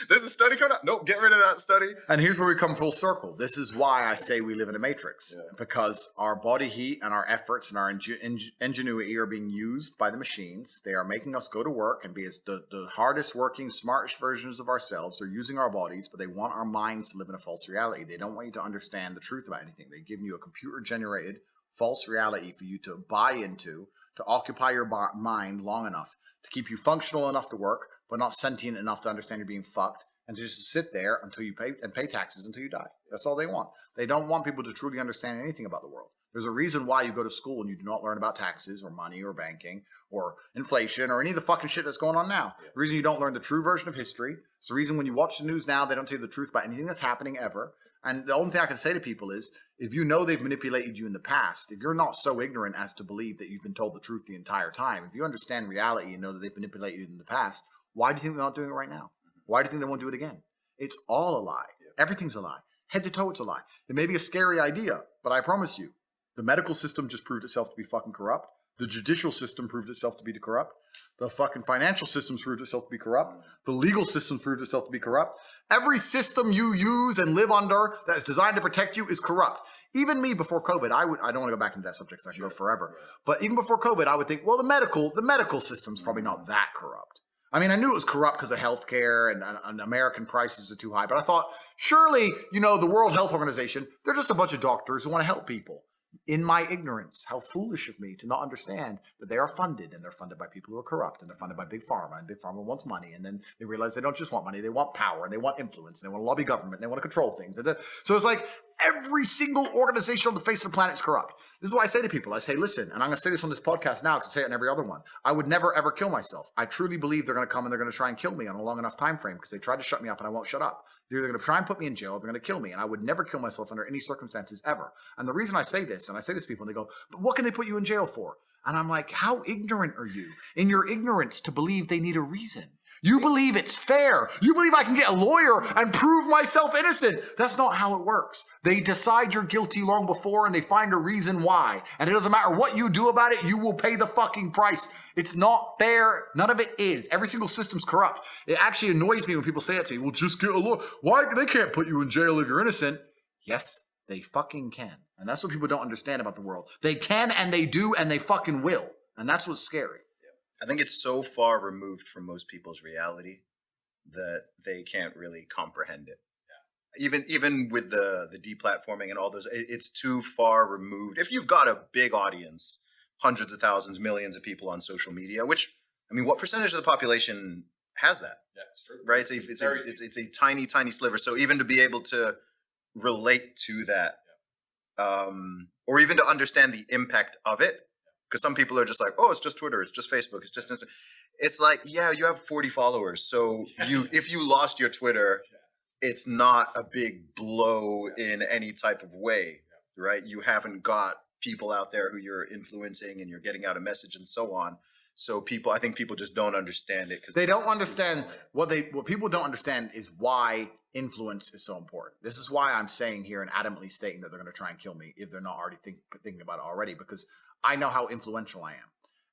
there's a study coming out. Nope, get rid of that study. And here's where we come full circle. This is why I say we live in a matrix. Yeah. Because our body heat and our efforts and our ingenuity are being used by the machines. They are making us go to work and be the hardest working, smartest versions of ourselves. They're using our bodies, but they want our minds to live in a false reality. They don't want you to understand the truth about anything. They're giving you a computer-generated false reality for you to buy into, to occupy your mind long enough, to keep you functional enough to work, but not sentient enough to understand you're being fucked, and to just sit there until you pay taxes until you die. That's all they want. They don't want people to truly understand anything about the world. There's a reason why you go to school and you do not learn about taxes or money or banking or inflation or any of the fucking shit that's going on now. Yeah. The reason you don't learn the true version of history. It's the reason when you watch the news now, they don't tell you the truth about anything that's happening ever. And the only thing I can say to people is, if you know they've manipulated you in the past, if you're not so ignorant as to believe that you've been told the truth the entire time, if you understand reality and know that they've manipulated you in the past, why do you think they're not doing it right now? Why do you think they won't do it again? It's all a lie. Everything's a lie. Head to toe, it's a lie. It may be a scary idea, but I promise you, the medical system just proved itself to be fucking corrupt. The judicial system proved itself to be corrupt. The fucking financial system proved itself to be corrupt. The legal system proved itself to be corrupt. Every system you use and live under that is designed to protect you is corrupt. Even me before COVID, I don't want to go back into that subject because I can go forever. But even before COVID, I would think, well, the medical system's probably not that corrupt. I mean, I knew it was corrupt because of healthcare and American prices are too high. But I thought, surely, the World Health Organization, they're just a bunch of doctors who want to help people. In my ignorance, how foolish of me to not understand that they are funded, and they're funded by people who are corrupt, and they're funded by Big Pharma, and Big Pharma wants money, and then they realize they don't just want money, they want power, and they want influence, and they want to lobby government, and they want to control things. So it's like every single organization on the face of the planet is corrupt. This is why I say to people, I say, listen, and I'm going to say this on this podcast now because I say it on every other one. I would never, ever kill myself. I truly believe they're going to come and they're going to try and kill me on a long enough time frame because they tried to shut me up and I won't shut up. They're either going to try and put me in jail, or they're going to kill me, and I would never kill myself under any circumstances ever. And the reason I say this, and I say this to people, and they go, but what can they put you in jail for? And I'm like, how ignorant are you in your ignorance to believe they need a reason? You believe it's fair. You believe I can get a lawyer and prove myself innocent. That's not how it works. They decide you're guilty long before and they find a reason why. And it doesn't matter what you do about it, you will pay the fucking price. It's not fair. None of it is. Every single system's corrupt. It actually annoys me when people say that to me. Well, just get a lawyer. Why? They can't put you in jail if you're innocent. Yes, they fucking can. And that's what people don't understand about the world. They can and they do and they fucking will. And that's what's scary. I think it's so far removed from most people's reality that they can't really comprehend it. Yeah. Even with the deplatforming and all those, it's too far removed. If you've got a big audience, hundreds of thousands, millions of people on social media, which, I mean, what percentage of the population has that. Yeah, it's true. Right? It's a tiny, tiny sliver. So even to be able to relate to that, or even to understand the impact of it, because some people are just like, oh, it's just Twitter, it's just Facebook, it's just Instagram. It's like, yeah, you have 40 followers, so if you lost your Twitter, it's not a big blow in any type of way, right? You haven't got people out there who you're influencing and you're getting out a message and so on. So I think people just don't understand it because they don't understand what people don't understand is why influence is so important. This is why I'm saying here and adamantly stating that they're going to try and kill me if they're not already thinking about it already, because I know how influential I am,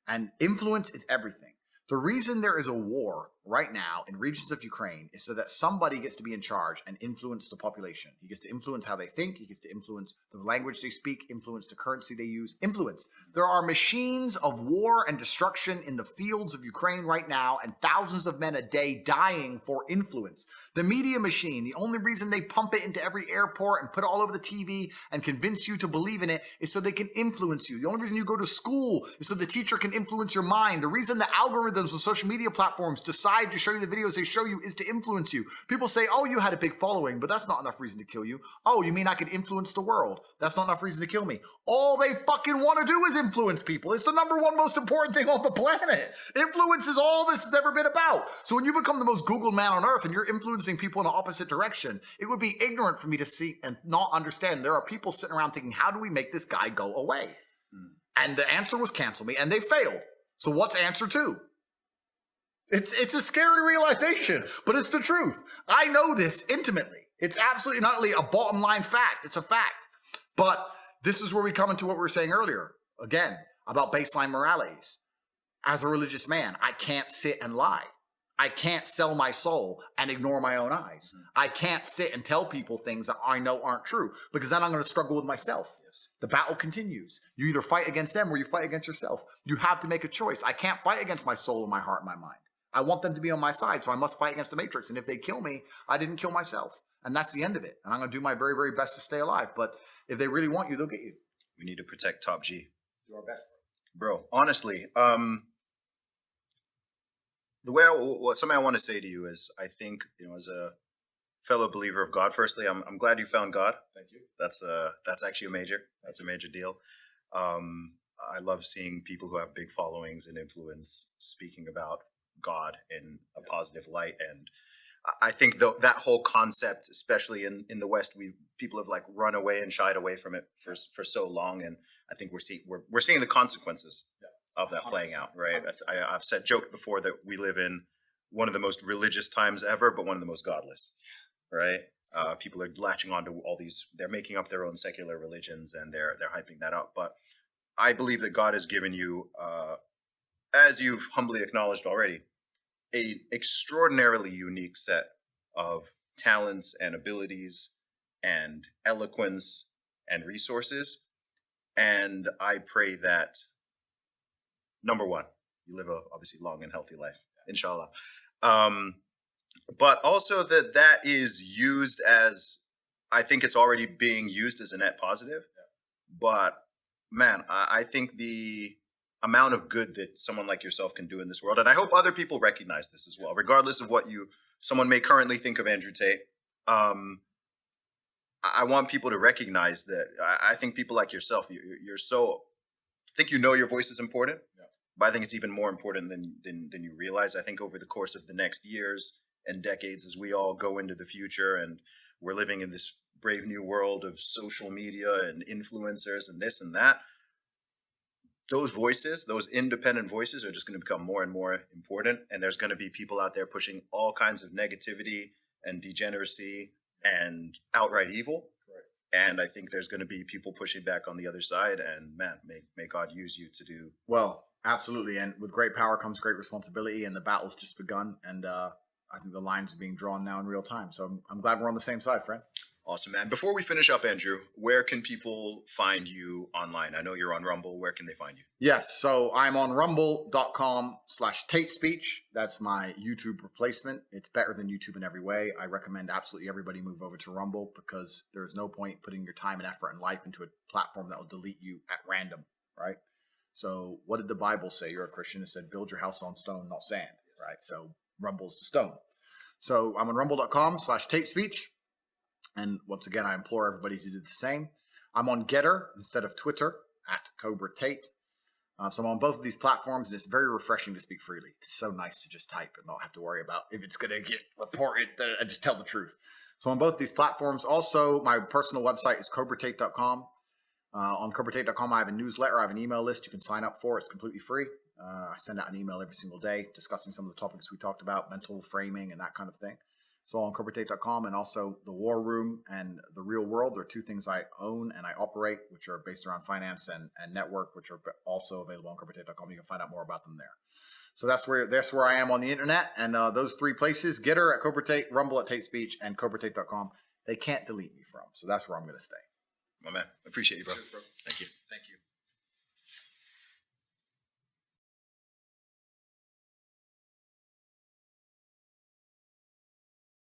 and influence is everything. The reason there is a war right now in regions of Ukraine is so that somebody gets to be in charge and influence the population. He gets to influence how they think. He gets to influence the language they speak, influence the currency they use, influence. There are machines of war and destruction in the fields of Ukraine right now, and thousands of men a day dying for influence. The media machine, the only reason they pump it into every airport and put it all over the TV and convince you to believe in it is so they can influence you. The only reason you go to school is so the teacher can influence your mind. The reason the algorithms of social media platforms decide to show you the videos they show you is to influence you. People say, oh, you had a big following, but that's not enough reason to kill you. Oh, you mean I could influence the world? That's not enough reason to kill me. All they fucking want to do is influence people. It's the number one most important thing on the planet. Influence is all this has ever been about. So when you become the most Googled man on earth and you're influencing people in the opposite direction, it would be ignorant for me to see and not understand. There are people sitting around thinking, how do we make this guy go away? And the answer was cancel me, and they failed. So what's answer two? It's a scary realization, but it's the truth. I know this intimately. It's absolutely not only a bottom line fact, it's a fact. But this is where we come into what we were saying earlier, again, about baseline moralities. As a religious man, I can't sit and lie. I can't sell my soul and ignore my own eyes. I can't sit and tell people things that I know aren't true, because then I'm going to struggle with myself. The battle continues. You either fight against them or you fight against yourself. You have to make a choice. I can't fight against my soul and my heart and my mind. I want them to be on my side, so I must fight against the Matrix. And if they kill me, I didn't kill myself. And that's the end of it. And I'm going to do my very, very best to stay alive. But if they really want you, they'll get you. we need to protect Top G. Do our best. Bro, honestly, something I want to say to you is, I think, as a fellow believer of God, firstly, I'm glad you found God. Thank you. That's actually a major deal. I love seeing people who have big followings and influence speaking about God in a positive light. And I think that whole concept, especially in the West, people have like run away and shied away from it for so long. And I think we're seeing the consequences of that playing out, right? I've joked before that we live in one of the most religious times ever, but one of the most godless, right? People are latching onto all these, they're making up their own secular religions and they're hyping that up. But I believe that God has given you, as you've humbly acknowledged already, an extraordinarily unique set of talents and abilities and eloquence and resources. And I pray that, number one, you live a obviously long and healthy life, inshallah. But also that is used as, I think it's already being used as a net positive. But man, I think the amount of good that someone like yourself can do in this world, and I hope other people recognize this as well, regardless of what someone may currently think of Andrew Tate. I want people to recognize that. I think people like yourself, you're so, I think your voice is important, but I think it's even more important than you realize. I think over the course of the next years and decades, as we all go into the future and we're living in this brave new world of social media and influencers and this and that, those voices, those independent voices, are just going to become more and more important. And there's going to be people out there pushing all kinds of negativity and degeneracy and outright evil. Correct. And I think there's going to be people pushing back on the other side. And man, may God use you to do. Well, absolutely. And with great power comes great responsibility. And the battle's just begun. And I think the lines are being drawn now in real time. So I'm glad we're on the same side, friend. Awesome, man. Before we finish up, Andrew, where can people find you online? I know you're on Rumble. Where can they find you? Yes. So I'm on rumble.com/TateSpeech. That's my YouTube replacement. It's better than YouTube in every way. I recommend absolutely everybody move over to Rumble, because there's no point putting your time and effort and life into a platform that will delete you at random, right? So what did the Bible say? You're a Christian. It said, build your house on stone, not sand, right? So rumbles to stone. So I'm on rumble.com/Tate Speech. And once again, I implore everybody to do the same. I'm on Getter instead of Twitter @Cobra Tate. So I'm on both of these platforms, and it's very refreshing to speak freely. It's so nice to just type and not have to worry about if it's going to get reported. I just tell the truth. So on both these platforms. Also, my personal website is cobratate.com. On cobratate.com, I have a newsletter. I have an email list you can sign up for. It's completely free. I send out an email every single day discussing some of the topics we talked about, mental framing and that kind of thing. So on cobratate.com, and also the War Room and the Real World are two things I own and I operate, which are based around finance and network, which are also available on cobratate.com. You can find out more about them there. So that's where I am on the internet. And those three places, Getter @Cobra Tate, Rumble @Tate Speech, and cobratate.com, they can't delete me from. So that's where I'm going to stay. My man, appreciate you, bro. Cheers, bro.